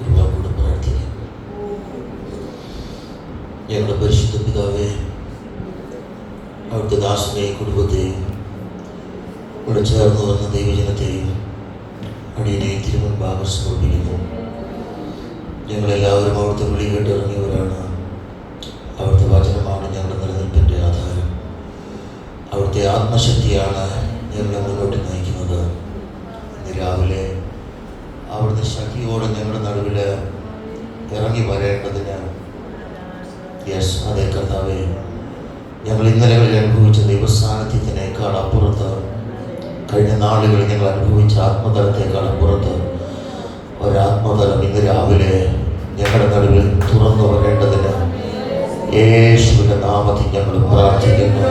ഒരുപാട് പ്രാർത്ഥിക്കാം. ഞങ്ങളുടെ പരിശുദ്ധ പിതാവേ, അവിടുത്തെ ദാസനെയും കുടുംബത്തെയും ഇവിടെ ചേർന്ന് വന്ന ദൈവജനത്തെയും അടിയനെയും തിരുമുൻപാകെ സമർപ്പിക്കുന്നു. ഞങ്ങളെല്ലാവരും അവിടുത്തെ വിളി കേട്ടിറങ്ങിയവരാണ്. അവിടുത്തെ വചനമാണ് ഞങ്ങളുടെ നിലനിൽപ്പിൻ്റെ ആധാരം. അവിടുത്തെ ആത്മശക്തിയാണ് ഞങ്ങളെ മുന്നോട്ട് നയിക്കുന്നത്. ഇന്ന് രാവിലെ അവിടുത്തെ ശക്തിയോടെ ഞങ്ങളുടെ നടുവിൽ ഇറങ്ങി വരേണ്ടതിന് അതേ കർത്താവേ, ഞങ്ങൾ ഇന്നലകളിൽ അനുഭവിച്ച ദൈവസാന്നിധ്യത്തിനേക്കാൾ അപ്പുറത്ത്, കഴിഞ്ഞ നാളുകളിൽ ഞങ്ങൾ അനുഭവിച്ച ആത്മതലത്തേക്കാൾ അപ്പുറത്ത് ഒരാത്മതലം ഇന്ന് രാവിലെ ഞങ്ങളുടെ നടുവിൽ തുറന്നു വരേണ്ടതിന് യേശുവിൻ്റെ നാമത്തിൽ ഞങ്ങൾ പ്രാർത്ഥിക്കുന്നു.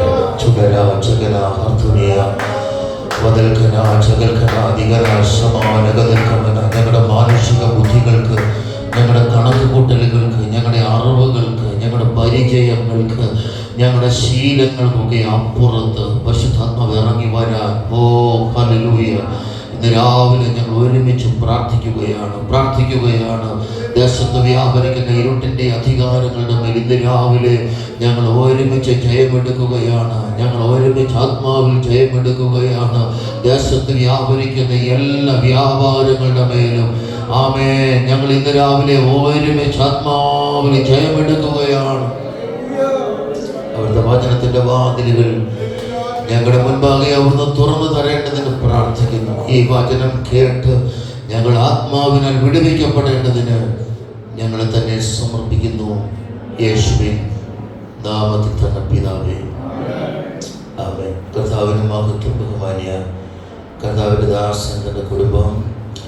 ചുഗര ചഗന ഹർത്തുനിയ വദൽഖന ചകൽഖന അധികന സമാനകതൽഖന ഞങ്ങളുടെ മാനുഷിക ബുദ്ധികൾക്ക്, ഞങ്ങളുടെ കണക്കുകൂട്ടലുകൾക്ക്, ഞങ്ങളുടെ അറിവുകൾക്ക്, ഞങ്ങളുടെ പരിചയങ്ങൾക്ക്, ഞങ്ങളുടെ ശീലങ്ങൾക്കൊക്കെ അപ്പുറത്ത് പരിശുദ്ധാത്മാവ് ഇറങ്ങി വരാൻ ഹല്ലേലൂയ. ഇന്ന് രാവിലെ ഞങ്ങൾ ഒരുമിച്ച് പ്രാർത്ഥിക്കുകയാണ്. ദേശത്ത് വ്യാപരിക്കുന്ന ഇരുട്ടിൻ്റെ അധികാരങ്ങളുടെ മേൽ ഇന്ന് രാവിലെ ഞങ്ങൾ ഒരുമിച്ച് ജയമെടുക്കുകയാണ്. ഞങ്ങൾ ഒരുമിച്ച് ആത്മാവിൽ ജയമെടുക്കുകയാണ്. ദേശത്ത് വ്യാപരിക്കുന്ന എല്ലാ വ്യാപാരങ്ങളുടെ മേലും ആമേൻ, ഞങ്ങൾ ഇന്ന് രാവിലെ ഒരുമിച്ച് ആത്മാവിൽ ജയമെടുക്കുകയാണ്. അവിടുത്തെ വചനത്തിൻ്റെ വാതിലുകൾ ഞങ്ങളുടെ മുൻപാകെ അവിടുന്ന് തുറന്നു തരേണ്ടതിന് പ്രാർത്ഥിക്കുന്നു. ഈ വചനം കേട്ട് ഞങ്ങൾ ആത്മാവിനാൽ വിടുവിക്കപ്പെടേണ്ടതിന് ഞങ്ങളെ തന്നെ സമർപ്പിക്കുന്നു. യേശുവിൻ നാമത്തിൽ തന്നെ പിതാവേ, ആമേൻ. കർത്താവിന് മഹത്വം. ബഹുമാനിയ കർത്താവിൻ്റെ ദാസൻ, തൻ്റെ കുടുംബം,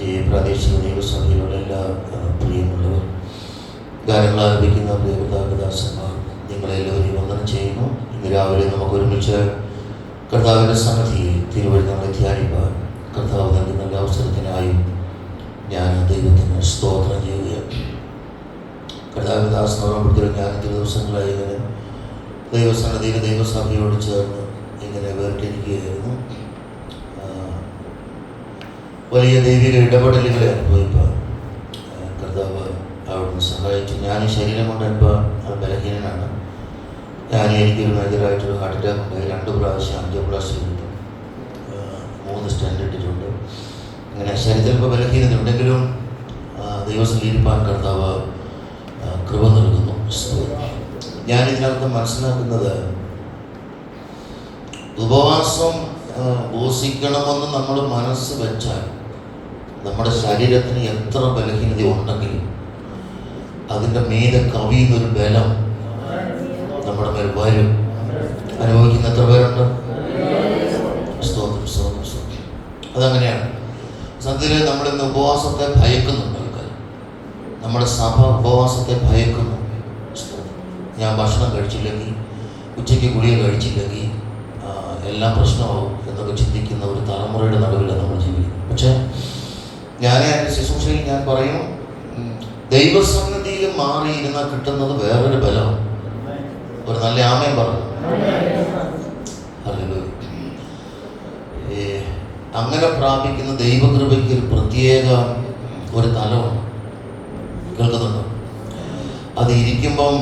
ഈ പ്രാദേശിക ദൈവസഭയിലുള്ള എല്ലാ പ്രിയമുള്ളവർ, ഗാനങ്ങൾ ആരംഭിക്കുന്ന പ്രിയ കർത്താവിദാസന്മാർ, നിങ്ങളെല്ലാവരെയും വന്ദനം ചെയ്യുന്നു. ഇന്ന് രാവിലെ നമുക്ക് ഒരുമിച്ച് കർത്താവിൻ്റെ സന്നിധിയിൽ തിരുവഴുന്നങ്ങളെ ധ്യാനിപ്പാൻ കർത്താവ് നൽകുന്ന നല്ല അവസരത്തിനായും ഞാൻ ദൈവത്തിന് സ്തോത്രം ചെയ്യുകയാണ്. കർത്താവിൻ്റെ ദാസനോടൊപ്പം ഞാൻ ഇത്ര ദിവസങ്ങളായി ഇങ്ങനെ ദൈവസന്നിധിയിൽ ദൈവസഭയോട് ചേർന്ന് ഇങ്ങനെ വേറിട്ടിരിക്കുകയായിരുന്നു. വലിയ ദൈവിക ഇടപെടലുകളെ അനുഭവിപ്പാൻ കർത്താവ് അവിടുന്ന് സഹായിച്ചു. ഞാൻ ശരീരം കൊണ്ട് അല്പം ബലഹീനനാണ്. എനിക്കൊരു മേജറായിട്ടൊരു ഹാർട്ട് അറ്റാക്ക് ഉണ്ടായി. 2 പ്രാവശ്യം ആൻജിയോപ്ലാസ്റ്റി ചെയ്തിട്ട് 3 സ്റ്റെൻഡ് ഇട്ടിട്ടുണ്ട്. അങ്ങനെ ശരീരത്തിൽ ഇപ്പോൾ ബലഹീനത ഉണ്ടെങ്കിലും ദൈവസന്നിധിയിലിരിപ്പാൻ കർത്താവ് കൃപ നൽകുന്നു. ഞാനിതിനകത്ത് മനസ്സിലാക്കുന്നത്, ഉപവാസം ഉപവസിക്കണമെന്ന് നമ്മൾ മനസ്സ് വെച്ചാൽ നമ്മുടെ ശരീരത്തിന് എത്ര ബലഹീനത ഉണ്ടെങ്കിലും അതിൻ്റെ മീതെ കവിയുന്നൊരു ബലം നമ്മുടെ മേൽ വരും. അനുഭവിക്കുന്ന എത്ര പേരുണ്ട്? സ്തോത്രം. അതങ്ങനെയാണ്. സത്യത്തിൽ നമ്മളിന്ന് ഉപവാസത്തെ ഭയക്കുന്നുണ്ട് ആൾക്കാർ. നമ്മുടെ സഭ ഉപവാസത്തെ ഭയക്കുന്നു. ഞാൻ ഭക്ഷണം കഴിച്ചില്ലെങ്കിൽ, ഉച്ചയ്ക്ക് ഗുളിക കഴിച്ചില്ലെങ്കിൽ എല്ലാം പ്രശ്നമാവും എന്നൊക്കെ ചിന്തിക്കുന്ന ഒരു തലമുറയുടെ നടുവിലാണ് നമ്മൾ ജീവിക്കുന്നത്. പക്ഷേ ഞാൻ എൻ്റെ ശുശ്രൂഷയിൽ ഞാൻ പറയും, ദൈവസന്നിധിയിൽ മാറിയിരുന്നാൽ കിട്ടുന്നത് വേറൊരു ബലമാണ്. ഒരു നല്ല ആമേൻ പറഞ്ഞു. അങ്ങനെ പ്രാപിക്കുന്ന ദൈവകൃപയ്ക്ക് ഒരു പ്രത്യേക ഒരു തലമുണ്ട്. കേൾക്കുന്നുണ്ടോ? അത് ഇരിക്കുമ്പം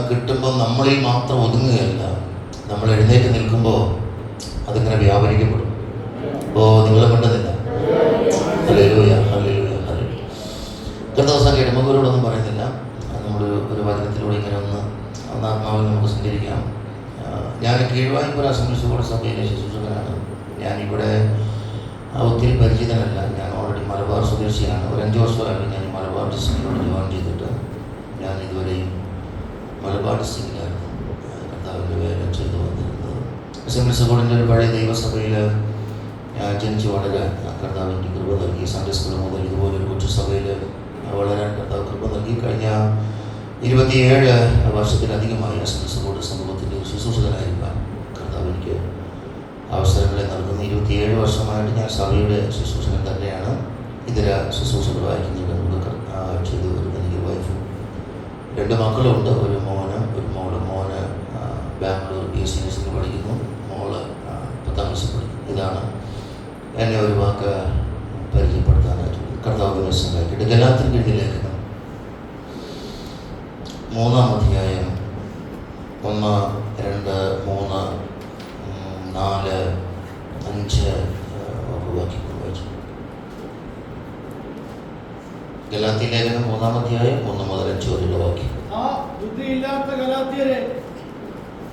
കിട്ടുമ്പം നമ്മളിൽ മാത്രം ഒതുങ്ങുകയല്ല, നമ്മൾ എഴുന്നേറ്റ് നിൽക്കുമ്പോൾ അതിങ്ങനെ വ്യാപരിക്കപ്പെടും. നിങ്ങളെ കണ്ടതില്ല. ഹല്ലേലൂയ. ദിവസം ഇടമകളോടൊന്നും പറയുന്നില്ല. ഒരു വചനത്തിലൂടെ ഇങ്ങനെ ഒന്ന് ആത്മാവിൽ നമുക്ക് സഞ്ചരിക്കാം. ഞാൻ കീഴ്വായ്പുര അസംബ്ലീസ് ബോർഡ് സഭയിലെ ശുശ്രൂഷകനാണ്. ഞാനിവിടെ ഒത്തിരി പരിചിതനല്ല. ഞാൻ ഓൾറെഡി മലബാർ സ്വദേശിയാണ്. ഒരു 5 വർഷമായിട്ട് ഞാൻ മലബാർ ഡിസ്ട്രിക്റ്റിലോട് ജോയിൻ ചെയ്തിട്ട് ഞാൻ ഇതുവരെയും മലബാർ ഡിസ്ട്രിക്റ്റിലായിരുന്നു കർത്താവിൻ്റെ വേല ചെയ്തു വന്നിരുന്നത്. അസംബ്ലീസ് ബോർഡിൻ്റെ ഒരു പഴയ ദൈവസഭയിൽ ജനിച്ച് വളരാൻ കർത്താവ് എനിക്ക് കൃപ നൽകി. സൺഡേ സ്കൂൾ മുതൽ ഇതുപോലൊരു കൊച്ചു സഭയിൽ വളരാൻ കർത്താവ് കൃപ നൽകി. കഴിഞ്ഞ 27 വർഷത്തിലധികമായി അസംബ്ലീസ് ബോർഡ് സമൂഹത്തിൻ്റെ ശുശ്രൂഷകനായിരിക്കാൻ കർത്താവ് എനിക്ക് അവസരങ്ങളെ നൽകുന്നു. 27 വർഷമായിട്ട് ഞാൻ സഭയുടെ ശുശ്രൂഷകൻ തന്നെയാണ്. ഇതര ശുശ്രൂഷകളായിട്ട് ചെയ്തു വരുന്നത്. എനിക്ക് വൈഫും 2 മക്കളുണ്ട്. ഒരു മോന്, ഒരു മോള്. മോന് ബാംഗ്ലൂർ BSc നഴ്സിംഗ് പഠിക്കുന്നു. മോള് 10ാം ക്ലാസ്സിൽ പഠിക്കുന്നു. ഇതാണ് എന്നെ ഒരു വാക്ക് പരിചയപ്പെടുത്താനായിട്ട്. കർത്താവിനെ സഹായിക്കട്ടെ. ഗലാത്യർക്ക് എഴുതിയ ലേഖനം 3-ാം അധ്യായം 1, 2, 3, 4, 5 വാക്യങ്ങൾ വായിച്ചു. ഗലാത്യ ലേഖനം 3-ാം അധ്യായം 1 മുതൽ 5 വരെയുള്ള വാക്യം. ആ ബുദ്ധിയില്ലാത്ത ഗലാത്യരെ,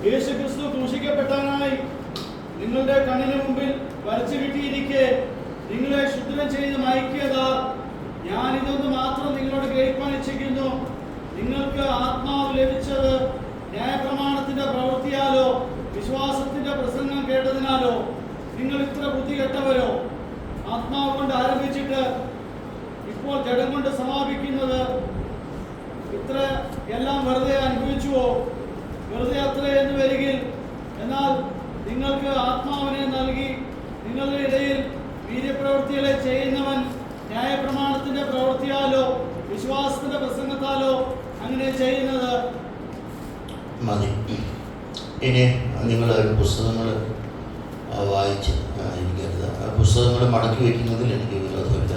യേശുക്രിസ്തു ക്രൂശിക്കപ്പെട്ടാനായി നിങ്ങളുടെ കണ്ണിന് മുമ്പിൽ വരച്ചു കിട്ടിയിരിക്കെ നിങ്ങളെ ശുദ്ധം ചെയ്ത് മയക്കിയതാ. ഞാനിതൊന്ന് മാത്രം നിങ്ങളോട് കേൾപ്പാൻ ഇച്ഛിക്കുന്നു. നിങ്ങൾക്ക് ആത്മാവ് ലഭിച്ചത് ന്യായപ്രമാണത്തിന്റെ പ്രവൃത്തിയാലോ വിശ്വാസത്തിന്റെ പ്രസംഗം കേട്ടതിനാലോ? നിങ്ങൾ ഇത്ര ബുദ്ധി കെട്ടവരോ? ആത്മാവ് കൊണ്ട് ആരംഭിച്ചിട്ട് ഇപ്പോൾ ജഡം കൊണ്ട് സമാപിക്കുന്നത് ഇത്ര എല്ലാം വെറുതെ അനുഭവിച്ചുവോ? വെറുതെ അത്ര എന്ന് വരികിൽ, എന്നാൽ നിങ്ങൾക്ക് ആത്മാവിനെ നൽകി നിങ്ങളുടെ ഇടയിൽ വീര്യപ്രവൃത്തികളെ ചെയ്യുന്നവൻ ന്യായപ്രമാണത്തിന്റെ പ്രവൃത്തിയാലോ വിശ്വാസത്തിന്റെ പ്രസംഗത്താലോ അങ്ങനെ ചെയ്യുന്നത് മതി. ഇനി നിങ്ങൾ പുസ്തകങ്ങൾ വായിച്ച് ഇരിക്കരുത്. പുസ്തകങ്ങൾ മടക്കി വയ്ക്കുന്നതിൽ എനിക്ക് വിരോധമില്ല.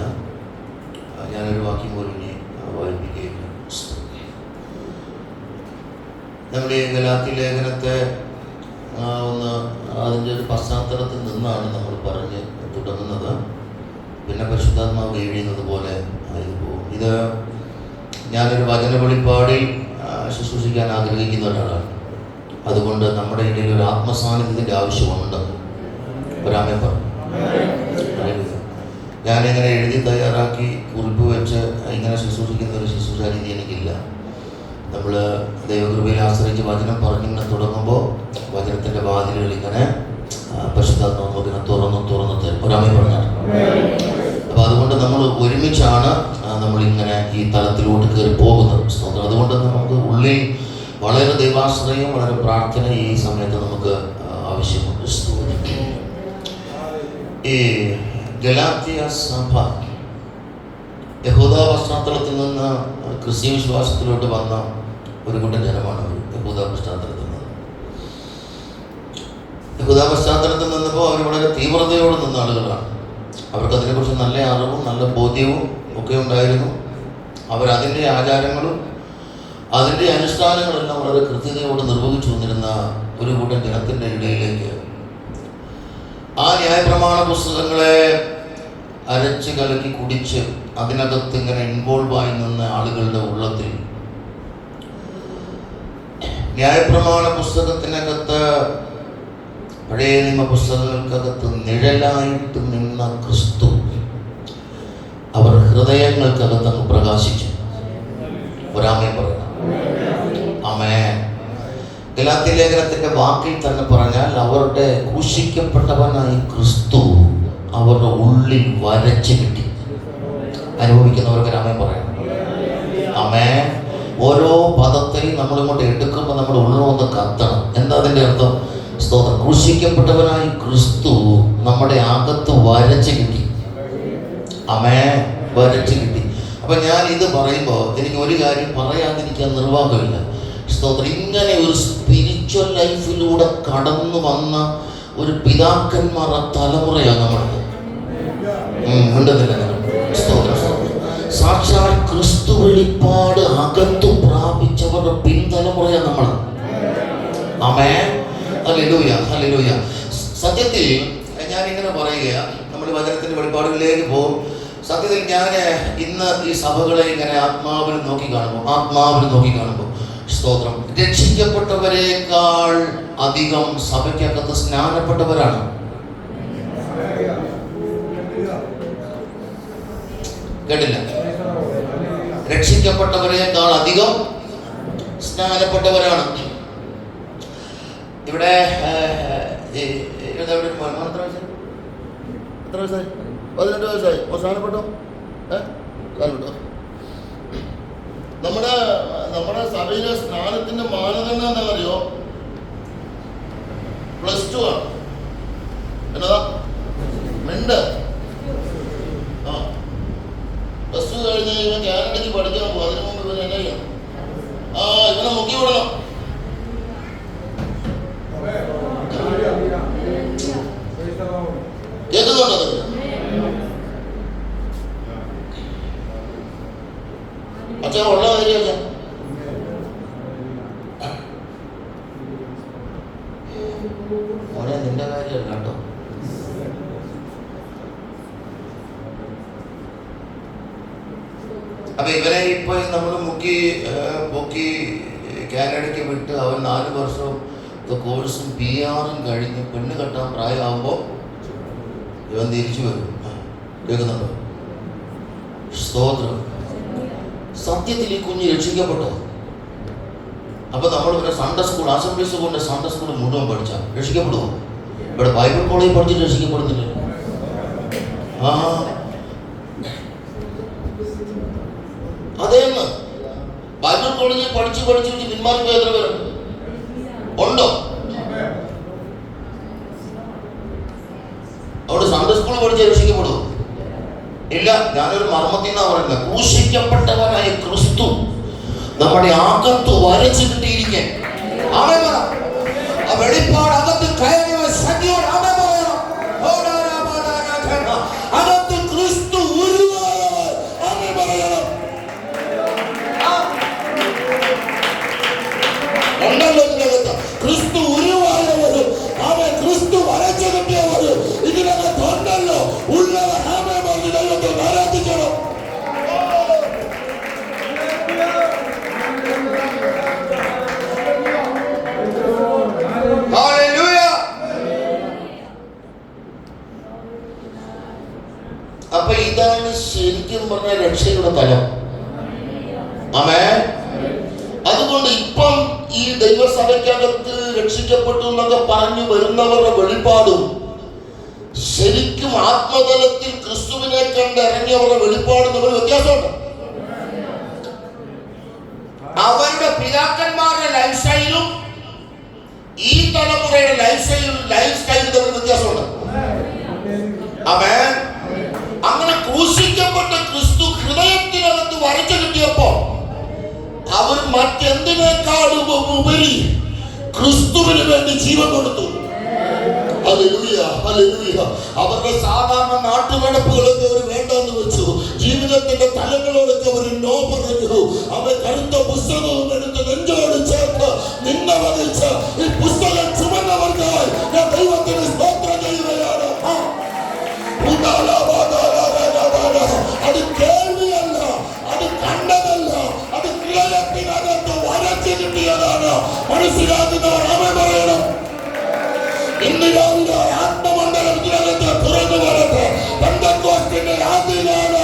ഞാനൊരു വാക്യം പോലും ഇനി വായിപ്പിക്കുകയില്ല. നമ്മുടെ ഈ ഗലാത്യ ലേഖനത്തെ ഒന്ന് അതിൻ്റെ ഒരു പശ്ചാത്തലത്തിൽ നിന്നാണ് നമ്മൾ പറഞ്ഞ് തുടങ്ങുന്നത്. പിന്നെ പരിശുദ്ധാത്മാവ് എഴുതുന്നത് പോലെ ആയിപ്പോകും. ഇത് ഞാനൊരു വചന വെളിപ്പാടിൽ ശുശ്രൂഷിക്കാൻ ആഗ്രഹിക്കുന്ന ഒരാളാണ്. അതുകൊണ്ട് നമ്മുടെ ഇടയിൽ ഒരു ആത്മസാന്നിധ്യത്തിൻ്റെ ആവശ്യമുണ്ട്. ഒരാമേൻ പറഞ്ഞു. ഞാനിങ്ങനെ എഴുതി തയ്യാറാക്കി കുറിപ്പ് വെച്ച് ഇങ്ങനെ ശുശ്രൂഷിക്കുന്ന ഒരു ശുശ്രൂഷ രീതി എനിക്കില്ല. നമ്മൾ ദൈവകൃപയിൽ ആശ്രയിച്ച് വചനം പറഞ്ഞിങ്ങനെ തുടങ്ങുമ്പോൾ വചനത്തിൻ്റെ വാതിലുകൾ ഇങ്ങനെ പരിശുദ്ധാത്മാവ് ഇങ്ങനെ തുറന്നു തരും. ഒരാമേൻ പറഞ്ഞാൽ. അപ്പോൾ അതുകൊണ്ട് നമ്മൾ ഒരുമിച്ചാണ് നമ്മളിങ്ങനെ ഈ തലത്തിലോട്ട് കയറി പോകുന്നത്. അതുകൊണ്ട് നമുക്ക് ഉള്ളിൽ വളരെ ദൈവാശ്രയം, വളരെ പ്രാർത്ഥന ഈ സമയത്ത് നമുക്ക് ആവശ്യമുണ്ട്. ഈ ഗലാത്യ സഭ യഹൂദ പശ്ചാത്തലത്തിൽ നിന്ന് ക്രിസ്തീയ വിശ്വാസത്തിലോട്ട് വന്ന ഒരു കൂട്ടം ജനമാണ്. യഹൂദ പശ്ചാത്തലത്തിൽ നിന്ന് നിന്നപ്പോൾ അവർ വളരെ തീവ്രതയോടെ നിന്ന ആളുകളാണ്. അവർക്ക് അതിനെക്കുറിച്ച് നല്ല അറിവും നല്ല ബോധ്യവും ഒക്കെ ഉണ്ടായിരുന്നു. അവരതിൻ്റെ ആചാരങ്ങളും അതിൻ്റെ അനുഷ്ഠാനങ്ങളെല്ലാം വളരെ കൃത്യതയോടെ നിർവഹിച്ചു വന്നിരുന്ന ഒരു കൂട്ടം ജനത്തിൻ്റെ ഇടയിലേക്ക് ആ ന്യായപ്രമാണ പുസ്തകങ്ങളെ അരച്ച് കലക്കി കുടിച്ച് അതിനകത്ത് ഇങ്ങനെ ഇൻവോൾവായി നിന്ന ആളുകളുടെ ഉള്ളത്തിൽ ന്യായപ്രമാണ പുസ്തകത്തിനകത്ത്, പഴയ നിയമ പുസ്തകങ്ങൾക്കകത്ത് നിഴലായിട്ട് നിന്ന ക്രിസ്തു അവർ ഹൃദയങ്ങൾക്കകത്ത് അങ്ങ് പ്രകാശിച്ചു. ഒരാമേൻ പറയണം. ആമേൻ. ഗലാത്യ ലേഖനത്തിന്റെ വാക്കിൽ തന്നെ പറഞ്ഞാൽ അവരുടെ ക്രൂശിക്കപ്പെട്ടവനായി ക്രിസ്തു അവരുടെ ഉള്ളിൽ വരച്ചു കിട്ടി. അനുഭവിക്കുന്നവർക്ക് ആമേൻ പറയണം. ആമേൻ. ഓരോ പദത്തിൽ നമ്മളിങ്ങോട്ട് എടുക്കുമ്പോൾ നമ്മുടെ ഉള്ളൊന്ന് കത്തണം. എന്താ അതിൻ്റെ അർത്ഥം? സ്തോത്രം. ക്രൂശിക്കപ്പെട്ടവനായി ക്രിസ്തു നമ്മുടെ അകത്ത് വരച്ചു കിട്ടി. ആമേൻ. വരച്ചു കിട്ടി. അപ്പം ഞാൻ ഇത് പറയുമ്പോൾ എനിക്ക് ഒരു കാര്യം പറയാതിരിക്കാൻ നിർവാഹമില്ല. സ്തോത്രം. ഇങ്ങനെ ഒരു സ്പിരിച്വൽ ലൈഫിലൂടെ കടന്നു വന്ന ഒരു പിതാക്കന്മാർ തലമുറയാണ് നമ്മളത്. ഉണ്ടെന്നില്ല. സ്തോത്രം. സാക്ഷാൽ ക്രിസ്തു വെളിപ്പാട് അകത്തു പ്രാപിച്ചവരുടെ പിൻതലമുറയാണ് നമ്മൾ. ആമേൻ. ഹല്ലേലൂയ, ഹല്ലേലൂയ. സത്യത്തിൽ ഞാനിങ്ങനെ പറയുകയാണ്, നമ്മൾ വചനത്തിൻ്റെ വെളിപ്പാടുകളിലേക്ക് പോകും. സത്യത്തിൽ ഞാൻ ഇന്ന് ഈ സഭകളെ ഇങ്ങനെ ആത്മാവിൽ നോക്കി കാണുമ്പോൾ സ്തോത്രം, രക്ഷിക്കപ്പെട്ടവരെക്കാൾ അധികം സഭയ്ക്കകത്ത് സ്നാനപ്പെട്ടവരാണ്. കേട്ടില്ല? രക്ഷിക്കപ്പെട്ടവരെക്കാൾ അധികം സ്നാനപ്പെട്ടവരാണ്. ഇവിടെ എത്ര വയസ്സായി? 18 വയസ്സായി. സ്നാനപ്പെട്ടോ? സ്നാനപ്പെട്ടോ? നമ്മുടെ സഭയിലെ സ്നാനത്തിന്റെ മാനദണ്ഡം എന്താണെന്നറിയോ? +2 ആണ്. എന്നതാ? മിണ്ട്. +2 കഴിഞ്ഞ് ഇവൻ കാനഡയ്ക്ക് പഠിക്കാൻ പോകും. അതിനു മുമ്പ് ഇവൻ എന്നെ ചെയ്യണം. ഇവനെ മുക്കി വിടണം. കേൾക്കുന്നുണ്ടോ? അച്ഛൻ ഉള്ള കാര്യം അച്ഛൻ. മോനെ നിന്റെ കാര്യമല്ല കേട്ടോ. അപ്പൊ ഇവരെ ഇപ്പൊ നമ്മൾ പൊക്കി കാനഡയ്ക്ക് വിട്ട് അവൻ 4 വർഷം കോഴ്സും PR കഴിഞ്ഞ് പെണ്ണ് കെട്ടാൻ പ്രായമാകുമ്പോൾ ഇവൻ തിരിച്ചു വരും. കേൾക്കുന്നുണ്ടോ? സ്തോത്രം. സത്യത്തിൽ ഈ കുഞ്ഞ് രക്ഷിക്കപ്പെട്ടോ? അപ്പൊ നമ്മൾ ഇവിടെ സൺഡേ സ്കൂൾ, അസംബ്ലീസ് കൊണ്ട് സൺഡേ സ്കൂൾ മുഴുവൻ പഠിച്ചാൽ രക്ഷിക്കപ്പെടുമോ? ഇവിടെ ബൈബിൾ കോളേജ് പഠിച്ചിട്ട് രക്ഷിക്കപ്പെടുന്നില്ല. അതേന്ന് ബൈബിൾ കോളേജിൽ പഠിച്ച് പിന്മാറി എത്ര പേരുണ്ട്? ഉണ്ടോ? അവിടെ സൺഡേ സ്കൂൾ പഠിച്ച് രക്ഷിക്കപ്പെടുമോ? ഇല്ല. ഞാനൊരു മർമ്മത്തിൽ നിന്നാ പറയുന്നത്. ക്രൂശിക്കപ്പെട്ടവനായ ക്രിസ്തു നമ്മുടെ അകത്ത് വരച്ചു കിട്ടിയിരിക്കാൻ ആ വെളിപ്പാട് അകത്ത് കയറിയ സഖ്യോട് അകത്ത് ക്രിസ്തു ഉണ്ടല്ലോ. ഇതിനകത്ത് ക്രിസ്തു ഉരുവായവരും അവൻ ക്രിസ്തു വരച്ചു കിട്ടിയവരും ഇതിനകത്ത് ഉണ്ടല്ലോ. ഉള്ളവർ ആമേ പറഞ്ഞു ദൈവത്തെ ആരാധിക്കണം. അപ്പൊ ഇതാണ് ശരിക്കും പറഞ്ഞ രക്ഷയുടെ തലം. ആമേൻ. അതുകൊണ്ട് ഇപ്പം ഈ ദൈവസഭയ്ക്കകത്ത് രക്ഷിക്കപ്പെട്ടു എന്നൊക്കെ പറഞ്ഞു വരുന്നവരുടെ വെളിപ്പാടും ശരിക്കും ആത്മതലത്തിൽ ക്രിസ്തുവിനെ കണ്ട് ഇറങ്ങിയവരുടെ വെളിപ്പാടും തമ്മിൽ വ്യത്യാസമുണ്ട്. അവരുടെ പിതാക്കന്മാരുടെ ലൈഫ് സ്റ്റൈലും ഈ തലമുറയുടെ ലൈഫ് സ്റ്റൈലും തമ്മിൽ വ്യത്യാസമുണ്ട്. ആമേൻ. അങ്ങനെ ക്രൂശിക്കപ്പെട്ട ക്രിസ്തു ഹൃദയത്തിനകത്ത് വരച്ചു കിട്ടിയപ്പോ അവർ മറ്റെന്തിനേക്കാളും ഉപരി ക്രിസ്തുവിന് വേണ്ടി ജീവൻ കൊടുത്തു. Hallelujah, hallelujah. അവരുടെ സാധാരണ നാട്ടുനടപ്പുകളൊക്കെ അവർ വേണ്ടെന്ന് വെച്ചു. ജീവിതത്തിന്റെ തലങ്ങളോടൊക്കെ അവർ നോ പറഞ്ഞു. അവർ കരുത്ത പുസ്തകവും എടുത്ത് നെഞ്ചോട് ചേർത്ത് നിന്ന വഹിച്ച് ഈ പുസ്തകം ചുമന്നവർക്കായി ഞാൻ ദൈവത്തിന് സ്തോത്രം ചെയ്യുകയാണ്. അത് കേൾവിയല്ല, അത് കണ്ടതല്ല, അത് ഹൃദയത്തിനകത്ത് വരച്ചു കിട്ടിയതാണ്. മനസ്സിലാക്കുന്നവർ അവൻ പറയണം. ഇന്ന് രാവിലെ ആത്മമണ്ഡലത്തിനകത്ത് തുറന്നു വരട്ടെ. പെന്തക്കോസ്തിന്റെ ആദ്യകാല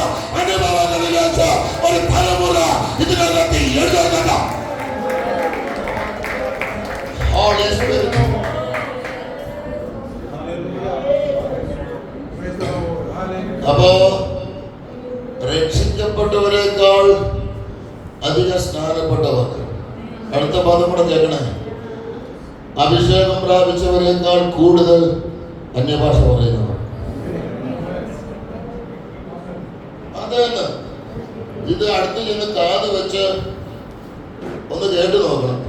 അനുഭവങ്ങളിലേക്ക് ഒരു തലമുറ ഇതിനകത്ത് എഴുതണം. അപ്പോ രക്ഷിക്കപ്പെട്ടവരെക്കാൾ അധികം സ്നാനപ്പെട്ടവർക്ക്, അടുത്ത പദം കൂടെ കേൾക്കണേ, അഭിഷേകം പ്രാപിച്ചവരെക്കാൾ കൂടുതൽ അന്യഭാഷ പറയുന്നവർ. അതന്നെ. ഇത് അടുത്ത് ചെന്ന് കാത് വെച്ച് ഒന്ന് കേട്ടു നോക്കണം.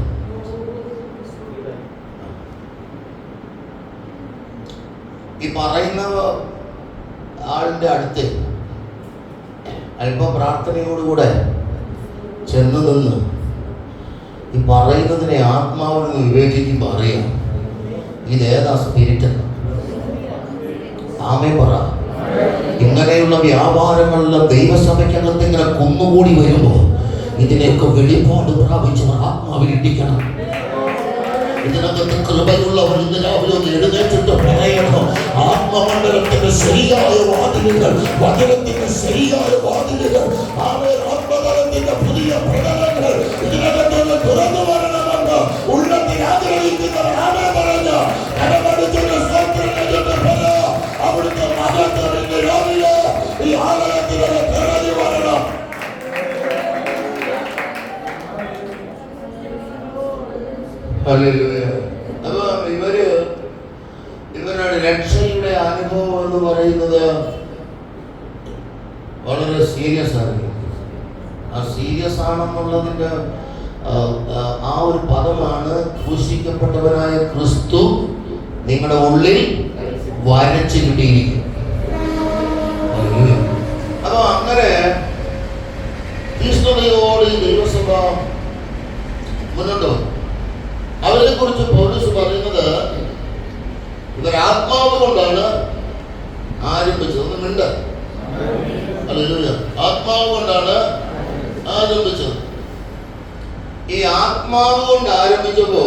ഈ പറയുന്ന ആളിന്റെ അടുത്ത് അല്പം പ്രാർത്ഥനയോടുകൂടെ ചെന്ന് നിന്ന് ഈ പറയുന്നതിനെ ആത്മാവിൽ നിന്ന് വിവേചിക്കുമ്പോൾ അറിയാം ഇതേതാ സ്പിരിറ്റ്. ആമേൻ പറ. ഇങ്ങനെയുള്ള വ്യാപാരങ്ങളിലെ ദൈവസഭയ്ക്കകത്ത് ഇങ്ങനെ കുന്നുകൂടി വരുമ്പോൾ ഇതിനെയൊക്കെ വെളിപ്പാട് പ്രാപിച്ചവർ ആത്മാവിൽ ഇടിക്കണം. ഇതിനകത്ത് കൃപയുള്ളവർ ഇന്ന് രാവിലെ ഒന്ന് എഴുന്നേറ്റിട്ട് പറയണം, ആത്മമണ്ഡലത്തിന്റെ ശരിയായ വാതിലുകൾ, വചനത്തിന്റെ ശരിയായ വാതിലുകൾ, ആത്മതലത്തിന്റെ പുതിയ പ്രകടനങ്ങൾ ഇതിനകത്ത് തുറന്നു വരണമെന്ന് ഉള്ളത്തിൽ ആഗ്രഹിക്കുന്നവർ ആമേൻ പറഞ്ഞ് കടമടിച്ചുള്ള സ്തോത്രം ചെയ്തിട്ട് പറയാം. അവിടുത്തെ മഹത്വത്തിന്റെ രാവിലെ ഈ ആലയത്തിനകത്ത് ഇറങ്ങി വരണം. അപ്പൊ ഇവരുടെ രക്ഷയുടെ അനുഭവം എന്ന് പറയുന്നത് വളരെ സീരിയസ് ആണ്. ആ സീരിയസ് ആണെന്നുള്ളതിന്റെ ആ ഒരു പദമാണ് ക്രൂശിക്കപ്പെട്ടവനായ ക്രിസ്തു നിങ്ങളുടെ ഉള്ളിൽ വരച്ചു കിട്ടിയിരിക്കും. അപ്പൊ അങ്ങനെ തീഷ്ണതയോട് ആത്മാവ് കൊണ്ടാണ് ആരംഭിച്ചത്. ഈ ആത്മാവ് കൊണ്ട് ആരംഭിച്ചപ്പോ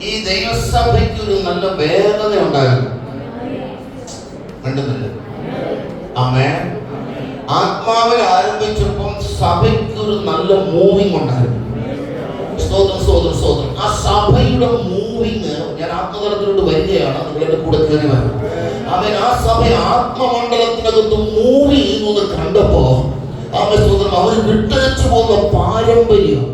ഈ ദൈവസഭയ്ക്ക് ഒരു നല്ല വേഗത ഉണ്ടായിരുന്നു. കണ്ടുന്നില്ല? ആമേൻ. ആത്മാവിൽ ആരംഭിച്ചപ്പോൾ സഭയ്ക്ക് ഒരു നല്ല മൂവിങ് ഉണ്ടായിരുന്നു. സ്തോത്രം, സ്തോത്രം, സ്തോത്രം. ആ സഭയുടെ മൂവിങ്, ഞാൻ ആത്മതലത്തിലോട്ട് വരികയാണ്, നിങ്ങളുടെ കൂടെ കയറി വരണം. അവൻ ആ സഭ ആത്മമണ്ഡലത്തിനകത്ത് മൂവ് ചെയ്യുന്നത് കണ്ടപ്പോ സ്തോത്രം, അവർ വിട്ടയച്ചു പോകുന്ന പാരമ്പര്യം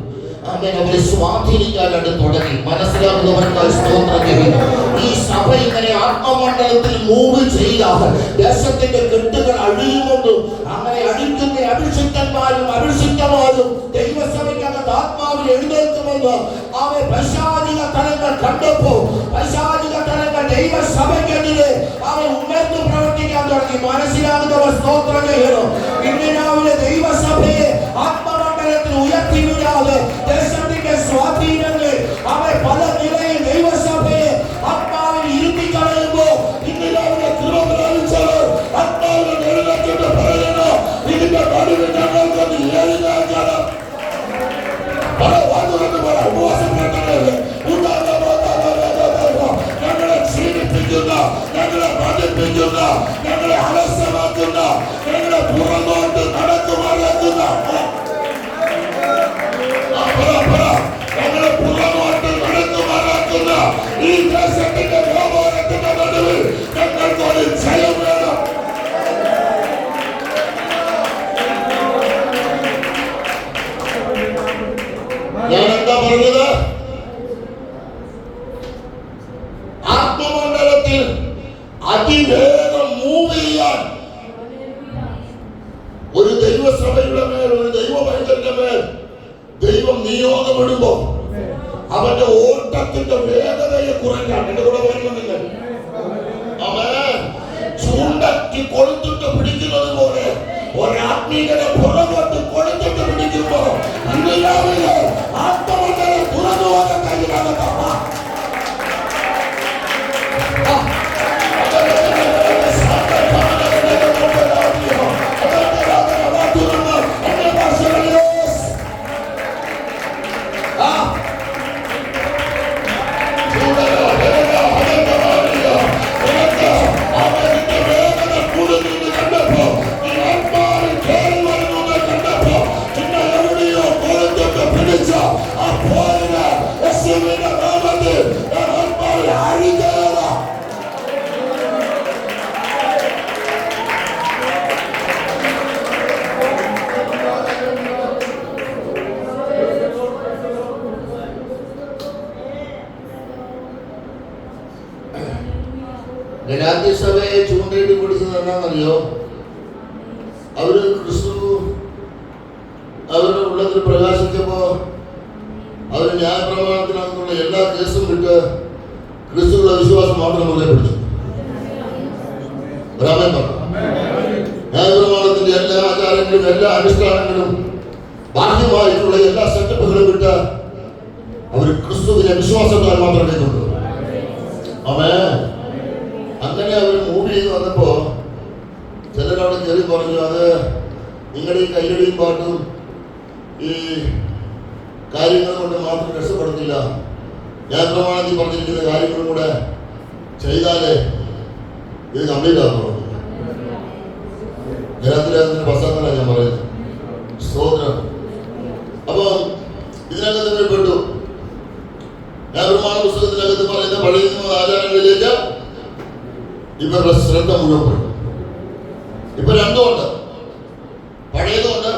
അവരെ സ്വാധീനിക്കാനായിട്ട് തുടങ്ങി. മനസ്സിലാക്കുന്നവർക്കായി സ്തോത്രം ചെയ്യുന്നു. ഈ സഭ ഇങ്ങനെ ആത്മമണ്ഡലത്തിൽ മൂവ് ചെയ്താൽ ദേശത്തിന്റെ കെട്ടുകൾ അഴിയുമെന്നും അങ്ങനെ അഴിക്കുന്ന അഭിഷിക്തന്മാരും അഭിഷിക്തമാരും ദൈവസഭയ്ക്കകത്ത് ആത്മാവിൽ എഴുന്നേൽക്കുമെന്ന് അവൻ പൈശാചിക തലങ്ങൾ കണ്ടപ്പോ പൈശാചിക തലങ്ങൾ ദൈവസഭയ്ക്കെതിരെ അവൻ ഉണർന്നു പ്രവർത്തിക്കാൻ തുടങ്ങി. മനസ്സിലാകുന്നവർ സ്തോത്രം ചെയ്യണം. ഇന്ന് രാവിലെ ദൈവസഭയെ ആത്മമണ്ഡലത്തിൽ ഉയർത്തിവിടാതെ ദേശത്തിന്റെ സ്വാധീനങ്ങൾ അവൻ പല നിലയിൽ ദൈവസഭയെ ആത്മാവിൽ ഇരുത്തി കളയുമ്പോ ഇന്ന് രാവിലെ കൃപ പ്രാപിച്ചവർ ആത്മാവിനെ എഴുന്നേറ്റിട്ട് പറയണോ, ഇതിന്റെ നടുവിൽ ഞങ്ങൾക്കൊന്ന് എഴുന്നേൽക്കണം. ഞങ്ങളെ ക്ഷീണിപ്പിക്കുന്ന, ഞങ്ങളെ മടുപ്പിക്കുന്ന, ഞങ്ങളെ അലസമാക്കുന്ന, ഞങ്ങളെ പുറകോട്ട് നടക്കുമാറാക്കുന്ന, ഞങ്ങളെ പുറകോട്ട് നടക്കുമാറാക്കുന്ന ഈ ദേശത്തിന്റെ വ്യാപാരത്തിന്റെ നടുവിൽ ഞങ്ങൾക്കൊരു ജയം വേണം. ഞാൻ എന്താ പറഞ്ഞത്? ആത്മമണ്ഡലത്തിൽ അതിവേഗം മൂവ് ചെയ്യാൻ ഒരു ദൈവസഭയുടെ മേൽ, ഒരു ദൈവ പൈതലിന്റെ മേൽ ദൈവം നിയോഗമിടുമ്പോ അവന്റെ ഓട്ടത്തിന്റെ വേഗതയെ കുറയ്ക്കാൻ. എന്റെ കൂടെ പറയുന്നില്ല? അവൻ ചൂണ്ടയ്ക്ക് കൊളുത്തിട്ട് പിടിക്കുന്നത് പോലെ ഒരാത്മീയനെ പുറകോട്ട് കൊളുത്തിട്ട് പിടിക്കുമ്പോ ഇന്ന് രാവിലെ ആത്മമണ്ഡലം തുറന്നു പോകാൻ കഴിയാതെ ഗലാത്യസഭയെ ചൂണ്ടയിട്ട് പിടിച്ചത് എന്താണെന്നറിയോ? അവര് ക്രിസ്തു അവരുടെ ഉള്ളത്തിൽ പ്രകാശിച്ചപ്പോ അവര് ന്യായപ്രമാണത്തിനകത്തുള്ള എല്ലാ കേസും വിട്ട് ക്രിസ്തുവിന്റെ വിശ്വാസം മാത്രം മുതലേ പിടിച്ചു. ന്യായപ്രമാണത്തിന്റെ എല്ലാ ആചാരങ്ങളും എല്ലാ അനുഷ്ഠാനങ്ങളും ബാഹ്യമായിട്ടുള്ള എല്ലാ സെറ്റപ്പുകളും വിട്ട് അവർ ക്രിസ്തുവിന്റെ വിശ്വാസത്താൽ മാത്രമേ കൊണ്ടു. അങ്ങനെ അവർ മൂവ് ചെയ്ത് വന്നപ്പോ ചിലരവിടെ കയറി പറഞ്ഞു, അത് നിങ്ങളുടെ ഈ കയ്യടിയും പാട്ടും ഈ കാര്യങ്ങൾ കൊണ്ട് മാത്രം രക്ഷപ്പെടുന്നില്ല, ന്യായപ്രമാണത്തിൽ പറഞ്ഞിരിക്കുന്ന കാര്യങ്ങളും കൂടെ ചെയ്താലേ ഇത് കംപ്ലീറ്റ് ആകുന്നു. ജനത്തിൻ്റെ പശ്ചാത്തലമാണ് ഞാൻ പറയുന്നത്. സ്തോത്രം. അപ്പൊ ഇതിനകത്ത് പെട്ടു. ന്യായപ്രമാണ പുസ്തകത്തിനകത്ത് പറയുന്ന പഴയ ആചാരങ്ങളിലേക്ക് ഇവരുടെ ശ്രദ്ധ മുഴുവൻ പെടും. ഇപ്പൊ രണ്ടുമുണ്ട്, പഴയതുമുണ്ട്,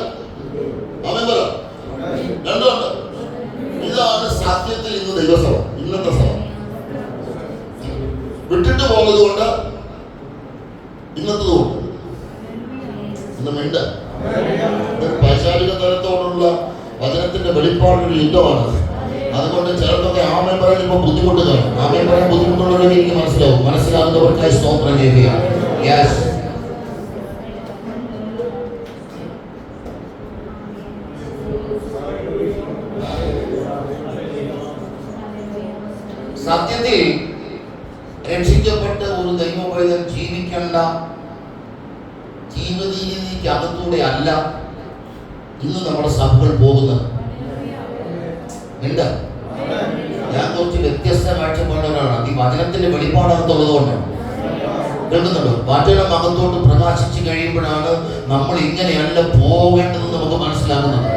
രണ്ടുമുണ്ട്. ഇതാണ് സത്യത്തിൽ ഇന്ന് ദൈവസഭ, ഇന്നത്തെ സഭ. വിട്ടിട്ട് പോകുന്നത് കൊണ്ട് ഇന്നത്തതുകൊണ്ട് ഇന്ന് മിണ്ട പൈശാചിക തലത്തോടുള്ള വചനത്തിന്റെ വെളിപ്പാടുള്ള യുദ്ധമാണ്. അതുകൊണ്ട് ചിലർക്കൊക്കെ ആമേൻ പറയാൻ ഇപ്പൊ ബുദ്ധിമുട്ട് കാണും. ആമേൻ പറയാൻ ബുദ്ധിമുട്ടുള്ളവരെ എനിക്ക് മനസ്സിലാവും. മനസ്സിലാകുന്നവർക്കായി സ്തോത്രം ചെയ്യുകയാണ്. സത്യത്തിൽ രക്ഷിക്കപ്പെട്ട ഒരു ദൈവപൈതൽ ജീവിക്കേണ്ട ജീവിതത്തിലേക്ക് അകത്തൂടെ അല്ല ഇന്ന് നമ്മുടെ സഭകൾ പോകുന്നത്. എന്താ, ഞാൻ കുറച്ച് വ്യത്യസ്ത കാഴ്ചപ്പാടുകളാണ്. ഈ വചനത്തിന്റെ വെളിപ്പാടകത്തുള്ളത് കൊണ്ടാണ്. കേൾക്കുന്നുണ്ടോ? വചനം അകത്തോട്ട് പ്രകാശിച്ചു കഴിയുമ്പോഴാണ് നമ്മൾ ഇങ്ങനെയല്ല പോകേണ്ടതെന്ന് നമുക്ക് മനസ്സിലാകുന്നത്.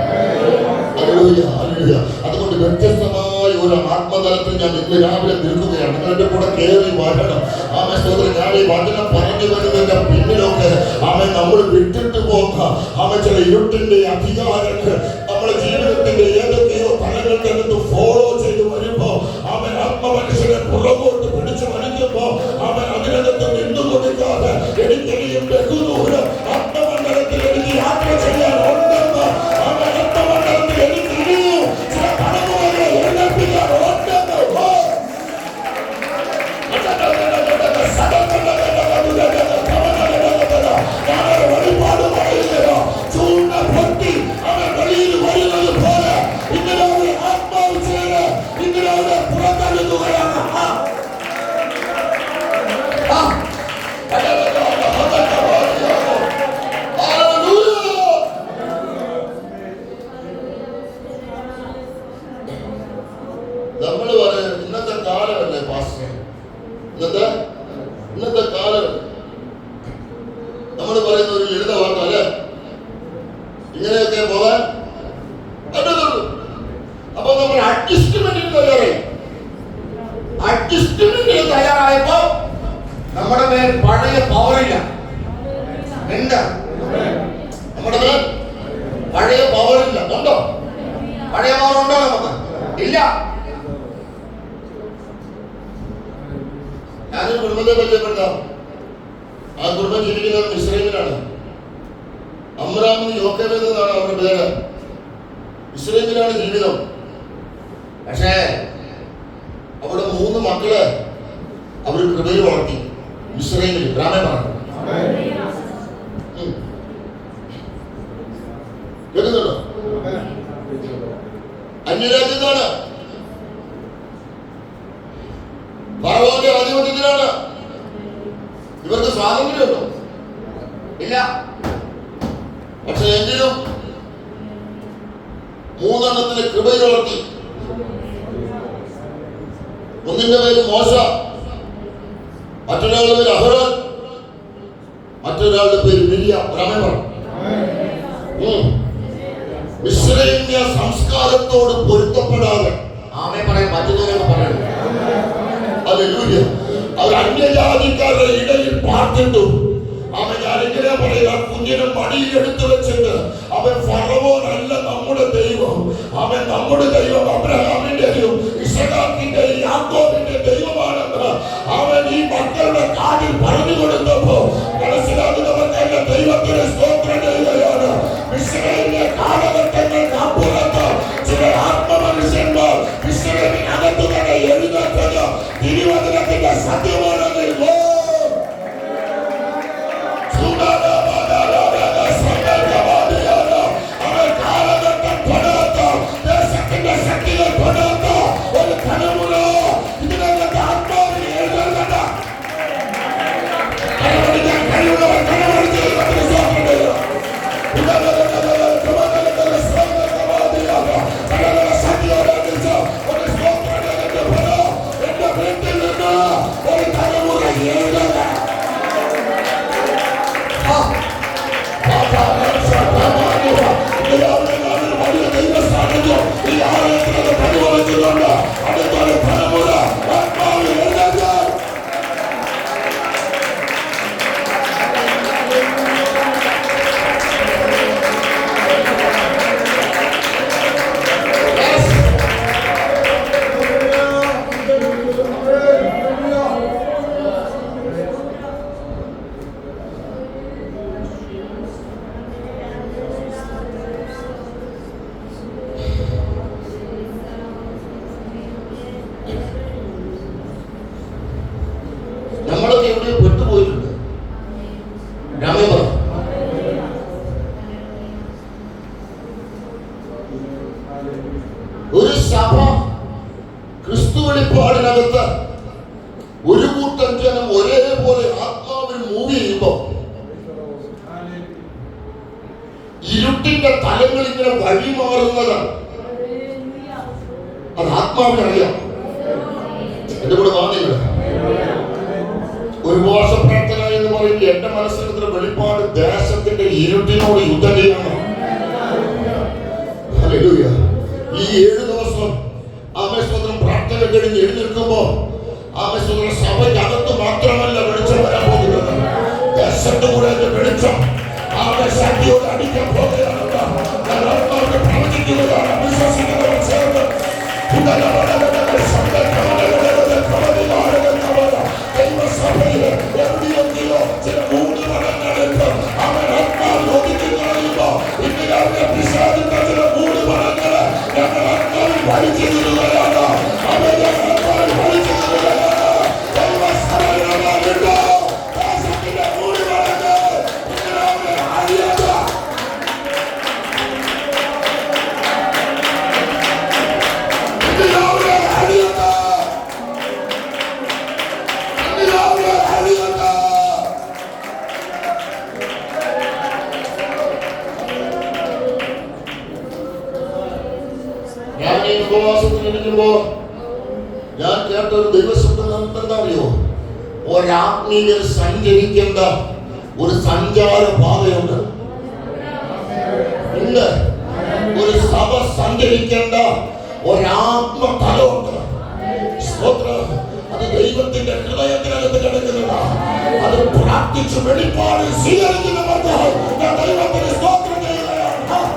അതുകൊണ്ട് വ്യത്യസ്തമായ ഒരു ആത്മതലത്തിൽ ഞാൻ ഇന്ന് രാവിലെ നിൽക്കുകയാണ്. നിങ്ങളുടെ കൂടെ കയറി വരണം. ആമേ സഹോദരൻ, ഞാൻ ഈ വചനം പറഞ്ഞു വരുന്നതിന്റെ പിന്നിലൊക്കെ ആമേ നമ്മൾ വിട്ടിട്ട് പോകാം. ആമേ ചില ഇരുട്ടിന്റെ അധികാരങ്ങൾ നമ്മുടെ ജീവിതത്തിന്റെ ഏതൊക്കെയോ തലങ്ങൾക്കകത്ത് ഫോളോ ചെയ്ത് വരുമ്പോ അവൻ ആത്മമനുഷ്യനെ പുറകോട്ട് പിടിച്ചു വലിക്കുമ്പോ അവൻ അതിനകത്ത് നിന്നു കൊടുക്കാതെ എനിക്കെയും ബഹുദൂരം ആത്മമണ്ഡലത്തിൽ എനിക്ക് യാത്ര ചെയ്യാൻ ഉണ്ടെന്ന് അവൻ ആത്മമണ്ഡലത്തിൽ എനിക്ക് ഇനിയും ചില കടവുകളെ എഴുന്നേൽപ്പിക്കാൻ ഉണ്ടെന്ന് ഞാനൊരു വഴിപാട് പറയുകയോ ചൂണ്ട പൊട്ടി അവൻ വെളിയിൽ വരുന്നത് പോലെ ഇങ്ങനെ ആത്മാവ് ചെയ്ത് ഇങ്ങനെ പുറത്തെടുക്കുകയാണ്. നമ്മൾ പറയുന്നത് ഇന്നത്തെ കാലമല്ലേ പാസ്റ്റർ, ഇന്നത്തെ കാലം നമ്മൾ പറയുന്ന ഒരു ലളിത വാക്കല്ലേ ഇങ്ങനെയൊക്കെ പോകാൻ പറ്റത്തുള്ളൂ. അപ്പൊ നമ്മൾ അഡ്ജസ്റ്റ്മെന്റിന് തയ്യാറായപ്പോ നമ്മുടെ മേൽ പഴയ പവറില്ല. എന്താ നമ്മുടെ മേൽ പഴയ പവറില്ല? ഉണ്ടോ? പഴയ പവർ ഉണ്ടോ? നമുക്ക് ഇല്ല. ഞാനൊരു കുടുംബത്തെ പരിചയപ്പെടുത്താം. ആ കുടുംബം ജീവിക്കുന്നത് മിസ്രൈമിലാണ്. അമ്രാമെന്ന് യോക്കേബ് എന്നാണ് അവരുടെ പേര്. മിസ്രൈമിലാണ് ജീവിതം. പക്ഷേ അവിടെ 3 മക്കള് അവർ കൃപയിൽ വളർത്തി. മിസ്രൈമിൽ ഗ്രാമമാണ്. കേൾക്കുന്നുണ്ടോ? അന്യരാജ്യത്താണ്, ഫറവോന്റെ ആധിപത്യത്തിലാണ്. ഇവർക്ക് സ്വാതന്ത്ര്യമുണ്ടോ? ഇല്ല. പക്ഷെ എങ്കിലും 3 കൃപയിൽ വളർത്തി. ഒന്നിന്റെ പേര് മോശ, മറ്റൊരാളുടെ പേര് അഹരോൻ, മറ്റൊരാളുടെ പേര് മിരിയാം. മിസ്രൈമ്യ സംസ്കാരത്തോട് പൊരുത്തപ്പെടാതെ മറ്റൊന്നും പറയണം. ഹല്ലേലൂയ. അവർ അന്യജാതിക്കാരുടെ ഇടയിൽ പാർത്തിട്ടു. അവൻ ഞാനിങ്ങനെ പറയുക, കുഞ്ഞിനെ മടിയിലെടുത്ത് വെച്ചിട്ട് അവൻ ഫറവോനല്ല നമ്മുടെ ദൈവം, അവൻ നമ്മുടെ ദൈവം അബ്രഹാമിന്റെയും ഇസ്ഹാക്കിന്റെയും യാക്കോബിന്റെ ദൈവമാണെന്ന് അവൻ ഈ മക്കളുടെ കാതിൽ പറഞ്ഞു കൊടുത്തപ്പോ മനസ്സിലാകുന്നവർക്ക് എന്റെ ദൈവത്തിന് സ്തോത്രം ചെയ്യുകയാണ്. മിസ്രൈമിലെ കാലഘട്ടങ്ങൾക്ക് അപ്പുറത്ത് ചില ആത്മമനുഷ്യന്മാർ മിസ്രൈമിനകത്തു തന്നെ എഴുന്നേറ്റത് തിരുവചനത്തിന്റെ സത്യമാണെങ്കിൽ ഒരു തലമുറ ഇതിനകത്ത് ആത്മാവിനെ എഴുതേണ്ട കഴിവുള്ളവർ കഴിവുള്ള ഇരുട്ടിന്റെ തലങ്ങൾ ഇങ്ങനെ വഴിമാറുന്നത് അത് ആത്മാവിനറിയാം. എന്റെ കൂടെ വാങ്ങില്ല. ഒരു ഉപവാസ പ്രാർത്ഥന എന്ന് പറയുമ്പോൾ എന്റെ മനസ്സിൽ വെളിപ്പാട് ദേശത്തിന്റെ ഇരുട്ടിനോട് യുദ്ധം ചെയ്യണം. ഹല്ലേലൂയ. ഈ 7 ദിവസം ആമേശ്വരം പ്രാർത്ഥന കഴിഞ്ഞ് എഴുന്നേൽക്കുമ്പോ ആമേശ്വരം സഭയ്ക്കകത്ത് മാത്രമല്ല വെളിച്ചം വരാൻ പോകുന്നത്, ദേശത്ത് കൂടെ വെളിച്ചം ശക്തിയോട് അടിക്കാൻ പോകുകയാണ്. പ്രവചിക്കുകയാണ്. വിശ്വസിക്കുന്നവർ ചേർന്ന് ദൈവസഭയില് എവിടെയൊക്കെയോ ചില മൂടുപടങ്ങൾക്ക് അവൻ ആത്മാവിൽ ഒതുക്കി കളയുമ്പോ ഇന്ന് അവരെ പിശാചിന്റെ ചില മൂടുപടങ്ങള് ഞങ്ങൾ ആത്മാവിൽ വലിച്ചു തരികയാണ്. അവരെ ആത്മാവിൽ വലിച്ചു തരികയാണ്. ദൈവസഭയിലുണ്ടോ ദേശത്തിന്റെ മൂടുപടങ്ങൾ ഇന്ന് അവരെ അറിയാതെ ഉപവാസത്തിലിരിക്കുമ്പോ ഞാൻ കേട്ട ഒരു ദൈവശബ്ദം എന്താ അറിയോ? ഒരാത്മീയർ സഞ്ചരിക്കേണ്ട ഒരു സഞ്ചാര പാതയുണ്ട്. ഉണ്ട്. ഒരു സഭ സഞ്ചരിക്കേണ്ട ഒരാത്മതലമുണ്ട്. സ്തോത്രം. അത് ദൈവത്തിന്റെ ഹൃദയത്തിനകത്ത് കിടക്കുന്നതാണ്. അത് പ്രാർത്ഥിച്ച് വെളിപ്പാട് സ്വീകരിക്കുന്നവർക്ക് ഞാൻ ദൈവത്തിന് സ്തോത്രം ചെയ്യുകയാണ്.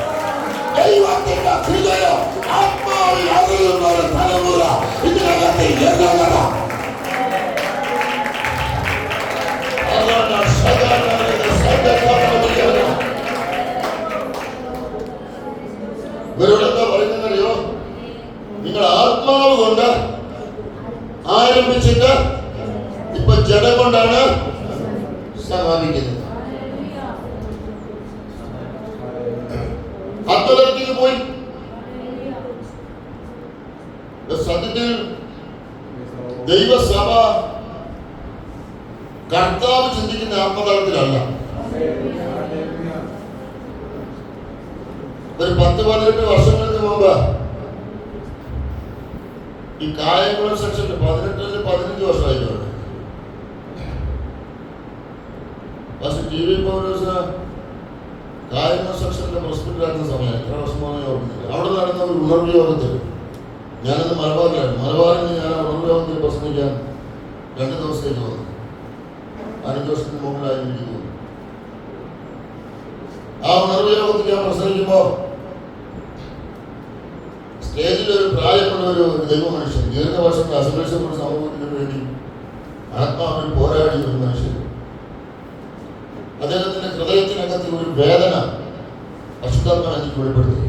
ദൈവത്തിന്റെ ഹൃദയം ആത്മാവിൽ അറിയുന്ന ഒരു തലമുറ ഇതിനകത്ത് എഴുതണം. ഇവരോട് എന്താ പറയുന്നറിയോ? നിങ്ങൾ ആത്മാവ് കൊണ്ട് ആരംഭിച്ചിട്ട് ഇപ്പൊ ജഡം കൊണ്ടാണ് സമാപിക്കുന്നത്. ആത്മതലത്തിൽ പോയി സത്യത്തിൽ ദൈവസഭ കർത്താവ് ചിന്തിക്കുന്ന ആത്മതലത്തിലല്ല. ഒരു 10-18 വർഷങ്ങൾക്ക് മുമ്പ് ഈ കായംകുളം സെക്ഷനിൽ 18-15 വർഷമായിട്ടുണ്ട്. പക്ഷെ TV പൗലോസ് കായംകുളം സെക്ഷനിലെ പ്രസിഡന്റായിരുന്ന സമയം എത്ര വർഷമാണ് ഓർക്കുന്നില്ല. അവിടെ നടന്ന ഒരു ഉണർവ് യോഗത്തിൽ ഞാനന്ന് മലബാറിലാണ്. മലബാറിൽ ഞാൻ ആ ഉണർവ് യോഗത്തിൽ പ്രസംഗിക്കാൻ 2 ദിവസത്തേക്ക് വന്നു. 5 വർഷത്തിന് മുമ്പിലായി എനിക്ക് തോന്നുന്നു. ആ ഉണർവ് യോഗത്തിൽ ഞാൻ പ്രസംഗിക്കുമ്പോ സ്റ്റേജിൽ ഒരു പ്രായമുള്ള ഒരു ദൈവ മനുഷ്യൻ, ദീർഘവർഷം അസംബ്ലിഷപ്പെട്ട സമൂഹത്തിന് വേണ്ടി ആത്മാവിൽ പോരാടിയ ഒരു മനുഷ്യൻ, അദ്ദേഹത്തിന്റെ ഹൃദയത്തിനകത്ത് ഒരു വേദന പരിശുദ്ധാത്മാവ് എനിക്ക് വെളിപ്പെടുത്തി.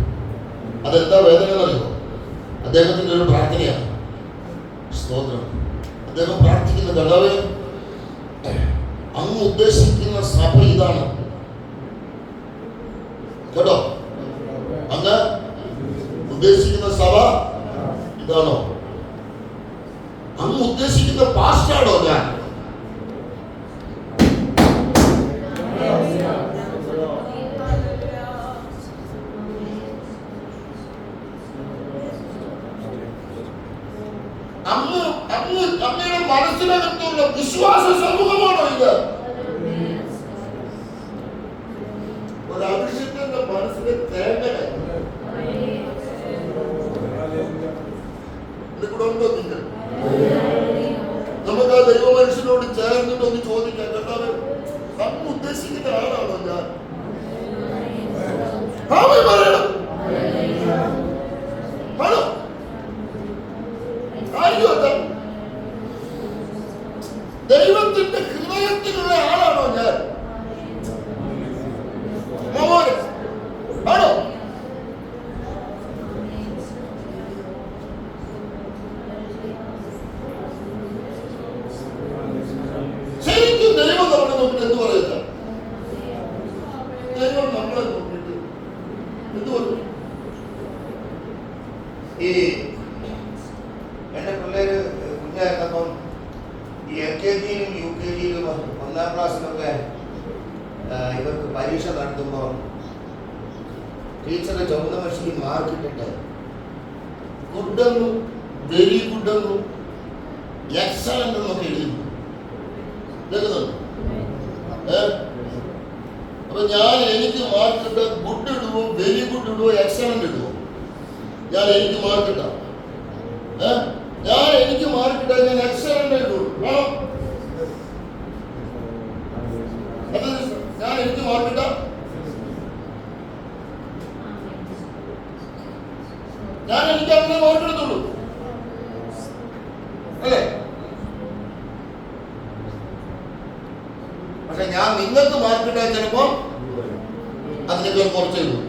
അതെന്താ വേദന എന്നറിയോ? അദ്ദേഹത്തിന്റെ ഒരു പ്രാർത്ഥനയാണ്. സ്തോത്രം. അദ്ദേഹം പ്രാർത്ഥിക്കുന്ന കർത്താവേ, അങ്ങ് ഉദ്ദേശിക്കുന്ന സഭ ഇതാണ് കേട്ടോ. അങ്ങ് ഉദ്ദേശിക്കുന്ന സഭ ഇതാണോ? അങ്ങ് ഉദ്ദേശിക്കുന്ന പാസ്റ്ററാണോ ഞാൻ? അങ്ങയുടെ മനസ്സിനകത്തുള്ള വിശ്വാസ സമൂഹമാണോ ഇത്? ഒരു അഭിഷേകത്തിന്റെ മനസ്സിലെ തേങ്ങ ഉണ്ടോ? നിങ്ങൾ നമുക്ക് ആ ദൈവ മനുഷ്യനോട് ചേർന്നിട്ടൊന്ന് ചോദിക്കാം, കർത്താവേ, അങ്ങ് ഉദ്ദേശിക്കുന്ന ആളാണോ ഞാൻ? പറയണം. ആണോ? ആയിരിക്കും. ദൈവത്തിന്റെ ഹൃദയത്തിലുള്ള ആളാണോ ഞാൻ? ആണോ? ശരിക്കും ദൈവം നമ്മളെ നോക്കിട്ട് എന്ത് പറയുക? ദൈവം നമ്മളെ നോക്കിട്ട് എന്ത് പറയും? ഈ എന്റെ പിള്ളേര് കുഞ്ഞായിരുന്നപ്പം ഈ LKG-യിലും UKG-യിലും 1ാം ക്ലാസ്സിലൊക്കെ ഇവർക്ക് പരീക്ഷ നടത്തുമ്പോൾ ടീച്ചറെ ചുവന്ന മഷി മാർക്കിട്ടിട്ട് ഗുഡെന്നും വെരി ഗുഡെന്നും എക്സലന്റ് എന്നൊക്കെ എഴുതി കേൾക്കുന്നുണ്ട്. അപ്പൊ ഞാൻ എനിക്ക് മാർക്കിട്ട് ഗുഡ് ഇടുവോ വെരി ഗുഡ് ഇടുവോ എക്സലന്റ് ഇടുവോ? ഞാൻ എനിക്ക് മാർക്കിട്ട ഞാൻ എനിക്ക് മാർക്കിട്ട ഞാൻ എക്സലന്റ് ഇടുള്ളൂ. ഞാൻ എനിക്ക് മാർക്കിട്ട ഞാൻ എനിക്ക് അങ്ങനെ മാർക്കെടുത്തുള്ളൂ അല്ലേ? പക്ഷെ ഞാൻ നിങ്ങൾക്ക് മാർക്കിട്ടാൽ ചിലപ്പോ അതിനേക്കാൾ കുറച്ചേ ഉള്ളൂ.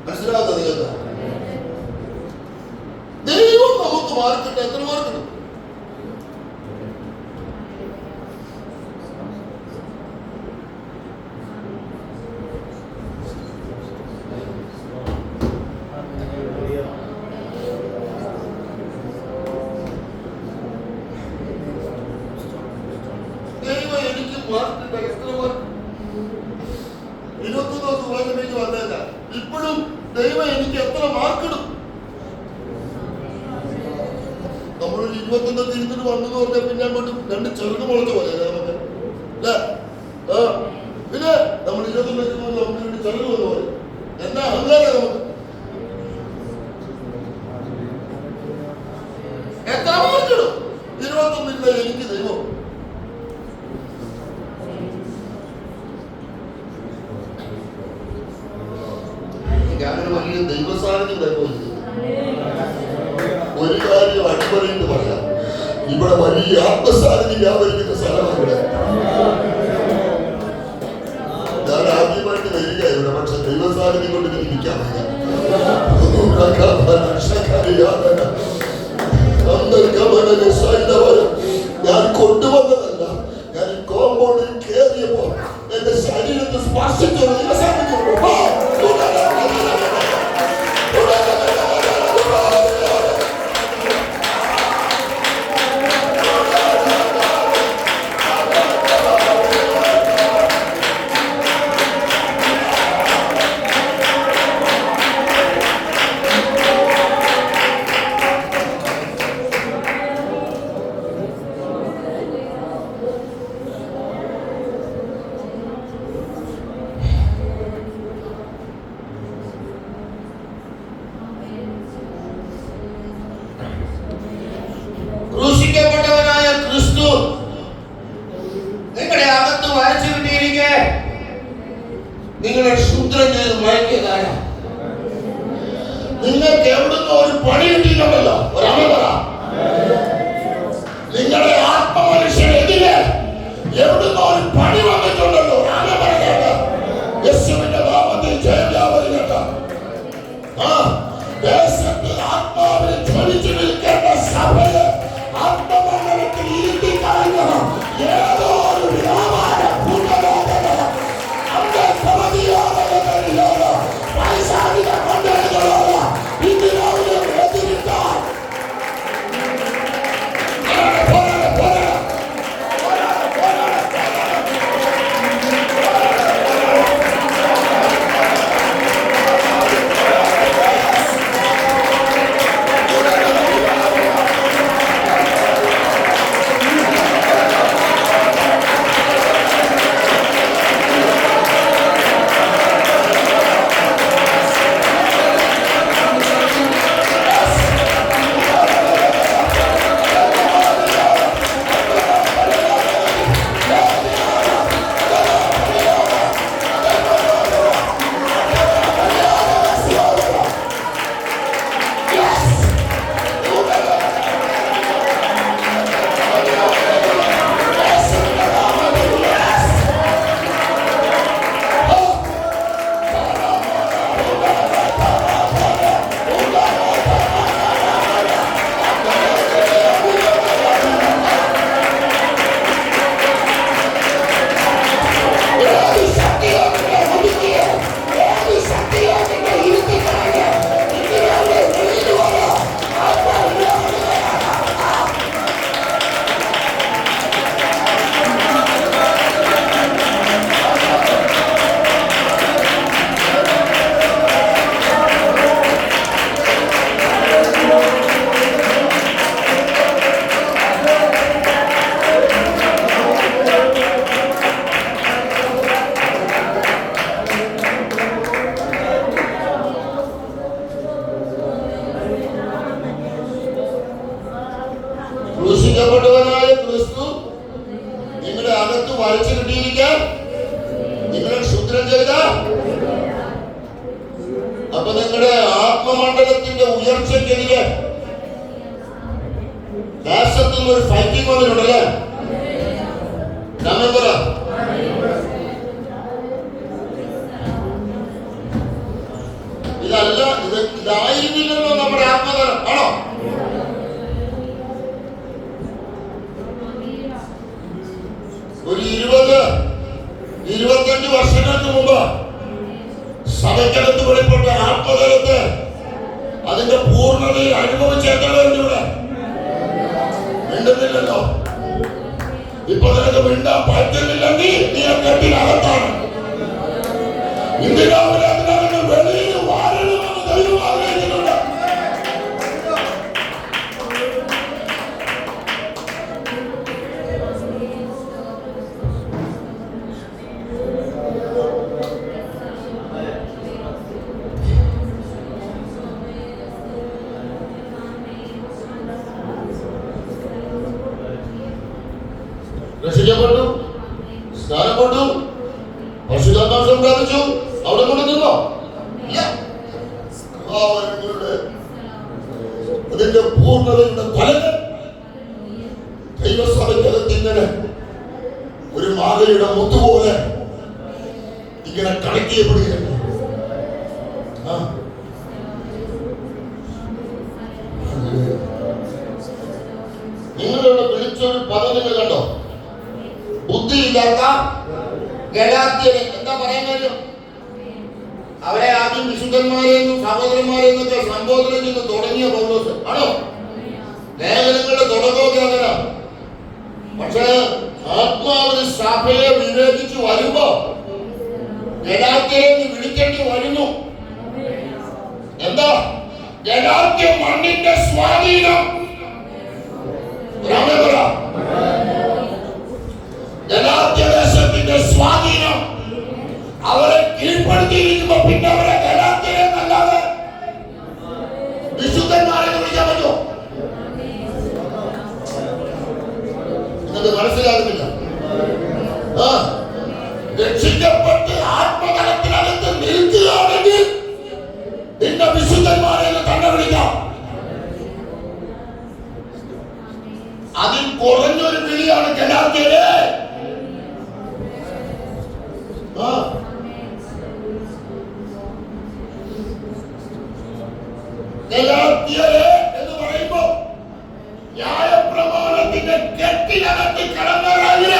മനസ്സിലാവുക നിങ്ങൾക്ക്? ദൈവം നമുക്ക് മാർക്കിട്ട് എത്ര മാർക്കിടും? ഇപ്പോഴും ദൈവം എനിക്ക് എത്ര മാർക്കിടും? നമ്മളൊരു 21 തിരിഞ്ഞിട്ട് വന്നെന്ന് പറഞ്ഞാൽ പിന്നെ അങ്ങോട്ട് 2 ചെറുത് മുളച്ച പോലെ നമുക്ക് പിന്നെ നമ്മൾ 21 നമുക്ക് 2 ചെറുത് വന്ന പോലെ എന്നാ അഹങ്കാരം നമുക്ക്. എത്ര മാർക്കിടും? 21 എനിക്ക് ദൈവം. ഞാനൊരു വലിയ ദൈവസാന്നിധ്യം അനുഭവിച്ചു. ഒരു കാര്യം അടിപൊളിയിട്ട് പറയാം, ഇവിടെ വലിയ ആത്മസാന്നിധ്യം വ്യാപരിക്കുന്ന സ്ഥലമാണ് ഇവിടെ. ഞാൻ ആദ്യമായിട്ട് വരിക ഇവിടെ, പക്ഷെ ദൈവസാന്നിധ്യം കൊണ്ട് എനിക്ക് നിൽക്കാൻ ഞാൻ കൊണ്ടുവന്നതല്ല. ഞാൻ കോമ്പൗണ്ടിൽ കയറിയപ്പോൾ എന്റെ ശരീരത്തിൽ സ്പർശിച്ചുള്ള ദൈവസാന്നിധ്യം ക്രൂശിക്കപ്പെട്ടവനായ ക്രിസ്തു നിങ്ങളുടെ അകത്ത് വരച്ചു കിട്ടിയിരിക്കെ നിങ്ങളെ ശുദ്രം ചെയ്ത് മയക്കിയതാണ്. നിങ്ങൾക്ക് എവിടുന്ന് ഒരു പണി കിട്ടിയിട്ടുണ്ടല്ലോ, ഒരമപറ നിങ്ങളുടെ ആത്മമനുഷ്യനെതിരെ എവിടുന്ന് ഒരു പണി വന്നിട്ടുണ്ടല്ലോ, യേശുവിന്റെ നാമത്തിൽ ജയം വ്യാപരിക്കട്ടെ. ദേശത്തിൽ ആത്മാവിനെ ജ്വലിച്ചു നിൽക്കേണ്ട സഭയെ ആത്മമണ്ഡലത്തിൽ ഇരുത്തി കളയണം. ഏതോ ഒരു വ്യാപാര പൈസാരിക കൊണ്ടുവരുന്നതോട് ഇന്ത്യയിലെ എതിരിട്ടാൽ കിട്ടിയിരിക്കെ നിങ്ങളെ ക്ഷുദ്രം ചെയ്ത അപ്പൊ നിങ്ങളുടെ ആത്മമണ്ഡലത്തിന്റെ ഉയർച്ചയ്ക്കെതിരെ ദേശത്തു നിന്ന് ഒരു ഫൈറ്റിംഗ് വന്നിട്ടുണ്ടല്ലേ? പറ. ഇതല്ല, ഇതായിരുന്നില്ലല്ലോ നമ്മുടെ ആത്മതലം. ആണോ? ഒരു 20-25 വർഷങ്ങൾക്ക് മുമ്പ് സഭയ്ക്കകത്ത് വെളിപ്പെട്ട ആത്മതലത്തെ അതിന്റെ പൂർണ്ണതയിൽ അനുഭവിച്ചേണ്ടവരുണ്ട് ഇവിടെ. മിണ്ടുന്നില്ലല്ലോ. ഇപ്പൊ നിനക്ക് മിണ്ടാൻ പറ്റുന്നില്ലെങ്കിൽ നീ കെട്ടിനകത്താണ്. ഇന്ദിരാവിലെ അതിനകത്ത് വെളിയിൽ വാഴണമെന്ന് ദൈവം ആഗ്രഹിക്കുന്നുണ്ട്. രക്ഷിക്കപ്പെട്ടു, സ്നാനപ്പെട്ടു, പരിശുദ്ധാത്മാവിനെ പ്രാപിച്ചു. അവിടെ കൊണ്ട് നിന്നോ? അതിന്റെ പൂർണ്ണതയുടെ ഫലങ്ങൾ ദൈവസഭയ്ക്കകത്ത് ഇങ്ങനെ ഒരു മാതയുടെ മുത്തുപോലെ ഇങ്ങനെ കണക്ട് ചെയ്യപ്പെടുകയാണ്. നിങ്ങളിവിടെ വിളിച്ചൊരു പദം നിങ്ങൾ കണ്ടോ? ബുദ്ധിയില്ലാത്ത ഗലാത്യരെ. എന്താ പറയാൻ കാര്യം? അവരെ ആദ്യം വിശുദ്ധന്മാരെന്നും സഹോദരന്മാരെന്നൊക്കെ സംബോധന ചെയ്ത് തുടങ്ങിയ പൗലോസ് ആണോ? ലേഖനങ്ങളുടെ തുടക്കമൊക്കെ അങ്ങനെ. പക്ഷേ ആത്മാവിന് സഭയെ വിവേചിച്ച് വരുമ്പോ ഗലാത്യരെ വിളിക്കേണ്ടി വരുന്നു. എന്താ? ഗലാത്യ മണ്ണിന്റെ സ്വാധീനം. ഗലാത്യദേശത്തിന്റെ സ്വാധീനം അവരെ കീഴ്പ്പെടുത്തിയിരിക്കുമ്പോ പിന്നെ അവരെ ഗലാത്യരെ എന്നല്ലാതെ വിശുദ്ധന്മാരെ വിളിക്കാൻ പറ്റുമോ? എന്നത് മനസ്സിലാകുന്നില്ല. രക്ഷിക്കപ്പെട്ട് ആത്മതലത്തിനകത്ത് നിൽക്കുകയാണെങ്കിൽ നിന്റെ വിശുദ്ധന്മാരെ തന്നെ വിളിക്കാം. അതിൽ കുറഞ്ഞൊരു വിളിയാണ് ഗലാത്യരെ. ഗലാത്യരെ എന്ന് പറയുമ്പോ ന്യായപ്രമാണത്തിന്റെ കെട്ടിനകത്ത് കിടന്നവരാകില്ല.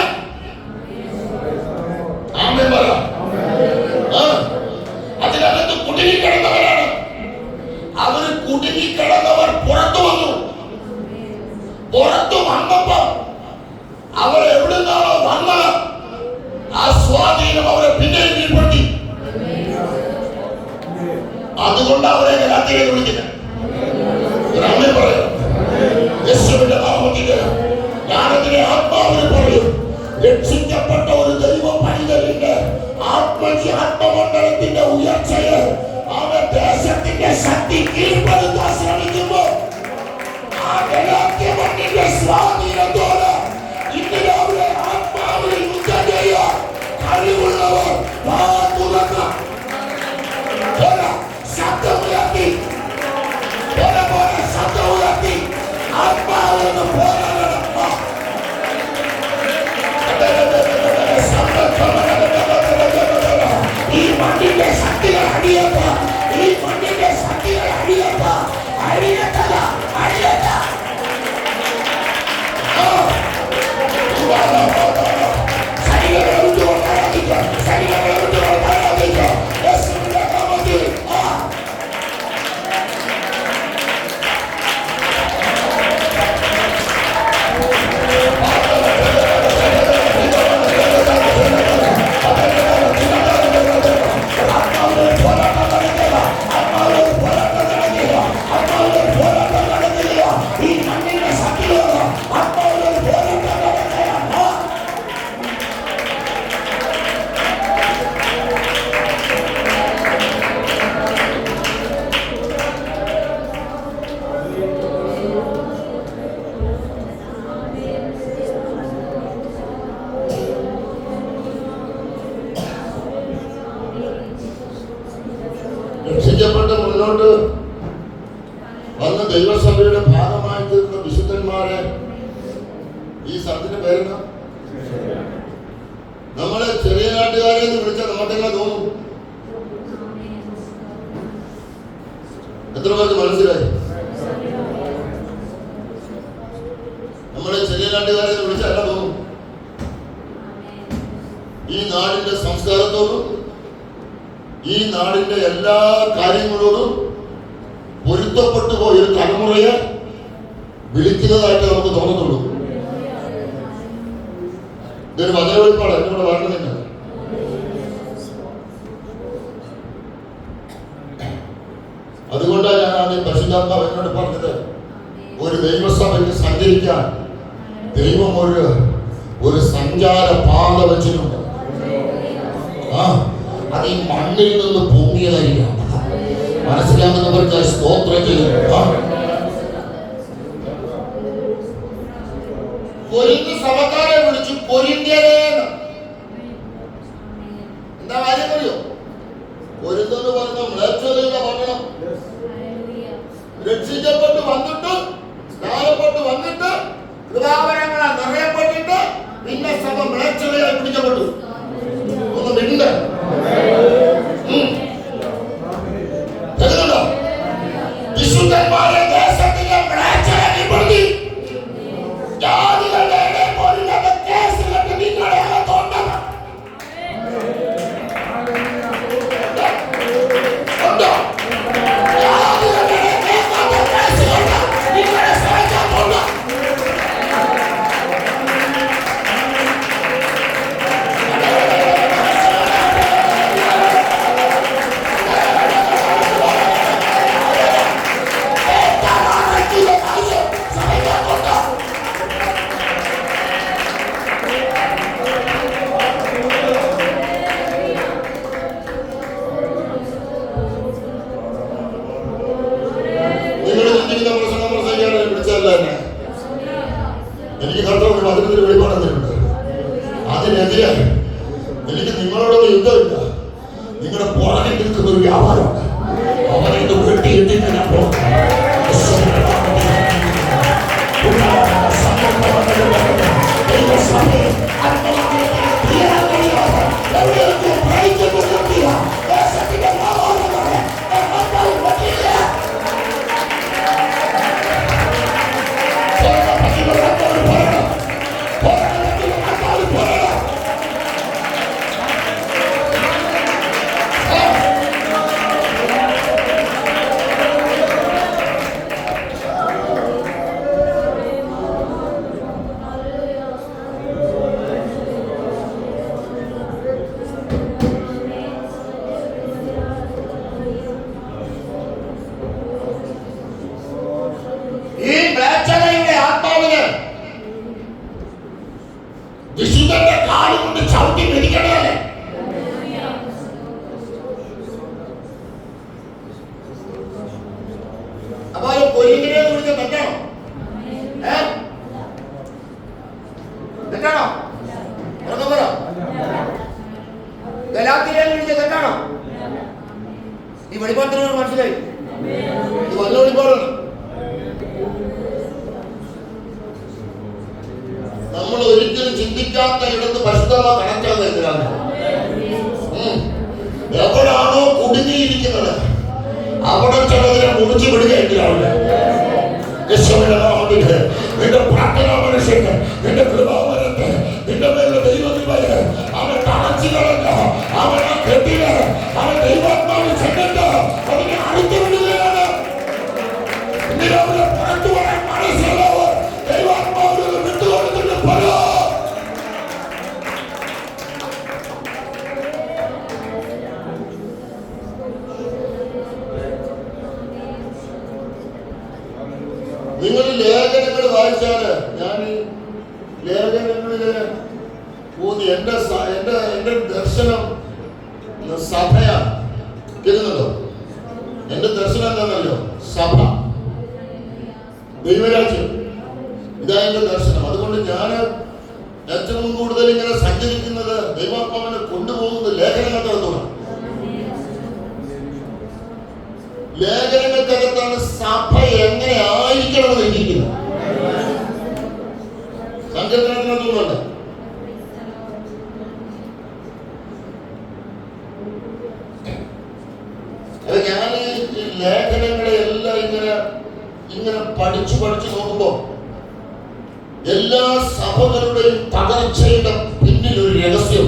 ആമേൻ പറ. അതിനകത്ത് കുടുങ്ങിക്കിടന്നവരാണ്. അവര് കുടുങ്ങിക്കിടന്നവർ പുറത്തു വന്നു. പുറത്തു വന്നപ്പോ അവർ എവിടുന്നാണോ വന്നത് ആ സ്വാധീനം അവരെ പിന്നെയും കീഴ്പ്പെടുത്തി. അതുകൊണ്ട് അവരെ ഗലാത്യരെ വിളിക്കുന്നത്. യേശുവിന്റെ നാമത്തിൽ ഞാനതിനെ ആത്മാവിനെ പറയും. രക്ഷിക്കപ്പെട്ട ഒരു ദൈവ പൈതലിന്റെ ആത്മമണ്ഡലത്തിന്റെ ഉയർച്ചയെ അവൻ ദേശത്തിന്റെ ശക്തി കീഴ്പ്പെടുത്താൻ ശ്രമിക്കുമ്പോൾ ആ ഗലാത്യ മണ്ണിന്റെ സ്വാധീനത്തോടെ ഇന്ന് രാവിലെ ആത്മാവിനെ യുദ്ധം ചെയ്യാൻ കഴിവുള്ളവർ ശബ്ദമുയർത്തി ശബ്ദമുയർത്തി ആത്മാവിന് പോരാടണം. ഈ മണ്ണിന്റെ ശക്തികൾ അടിയപ്പ, ഈ മണ്ണിന്റെ ശക്തികൾ അടിയപ്പ, അടിയത്തല അടിയത്ത. ദൈവസഭയുടെ ഭാഗമായി തീർന്ന വിശുദ്ധന്മാരെ ഈ സ്ഥലത്തിന്റെ പേരെന്താ? നമ്മളെ ചെറിയ നാട്ടുകാരെ എന്ന് വിളിച്ചാൽ നമുക്കെല്ലാം തോന്നും. എത്ര പേർക്ക് മനസ്സിലായി? നമ്മളെ ചെറിയ നാട്ടുകാരെ എന്ന് വിളിച്ചാൽ എല്ലാം തോന്നും. ഈ നാടിന്റെ സംസ്കാരത്തോടും ഈ നാടിന്റെ എല്ലാ കാര്യങ്ങളോടും പൊരുത്തപ്പെട്ടു പോയ ഒരു തലമുറയെ വിളിക്കുന്നതായിട്ട് നമുക്ക് തോന്നുന്നുള്ളൂ. ഇതൊരു വചനവെളിപ്പാട് എന്നോട് പറഞ്ഞില്ല. അതുകൊണ്ടാണ് ഞാൻ ആദ്യം പരിശുദ്ധാത്മാവ് എന്നോട് പറഞ്ഞത്, ഒരു ദൈവസഭയ്ക്ക് സഞ്ചരിക്കാൻ ദൈവം ഒരു സഞ്ചാര പാത വെച്ചിട്ടുണ്ട്. അത് ഈ മണ്ണിൽ നിന്ന് പൊങ്ങിയതായിരിക്കാം. മനസ്സിലാകുന്നവർക്ക് സ്തോത്രം ചെയ്യുന്നു. കൊരിന്ത് സഭക്കാരെ വിളിച്ചു കൊരിന്ത്യരേന്ന്. എന്താ കാര്യം അറിയോ? കൊരിന്തെന്ന് പറഞ്ഞ മ്ലേച്ഛതയുടെ പട്ടണം. രക്ഷിക്കപ്പെട്ട് വന്നിട്ട് സ്നാനപ്പെട്ട് വന്നിട്ട് കൃപാവരങ്ങളെ നിറയപ്പെട്ടിട്ട് പിന്നെ സഭ മ്ലേച്ഛതയായി പിടിക്കപ്പെട്ടു. ഒന്ന് മിണ്ട. വിശുദ്ധന്മാരെ ദേശത്തിന്റെ മ്ലേച്ഛത നിബന്ധി ജാതികളുടെ ഇടയിൽ പോലും കേസ് കെട്ടി നിങ്ങളെ തോന്നണം. ഉണ്ടോ? ജാതികളുടെ കേസ് നിങ്ങളെ സഹായിക്കാൻ തോന്നണം. എനിക്ക് കർത്താവ് അതിനൊരു വെളിപ്പാട് തന്നിട്ടുണ്ട്. അതിനെതിരെ എനിക്ക് നിങ്ങളോടൊരു യുദ്ധമില്ല. നിങ്ങളുടെ പുറകിൽ നിൽക്കുന്ന ഒരു വ്യാപാരമുണ്ട്. അവരെ ഇത് വെട്ടിയെത്തിക്കാൻ ഞാൻ പോകുന്നു. വിശുദ്ധന്റെ കാല് കൊണ്ട് ചവിട്ടി മെതിക്കണേ. അപ്പൊ കൊരിന്തിനെ വിളിച്ച തെറ്റാണോ? തെറ്റാണോ? ഗലാത്യരെ വിളിച്ച തെറ്റാണോ? ഈ വെളിപ്പാടത്തിനോട് മനസ്സിലായി. ഇത് വല്ല വെളിപ്പാടാണ്. നമ്മൾ ഒരിക്കലും ചിന്തിക്കാത്ത ഇടത്ത് പരിശുദ്ധമായി കണക്കാൻ എന്തിനാണ്? എവിടാണോ കുടുങ്ങിയിരിക്കുന്നത് അവിടെ ചിലതിനെ മുറിച്ചു വിടുക എന്തിനാവില്ല. നിന്റെ പ്രാർത്ഥനാ മനുഷ്യന്, നിന്റെ കൃപാവരത്തെ, നിന്റെ മേലുള്ള ദൈവത്തിന്മേല് അവൻ തളച്ചു കളഞ്ഞ അവനെ കെട്ടിന് അവൻ ദൈവാത്മാവിൽ ചെന്നിട്ട് അതിനെ അടുത്തു വിടുകയാണ്. ഇങ്ങനെ അവരെ പുറത്തു പറയാൻ മനസ്സിലാവ് ദൈവാത്മാവിൽ വിട്ടുകൊടുത്തിട്ട് പറയോ. നിങ്ങൾ ലേഖനങ്ങൾ വായിച്ചാല്, ഞാൻ ലേഖനങ്ങളില് ഊന്നി എന്റെ ദർശനം സഭയാണ്. കേൾക്കുന്നുണ്ടോ? എന്റെ ദർശനം എന്താണല്ലോ? സഭ, ദൈവരാജ്യം. ഇതാ എന്റെ ദർശനം. അതുകൊണ്ട് ഞാൻ ഏറ്റവും കൂടുതൽ ഇങ്ങനെ സഞ്ചരിക്കുന്നത് ദൈവാത്മാവിനെ കൊണ്ടുപോകുന്നത് ലേഖനങ്ങളുടെ അടുത്തോടാണ്. ലേഖനങ്ങൾക്കകത്താണ് സഭ എങ്ങനെ ആയിരിക്കണമെന്ന് എഴുതിയിരിക്കുന്നത്. സങ്കീർത്തനത്തിനൊന്നുമല്ല. അത് ഞാൻ ഈ ലേഖനങ്ങളെ എല്ലാം ഇങ്ങനെ പഠിച്ചു നോക്കുമ്പോ എല്ലാ സഭകളുടെയും തകർച്ചയുടെ പിന്നിൽ ഒരു രഹസ്യം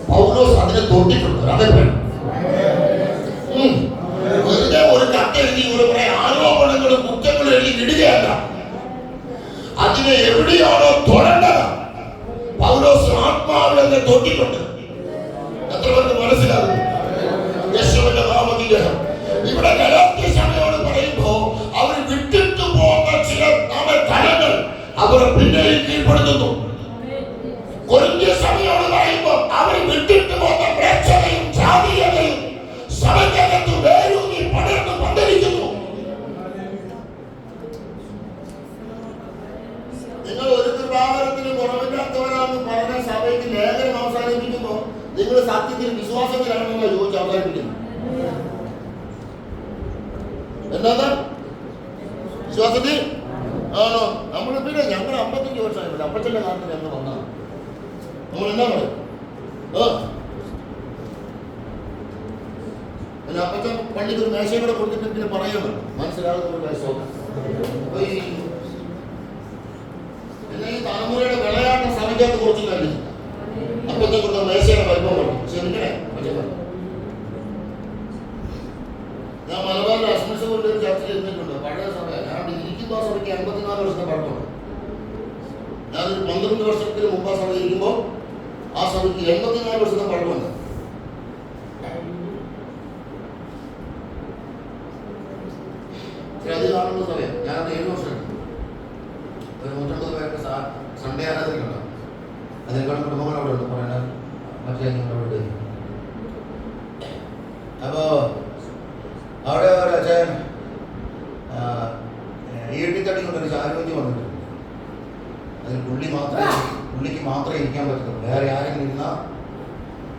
പൗലോസ് അതിനെ തൊട്ടിട്ടുണ്ട്. അതെ, വെറുതെ ഒരു കത്ത് എഴുതി കുറെ ആരോപണങ്ങളും കുറ്റങ്ങളും എഴുതി ഇടുകയല്ല. അതിനെ എവിടെയാണോ തൊടേണ്ടത് പൗലോസ് ആത്മാവിനെ തൊട്ടിട്ടുണ്ട്. എത്ര പേർക്ക് മനസ്സിലാകുന്നു? യേശുവിന്റെ നാമത്തിൽ ഇവിടെ ഗലാത്യ സഭയോട് പറയുമ്പോ അവർ വിട്ടിട്ട് പോകുന്ന ചില തലങ്ങൾ അവരെ പിന്നെയും കീഴ്പ്പെടുത്തുന്നു. കൊരിന്ത്യ സഭയോട് പറയുമ്പോൾ അവർ വിട്ടിട്ട് പോകുന്ന പ്രേക്ഷകയും ജാതീയതയും സഭയ്ക്കകത്ത് വേരൂന്നി പടർന്ന് പന്തലിക്കുന്നു. നിങ്ങൾ ഒരു കൃപാവരത്തിന് കുറവില്ലാത്തവരാണെന്ന് പറഞ്ഞ സഭയ്ക്ക് ലേഖനം അവസാനിപ്പിക്കുമ്പോ നിങ്ങൾ സത്യത്തിൽ വിശ്വാസത്തിലാണെന്ന് ചോദിച്ച് അവസാനിപ്പിക്കുന്നു. എന്താ വിശ്വാസത്തിൽ ആണോ? നമ്മൾ പിന്നെ ഞങ്ങൾ 55 വർഷമായില്ല, അപ്പച്ചന്റെ കാലത്ത് ഞങ്ങൾ വന്നതാണ്. നമ്മൾ എന്താ പറയും? അപ്പച്ചൻ പള്ളിക്ക് ഒരു മേശയും കൂടെ കൊടുത്തിട്ട് പറയുന്നു, മനസ്സിലാകുന്ന ഒരു വയസ്സോക്കെ. അപ്പൊ ഈ തലമുറയുടെ വിളയാട്ട സഭയ്ക്കകത്ത് കുറച്ച് കഴിഞ്ഞു അപ്പച്ചൻ കൊടുത്ത മേശയുടെ വലിപ്പം പറഞ്ഞു. ശരിക്കണേ ഞാൻ മലബാറിൽ അസ്മിസ് കൊണ്ട് ഒരു ചർച്ച ചെയ്തിട്ടുണ്ട്. പഴയ സഭ ഞാൻ ഇരിക്കുമ്പോൾ ആ സഭയ്ക്ക് 54 വർഷത്തെ പഴക്കമുണ്ട്. ഞാനൊരു 12 വർഷത്തിന് മുമ്പ് ആ സഭ ഇരിക്കുമ്പോൾ ആ സഭയ്ക്ക് 84 വർഷത്തെ പഴക്കമുണ്ട്. അധികമാണുള്ള സമയം ഞാനത് 7 വർഷം ഒരു 150 പേർക്ക് സൺഡേ ആരാധനയുണ്ടോ? അതിനേക്കാളും കുടുംബങ്ങൾ അവിടെ ഉണ്ട്, പറയണ മറ്റേ അവിടെ. അപ്പോ അവിടെ ഒരച്ഛൻ ഈട്ടിത്തടി കൊണ്ടൊരു ചാരുവഞ്ചി വന്നിട്ടുണ്ട്. അതിൽ പുള്ളിക്ക് മാത്രമേ ഇരിക്കാൻ പറ്റത്തുള്ളൂ. വേറെ ആരെങ്കിലും ഇരുന്നാൽ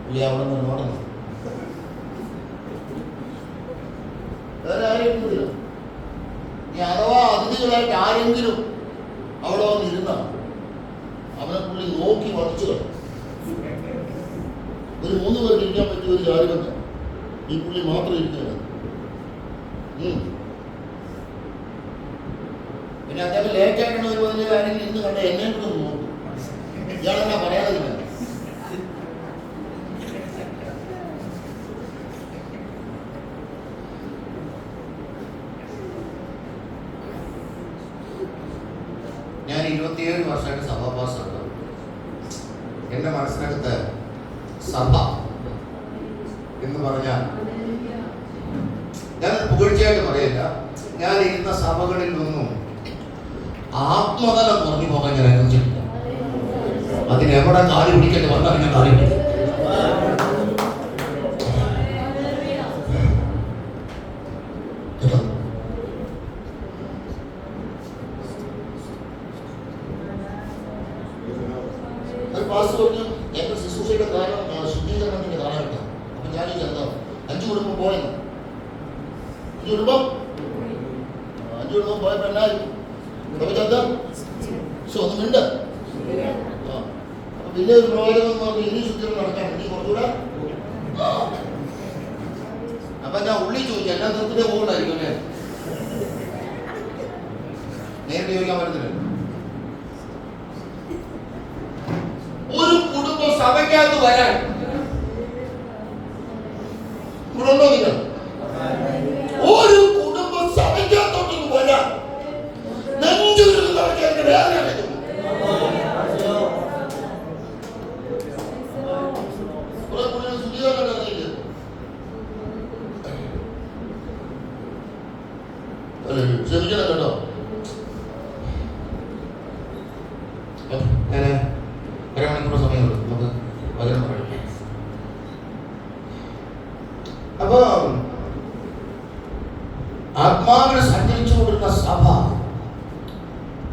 പുള്ളി അവിടെ നിന്ന് നോടുന്നു. വേറെ ആരും ഇരുന്നില്ല. അഥവാ അതിഥികളായിട്ട് ആരെങ്കിലും അവിടെ വന്നിരുന്ന അവനെ പുള്ളി നോക്കി വധിച്ചു കളയും. ഒരു 3 പേർക്ക് ഇരിക്കാൻ പറ്റിയ ഒരു ചാരുവഞ്ച ഈ പുള്ളി മാത്രം ഇരിക്കുകയാണ്. പിന്നെ അദ്ദേഹം ലേറ്റായിട്ടാണ് ഒരു 15 ആരെങ്കിലും ഇന്ന് കണ്ട എന്നെ കൂടെ നോക്കും. ഇയാളെന്നാ പറയാതില്ല. ഞാൻ 27 വർഷമായിട്ട് സഭാപാസുണ്ട്. എൻ്റെ മനസ്സിനകത്ത് സഭ എന്ന് പറഞ്ഞാൽ ഞാൻ പുകഴ്ചയായിട്ട് പറയില്ല, ഞാൻ ഇരുന്ന സഭകളിൽ നിന്നും ആത്മതലം കുറഞ്ഞു പോകാൻ ഞാൻ അനുവദിച്ചിട്ടില്ല. അതിനെവിടെ കാല് പിടിക്കേണ്ടി വന്നാൽ ഞാൻ കാല് പിടിക്കും. എന്റെ ശുശ്രൂഷയുടെ കാലം ശുദ്ധീകരണത്തിന്റെ കാലഘട്ടം. അപ്പൊ ഞാൻ എന്താ 5 കുടുംബം പോയെന്ന് 5 കുടുംബം പോയപ്പോ എന്നായി ഒന്നുണ്ട്. അപ്പൊ പിന്നെ ഒരു പ്രയോജനം എന്ന് പറഞ്ഞാൽ ഇനി ശുദ്ധീകരണം നടക്കാൻ വേണ്ടി കുറച്ചുകൂടെ. അപ്പൊ ഞാൻ ഉള്ളി ചോദിച്ചു എല്ലാ നിർത്തിട്ടേ പോകണ്ടായിരിക്കും അല്ലേ? നേരിട്ട് ചോദിക്കാൻ പറ്റത്തില്ല. ഒരു കുടുംബം സഭയ്ക്കകത്ത് വരാൻ ഇവിടെ ഉണ്ടോ? നിങ്ങൾ ഒരു കുടുംബം സഭയ്ക്കകത്തോട്ട് വരാൻ നെഞ്ചൊരു സഭയ്ക്കകത്ത് വേദന ക്ഷമിക്കണം കേട്ടോ. ഞാൻ 1 മണിക്കൂർ സമയമുള്ളൂ, നമുക്ക് വചനം പറയാം. അപ്പൊ ആത്മാവിനെ സഞ്ചരിച്ചുകൊണ്ടിരുന്ന സഭ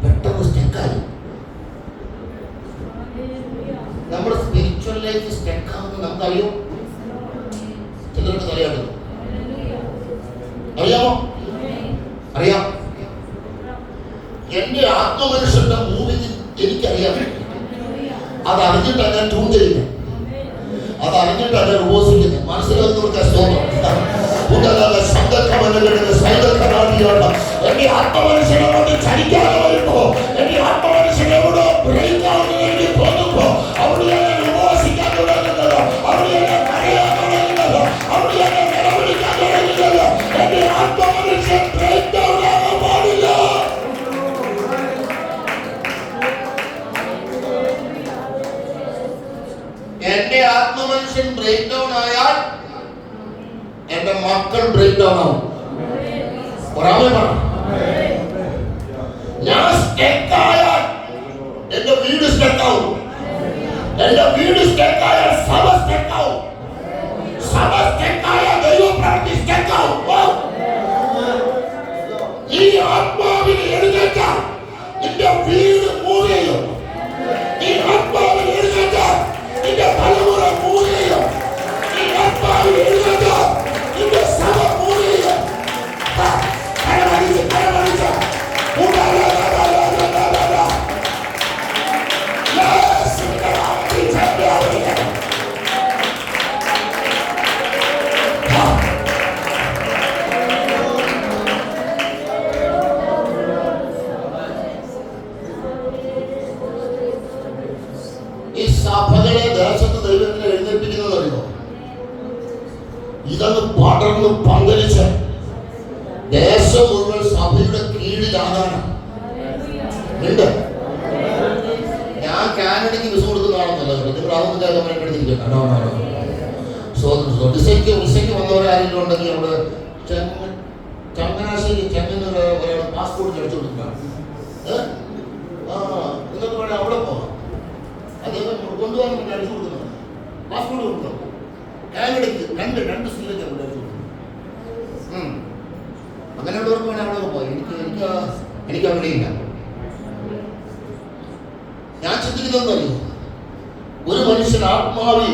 പെട്ടെന്ന് സ്റ്റെക്കായി. നമ്മുടെ സ്പിരിച്വൽ ലൈഫ് സ്റ്റെക്കാവുന്ന നമുക്കറിയോ? ചിലർക്ക് തലയാടുന്നു. അറിയാമോ? അറിയാം. എന്റെ ആത്മമനുഷ്യന്റെ മൂവിങ് എനിക്കറിയാം. അതറിഞ്ഞിട്ടാണ് ഞാൻ ട്യൂൺ ചെയ്യുന്നത്, അതറിഞ്ഞിട്ടാണ് ഞാൻ ഉപസിക്കുന്നത്. മനസ്സിലാകുന്നവർക്ക് എന്റെ ആത്മമനുഷ്യനെ കൊണ്ട് ചലിക്കാതെ വരുമ്പോ, എന്റെ ആത്മമനുഷ്യനോട് ബ്രേക്ക് ആവുന്നത് എനിക്ക് തോന്നുമ്പോ അവിടെയാണ് ഞാൻ ഉപസിക്കാൻ തുടങ്ങുന്നത്, അവിടെയാണ് ഞാൻ കരയാൻ തുടങ്ങുന്നത്, അവിടെയാണ് ഞാൻ നിലവിളിക്കാൻ തുടങ്ങുന്നത്. എന്റെ ആത്മമനുഷ്യൻ ബ്രേക്ക് ഡൗൺ ആകാൻ പാടില്ല. എന്റെ ആത്മമനുഷ്യൻ ബ്രേക്ക് ഡൗൺ ആയാൽ എന്റെ മക്കൾ ബ്രേക്ക് ഡൗൺ ആവും. ഞാൻ സ്റ്റക്ക് ആയാൽ എന്റെ വീട് സ്റ്റക്ക് ആവും, എന്റെ വീട് സ്റ്റക്ക് ആയാൽ സഭ സ്റ്റക്ക് ആവും, സഭ സ്റ്റക്ക് ആയാൽ ദൈവപ്രവൃത്തി സ്റ്റക്ക് ആവും. ഈ ആത്മാവിനെ എഴുന്നേറ്റാൽ നിന്റെ വീട് മൂവ് ചെയ്യും, ഈ ആത്മാവിനെ എഴുന്നേറ്റാൽ നിന്റെ തലമുറ മൂവ് ചെയ്യും, ഈ ആത്മാവിനെ എഴുന്നേറ്റാൽ നിന്റെ സഭ മൂവ് ചെയ്യും. ഈ സഭകളെ ദേശത്ത് ദൈവത്തിനെ എഴുന്നേൽപ്പിക്കുന്നത് അറിയോ? ഇതൊന്ന് പടർന്ന് പന്തലിച്ച് ദേശം മുഴുവൻ സഭയുടെ കീഴിലാകാനാണ്. ഞാൻ കാനഡയ്ക്ക് വിസ കൊടുക്കുന്നതാണെന്നല്ല, നിങ്ങൾ അതൊന്നും കേൾക്കാൻ എടുത്തിരിക്കണം. വിസയ്ക്ക് വന്നവരാരെങ്കിലും ഉണ്ടെങ്കിൽ അവിടെ ചങ്ങനാശ്ശേരി ചെങ്ങന്നൂർ ഒരാൾ പാസ്പോർട്ട് അടിച്ചു കൊടുക്കുന്നതാണ്. നിങ്ങൾക്ക് വേണേൽ അവിടെ പോകാം, അദ്ദേഹം കൊണ്ടുപോകാൻ വേണ്ടി അടിച്ചു കൊടുക്കുന്നതാണ്. പാസ്പോർട്ട് കൊടുക്കണം. കാനഡയ്ക്ക് രണ്ട് സ്ത്രീക്ക് അവിടെ അടിച്ചു കൊടുക്കുന്നു. അങ്ങനെയുള്ളവർക്ക് വേണേൽ അവിടെ പോയി. എനിക്ക് അങ്ങനെയില്ല. ഞാൻ ചിന്തിക്കുന്നതല്ലോ, ഒരു മനുഷ്യൻ ആത്മാവിൽ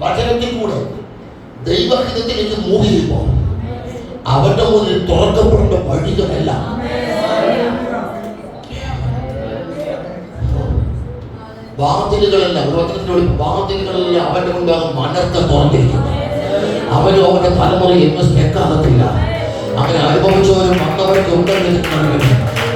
വചനത്തിൽ കൂടെ ദൈവഹിതത്തിലേക്ക് മൂവ് ചെയ്യുമ്പോൾ അവരുടെ മുന്നിൽ തുറക്കപ്പെടേണ്ട വഴികളല്ല. വാതിലുകളല്ല, വാതിലുകളല്ല അവന്റെ മുൻപാകെ മനർത്ത തുറന്നിരിക്കുന്നു. അവനും അവന്റെ തലമുറ എന്ന് സ്നേക്കാകത്തില്ല. അങ്ങനെ അനുഭവിച്ചവരും വന്നവരൊക്കെ ഉണ്ടെങ്കിൽ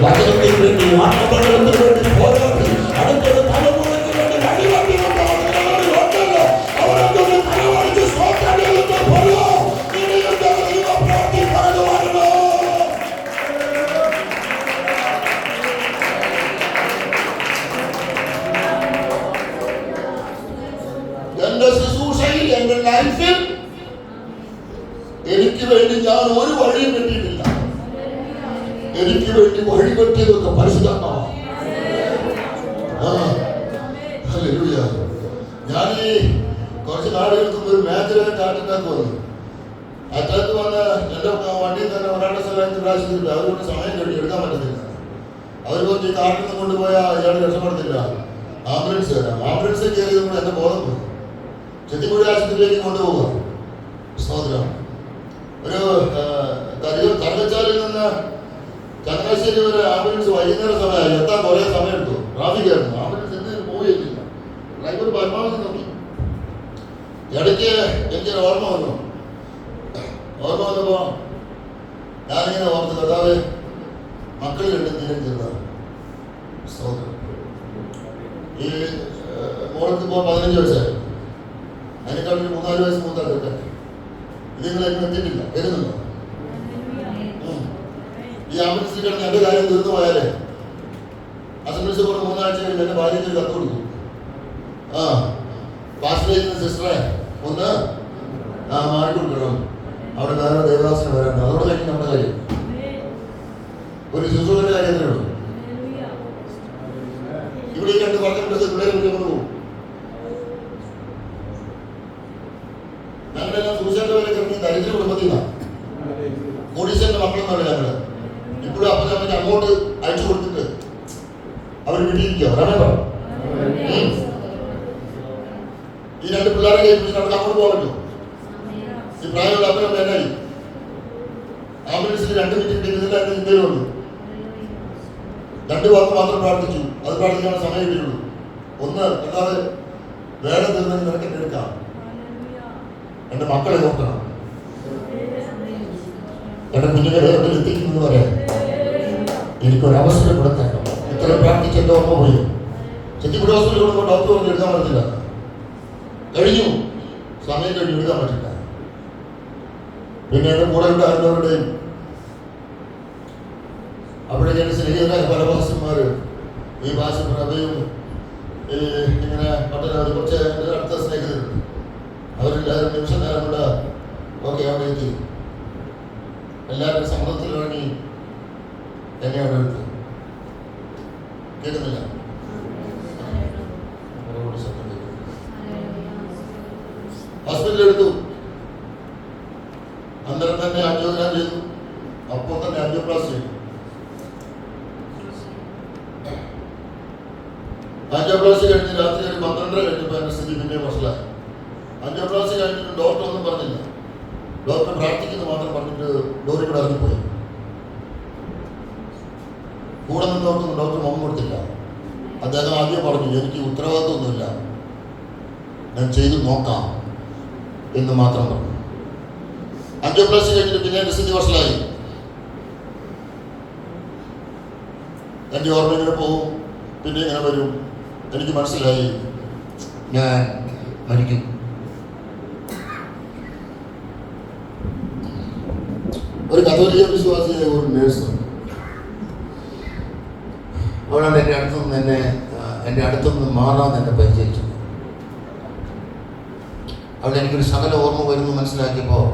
വചനത്തിന് വേണ്ടി ആത്മബന്ധത്തിന് വേണ്ടി പോരാടി അടുത്തൊരു തലമുറയ്ക്ക് വേണ്ടി അടിവണ്ടി കൊണ്ടല്ലോ അവരൊക്കെ തലവടിച്ച് സ്വന്തം പോലോ പ്രവൃത്തി പറഞ്ഞു വരുന്നു. എന്റെ ശുശ്രൂഷയിൽ എന്റെ ലൈഫിൽ എനിക്ക് വേണ്ടി ഞാൻ ഒരു വഴിയും കിട്ടിയിട്ടില്ല. എനിക്ക് വേണ്ടി വഴി കെട്ടിയതൊക്കെ പരിശുദ്ധാത്മാവാണ്. ഞാൻ ഈ കുറച്ച് നാടുകൾക്ക് മുമ്പ് ഒരു മേജറായിട്ട് അറ്റാക്ക് വന്നു. അറ്റാക്ക് വന്ന് എൻ്റെ വണ്ടിയിൽ തന്നെ ഒരാളുടെ സ്ഥലത്ത് പ്രാവശ്യത്തില്ല. അവരോട് സമയം കഴിഞ്ഞ് എടുക്കാൻ പറ്റത്തില്ല. അവർ കുറച്ച് കാറിൽ നിന്ന് കൊണ്ടുപോയാൽ അയാൾ രക്ഷപ്പെടുത്തില്ല. ആംബുലൻസ് തരാം. ആംബുലൻസ് കയറിയത് കൊണ്ട് എൻ്റെ ബോധം പോയി. ചെത്തിക്കുഴി ആശുപത്രിയിലേക്ക് കൊണ്ടുപോകുക. സ്തോത്രം. ഒരു തലച്ചാലിൽ നിന്ന് ചങ്ങനാശ്ശേരി വരെ ആംബുലൻസ് വൈകുന്നേരം സമയമായി. എത്താൻ കുറേ സമയം എടുത്തു. ട്രാഫിക് ആയിരുന്നു. ആംബുലൻസ് എന്തെങ്കിലും പോയില്ല. ഡ്രൈവർ പരമാവധി നോക്കി. ഇടയ്ക്ക് എനിക്കൊരു ഓർമ്മ വന്നപ്പോൾ ഞാനിങ്ങനെ ഓർത്ത്, കർത്താവേ, മക്കൾ രണ്ടും തീരം ചെറുതാണ്. സ്തോത്രം. ഈ മോൾക്ക് ഇപ്പോൾ 15 വയസ്സായി. അതിനേക്കാൾ 3-4 വയസ്സ് മൂത്താ കേട്ടെ. ഇതിങ്ങൾ എന്നെ എത്തിയിട്ടില്ല. വരുന്നുണ്ടോ? ഈ ആംബുലൻസിൽ കിടന്ന് എൻ്റെ കാര്യം തീർന്നു പോയാലേ അസംബ്ലീസ് കൂടെ 3 ആഴ്ച കഴിഞ്ഞ് എൻ്റെ ഭാര്യയ്ക്ക് കത്ത് കൊടുക്കും. പാസ്റ്ററേജിന് സിസ്റ്ററെ ഒന്ന് മാറി കൊടുക്കണം, അവിടെ വേറെ ദേവദാസിന് വരാനുണ്ട്. അതോടെ കഴിഞ്ഞ് നമ്മുടെ കാര്യം ഒരു ശുശ്രൂഷയുടെ കാര്യത്തിലേ ഉള്ളൂ. ഇവിടെ ഈ 2 പറഞ്ഞിട്ട് പിള്ളേരെ വിളിച്ചുകൊണ്ട് പോകും. ഞങ്ങളെല്ലാം സൂചിച്ചാൻ്റെ വരെ കിടന്ന് ദരിദ്ര കുടുംബത്തിൽ നിന്നാണ്. കോടീശ്വരൻ്റെ മക്കളൊന്നുമല്ല ഞങ്ങള്. ഇപ്പോഴും അപ്പച്ചമ്മയ്ക്ക് അങ്ങോട്ട് അയച്ചു കൊടുത്തിട്ട് അവർ വീട്ടിലിരിക്കുക. ഈ 2 പിള്ളേരെ കൈ പിടിച്ച് നമുക്ക് അങ്ങോട്ട് പോകാൻ പറ്റും. ഈ പ്രായമുള്ള അപ്പനും എന്നായി ആംബുലൻസിൽ 2 മിനിറ്റ് ഇതിലായിരുന്നു ഇന്ത്യയിലും ഉള്ളൂ. 2 വാക്ക് മാത്രം പ്രാർത്ഥിച്ചു. അത് പ്രാർത്ഥിക്കാൻ സമയം കിട്ടിയുള്ളൂ. ഒന്ന്, അല്ലാതെ വേറെ തീർന്നെങ്കിൽ നിനക്ക് എന്നെ എടുക്കാം, എൻ്റെ മക്കളെ നോക്കണം, എൻ്റെ കുഞ്ഞുങ്ങളെ എവിടെ എത്തിക്കുന്നു പറയാൻ എനിക്കൊരവസരം കൊടുത്തേക്കണം. ഇത്ര പ്രാർത്ഥിച്ച് എൻ്റെ ഓർമ്മ പോയി. ചെത്തിക്കുടി ഹോസ്പിറ്റലിൽ കൊടുക്കുമ്പോൾ ഡോക്ടർ പറഞ്ഞ് എഴുതാൻ പറ്റില്ല, കഴിഞ്ഞു, സമയം കഴിഞ്ഞ് എഴുതാൻ പറ്റില്ല. പിന്നെ എൻ്റെ കൂടെ ഉണ്ടായിരുന്നവരുടെയും അവിടെ ഞാൻ സ്നേഹിതരായ പല ഭാഷന്മാർ, ഈ ഭാഷ പ്രഭയും ഇങ്ങനെ പട്ടണത്തിൽ കുറച്ച് എൻ്റെ അടുത്ത സ്നേഹിതരുണ്ട്. അവരെല്ലാവരും നിമിഷ നേരം കൂടെ ഓക്കെ അവിടെ എത്തി. എല്ലാവരും സമ്മതത്തിൽ ഇറങ്ങി എന്നെ അവിടെ എടുത്തു. കേൾക്കുന്നില്ല? ഹോസ്പിറ്റലിൽ എടുത്തു. അന്നേരം തന്നെ ആൻജിയോഗ്രാം ചെയ്തു. അപ്പോൾ തന്നെ ആൻജിയോപ്ലാസ്റ്റി ചെയ്തു. ആൻജിയോപ്ലാസ്റ്റി കഴിഞ്ഞ് രാത്രി ഒരു 12:30 കഴിഞ്ഞപ്പോൾ എൻ്റെ സ്ഥിതി പിന്നെ വഷളായി. ആൻജിയോപ്ലാസ്റ്റി കഴിഞ്ഞിട്ട് ഡോക്ടർ ഒന്നും പറഞ്ഞില്ല. ഡോക്ടർ പ്രാർത്ഥിക്കുന്നു മാത്രം പറഞ്ഞിട്ട് ഡോറിൽ കൂടെ ഇറങ്ങിപ്പോയി. കൂടെ നിന്നോർക്കൊന്നും ഡോക്ടർ മുഖം കൊടുത്തില്ല. അദ്ദേഹം ആദ്യം പറഞ്ഞു, എനിക്ക് ഉത്തരവാദിത്വമൊന്നുമില്ല, ഞാൻ ചെയ്തു നോക്കാം എന്ന് മാത്രം പറഞ്ഞു. ആൻജിയോപ്ലാസ്റ്റി കഴിഞ്ഞിട്ട് പിന്നെ എൻ്റെ സ്ഥിതി വഷളായി. എൻ്റെ ഓർമ്മ ഇങ്ങനെ പോകും, പിന്നെ ഇങ്ങനെ വരും. എനിക്ക് മനസ്സിലായി ഞാൻ മരിക്കും. ഒരു കത്തോലിക്ക വിശ്വാസിയായ ഒരു നേഴ്സ് അവളാണ് എൻ്റെ അടുത്തുനിന്ന് മാറാൻ എന്നെ പരിചരിച്ചു. അവിടെ എനിക്കൊരു സകല ഓർമ്മ വരുന്നു മനസ്സിലാക്കിയപ്പോൾ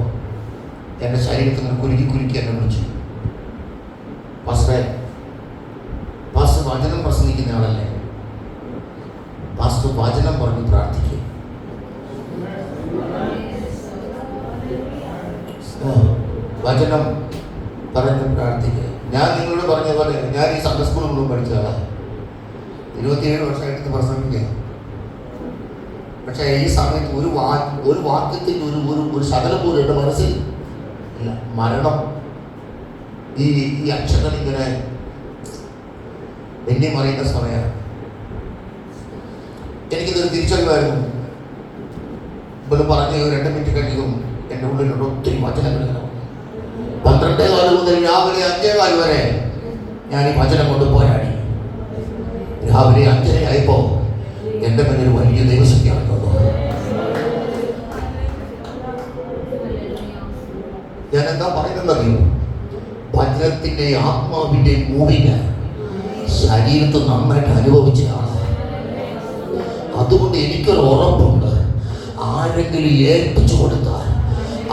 എൻ്റെ ശരീരത്തിൽ നിന്ന് കുലുക്കി എന്നെ വിളിച്ചു. പാസ്റ്റർ വചനം പ്രസംഗിക്കുന്ന ആളല്ലേ, പാസ്റ്റർ വചനം പറഞ്ഞ് പ്രാർത്ഥിക്കും. വചനം പറഞ്ഞ് പ്രാർത്ഥിക്കുക. ഞാൻ നിങ്ങളോട് പറഞ്ഞ പോലെ ഞാൻ ഈ സൺഡേ സ്കൂളിൽ മുഴുവൻ പഠിച്ച ആളാണ്. 27 വർഷമായിട്ട് പ്രസംഗിക്കുക. പക്ഷേ ഈ സമയത്ത് ഒരു വാക്യത്തിൻ്റെ ഒരു ശകലം പോലും എൻ്റെ മനസ്സിൽ ഇല്ല. മരണം ഈ അക്ഷരങ്ങൾ ഇങ്ങനെ എന്നെ മറിയുന്ന സമയമാണ്. എനിക്കിതൊരു തിരിച്ചറിവായിരുന്നു. ഇപ്പോൾ പറഞ്ഞ 2 മിനിറ്റ് കഴിഞ്ഞതും എൻ്റെ ഉള്ളിലുള്ള ഒത്തിരി വചനങ്ങൾ 12:15 മുതൽ രാവിലെ 5:15 വരെ ഞാൻ ഈ വചനം കൊണ്ട് പോരാടി. രാവിലെ 5:30 ആയപ്പോൾ എൻ്റെ മുന്നിൽ വലിയ ദൈവശക്തിയാണ് തന്നത്. ഞാൻ എന്താ പറയുന്നതെന്നറിയോ? വചനത്തിൻ്റെ ആത്മാവിൻ്റെ മൂവിന് ശരീരത്തിൽ നന്നായിട്ട് അനുഭവിച്ചതാണ്. അതുകൊണ്ട് എനിക്കൊരു ഉറപ്പുണ്ട്, ആരെങ്കിലും ഏൽപ്പിച്ചു കൊടുത്താൽ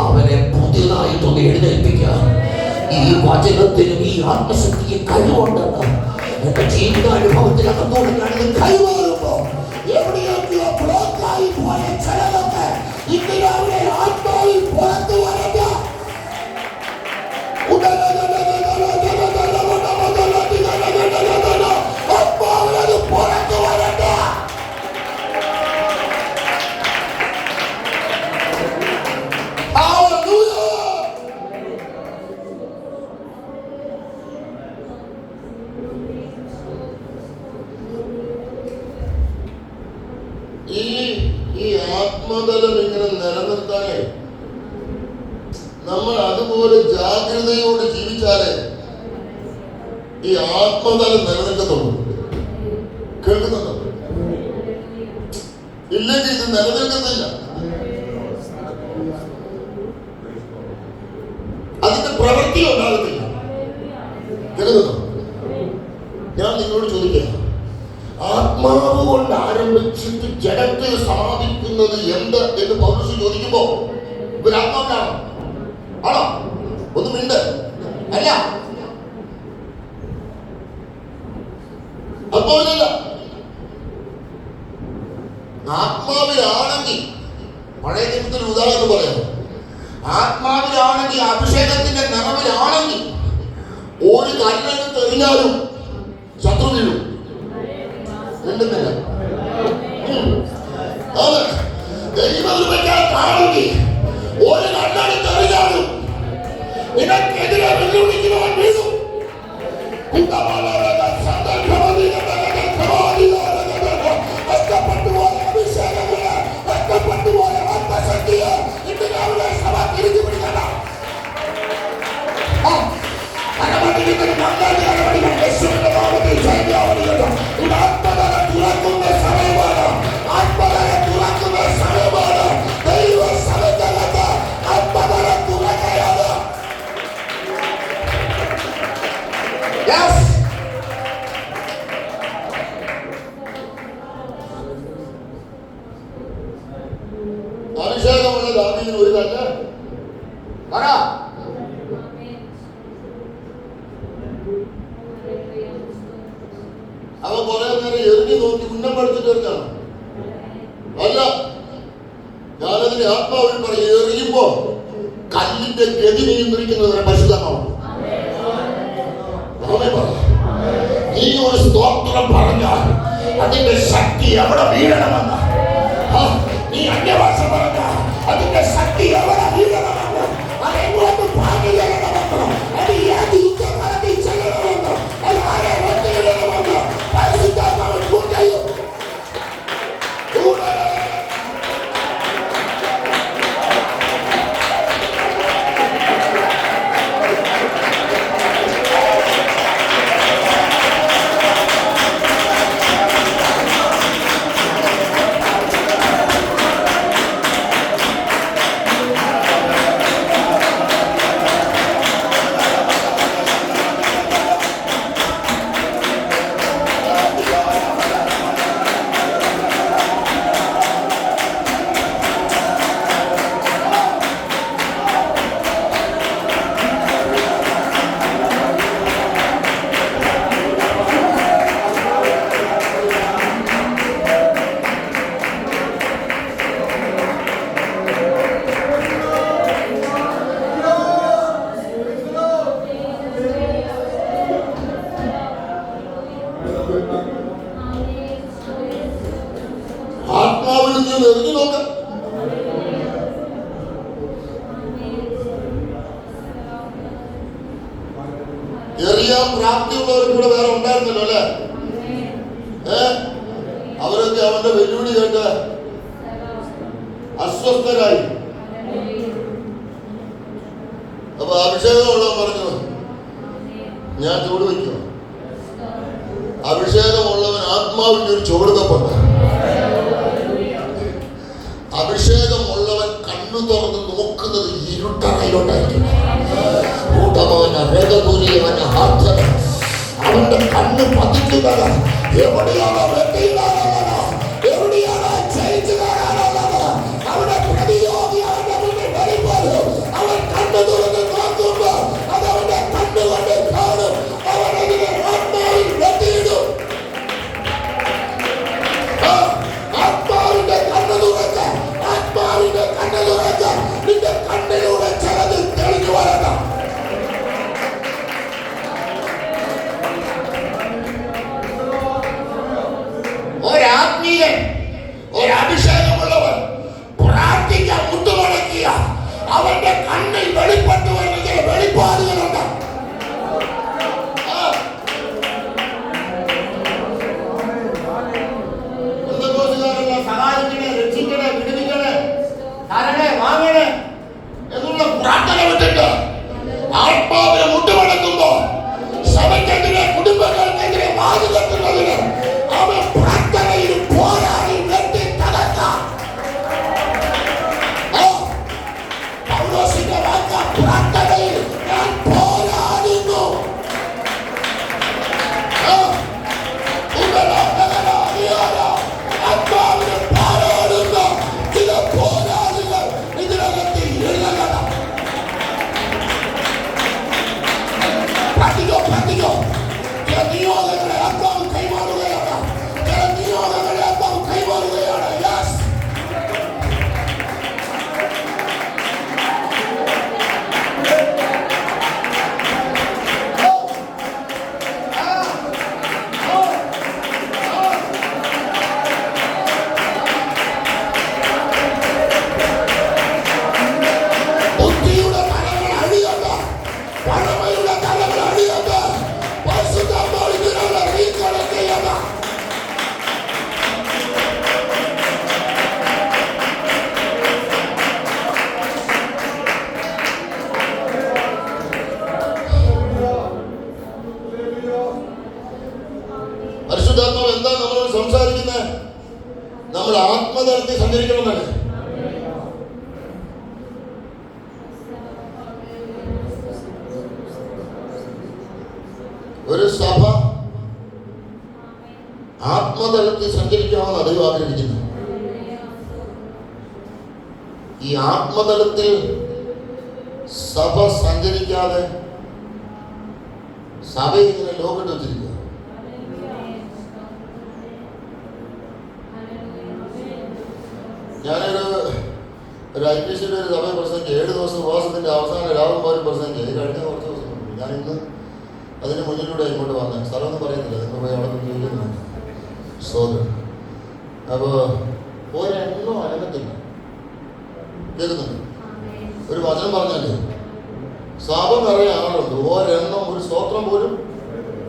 അവനെ പുതിയതായിട്ടൊന്ന് എഴുന്നേൽപ്പിക്കാൻ ഈ വചനത്തിനും ഈ ആത്മശക്തിക്ക് കഴിവുണ്ടെന്ന് എന്റെ ജീവിതാനുഭവത്തിനകത്തോട് ഞാനിത് കൈമാറുമ്പോ എവിടെയൊക്കെയോ ബ്ലോക്കായി പോയ ചിലതൊക്കെ ഇന്ന് രാവിലെ ആത്മാവിൽ പുറത്തു വരണ്ട. ആത്മാവിനത് പുറത്തു വരണ്ട. ഈ ആത്മതലം ഇങ്ങനെ നിലനിർത്താനേ നമ്മൾ അതുപോലെ ജാഗ്രതയോട് ജീവിച്ചാലേ ഈ ആത്മതലം നിലനിൽക്കത്തുള്ളൂ. കേൾക്കുന്നുണ്ടോ? ഇല്ലെങ്കിൽ ഇത് നിലനിൽക്കത്തില്ല. അതിന്റെ പ്രവൃത്തി ഉണ്ടാകത്തില്ല. കേൾക്കുന്നുണ്ടോ? ഞാൻ നിങ്ങളോട് ചോദിക്കാം, ആത്മാവ് കൊണ്ട് ആരംഭിച്ചിട്ട് ജഡത്തിൽ സമാപിക്കുന്നത് എന്ത് എന്ന് പൗലോസ് ചോദിക്കുമ്പോ ഇവർ ആത്മാവിലാണോ? ആണോ? ഒന്ന് മിണ്ട്. അല്ല, അപ്പോഴല്ല. ആത്മാവിലാണെങ്കിൽ, പഴയ നിയമത്തിൽ ഉദാഹരണം പറയാം, ആത്മാവിലാണെങ്കിൽ, അഭിഷേകത്തിന്റെ നിറവിലാണെങ്കിൽ ഒരു കല്ലെടുത്ത് എറിഞ്ഞാലും ശത്രു വീഴും. മിണ്ടുന്നില്ല. ദൈവകൃപയ്ക്കാണെങ്കിൽ ഒരു കല്ലെടുത്ത് എറിഞ്ഞാലും നിനക്കെതിരെ വെല്ലുവിളിക്കുന്നവൻ വീഴും. നഷ്ടപ്പെട്ടുപോയ അഭിഷേകങ്ങള്, നഷ്ടപ്പെട്ടുപോയ ആത്മശക്തിയെ ഇന്ന് രാവിലെ സഭ തിരിച്ചു പിടിക്കണ്ട. കരമടിക്കുന്നൊരു മങ്ങാടി കരമടികൾ യേശുവിന്റെ നാമത്തിൽ ജയമാവണികട്ടോ. ഇത് ആത്മകര തുറക്കുന്ന സമയമാണ്, ആത്മകര തുറക്കുന്ന സമയമാണ്. ദൈവ സഭയ്ക്കകത്ത് ആത്മകര തുറക്കുകയാണ്. അഭിഷേകമുള്ള ദാവീദിന് ഒരു കല്ല് പറ. അവൻ കുറെ നേരം എറിഞ്ഞു നോക്കി ഉന്നം പഠിച്ചിട്ട് വരുന്നതാണ്. അല്ല, ഞാനതിന്റെ ആത്മാവിൽ പറയും, എറിയുമ്പോ കല്ലിന്റെ ഗതി നിയന്ത്രിക്കുന്നതിന് പരിശുദ്ധമാവും. നീ ഒരു സ്തോത്രം പറഞ്ഞാൽ അതിന്റെ ശക്തി എവിടെ വീഴണമെന്ന്, നീ അന്യഭാഷ പറഞ്ഞാൽ അതിന്റെ ശക്തി എവിടെ വീഴണമെന്ന്, അതെങ്ങോട്ട് പാഞ്ഞു ചെല്ലണമെന്ന്, അത് ഏത് യുദ്ധങ്ങളെ ചെല്ലണമെന്ന്, അത് ആരെ ഒത്തുകിടണമെന്ന് പരിശുദ്ധാത്മാവ് കൂട്ടയും. ആത്മാവിൽ നിന്ന് എറിഞ്ഞു നോക്ക. എറിയാൻ പ്രാപ്തിയുള്ളവർ കൂടെ വേറെ ഉണ്ടായിരുന്നല്ലോ അല്ലെ? അവരൊക്കെ അവന്റെ വെല്ലുവിളി കേട്ട് അസ്വസ്ഥരായി. അപ്പൊ അഭിഷേകമുള്ളവൻ പറഞ്ഞു, ഞാൻ ചൂട് വയ്ക്കും. അഭിഷേകമുള്ളവൻ ആത്മാവിന്റെ ഒരു ചുവടുകപ്പുണ്ട്. അഭിഷേകമുള്ളവൻ കണ്ണു തുറന്ന് നോക്കുന്നത് ഇരുട്ടറയിലോട്ടായിരിക്കും. അവന്റെ കണ്ണ് പതിക്കുന്നത് എവിടെയാണോ വെട്ടിയിടാനുള്ളത്, എവിടെയാണോ ജയിച്ചു കാണാനുള്ളത്, അവിടെ പ്രതിയോഗി അവന്റെ മുന്നിൽ വരുമ്പോൾ അവൻ കണ്ണു തുറന്ന് നോക്കുമ്പോൾ അത് അവന്റെ കണ്ണുകൊണ്ട് കാണും. അവൻ അതിനെ ആത്മാവിൽ വെട്ടിയിടും. ആത്മാവിന്റെ കണ്ണു തുറന്ന്, ആത്മാവിന്റെ കണ്ണു തുറന്ന് നിന്റെ കണ്ണിലൂടെ ചിലത് തെളിഞ്ഞു വരണം. ഓ ആത്മതലത്തിൽ സഞ്ചരിക്കണമെന്ന് ദൈവം ആഗ്രഹിക്കുന്നു. ഈ ആത്മതലത്തിൽ സഭ സഞ്ചരിക്കാതെ സഭ ഇങ്ങനെ ലോകത്ത് വെച്ചിരിക്കുക. ഞാനൊരു IPCയുടെ ഒരു സഭയെ പ്രസംഗിച്ചു. 7 ദിവസം ഉപവാസത്തിന്റെ അവസാനം രാവും പോലും പ്രസംഗിച്ചു. കഴിഞ്ഞ കുറച്ച് ദിവസം കൊണ്ട് ഞാൻ ഇന്ന് അതിന് മുന്നിലൂടെ ഇങ്ങോട്ട് വന്ന സ്ഥലമൊന്നും പറയുന്നില്ല, നിങ്ങൾ പോയി അവിടെ ചോദിക്കുന്നുണ്ട്. സോദരൻ അപ്പോൾ ഒരെണ്ണം അനങ്ങത്തില്ല. കേൾക്കുന്നുണ്ട്? ഒരു വചനം പറഞ്ഞാല് സഭ നിറയെ ആളുണ്ട്, ഒരെണ്ണം ഒരു സ്തോത്രം പോലും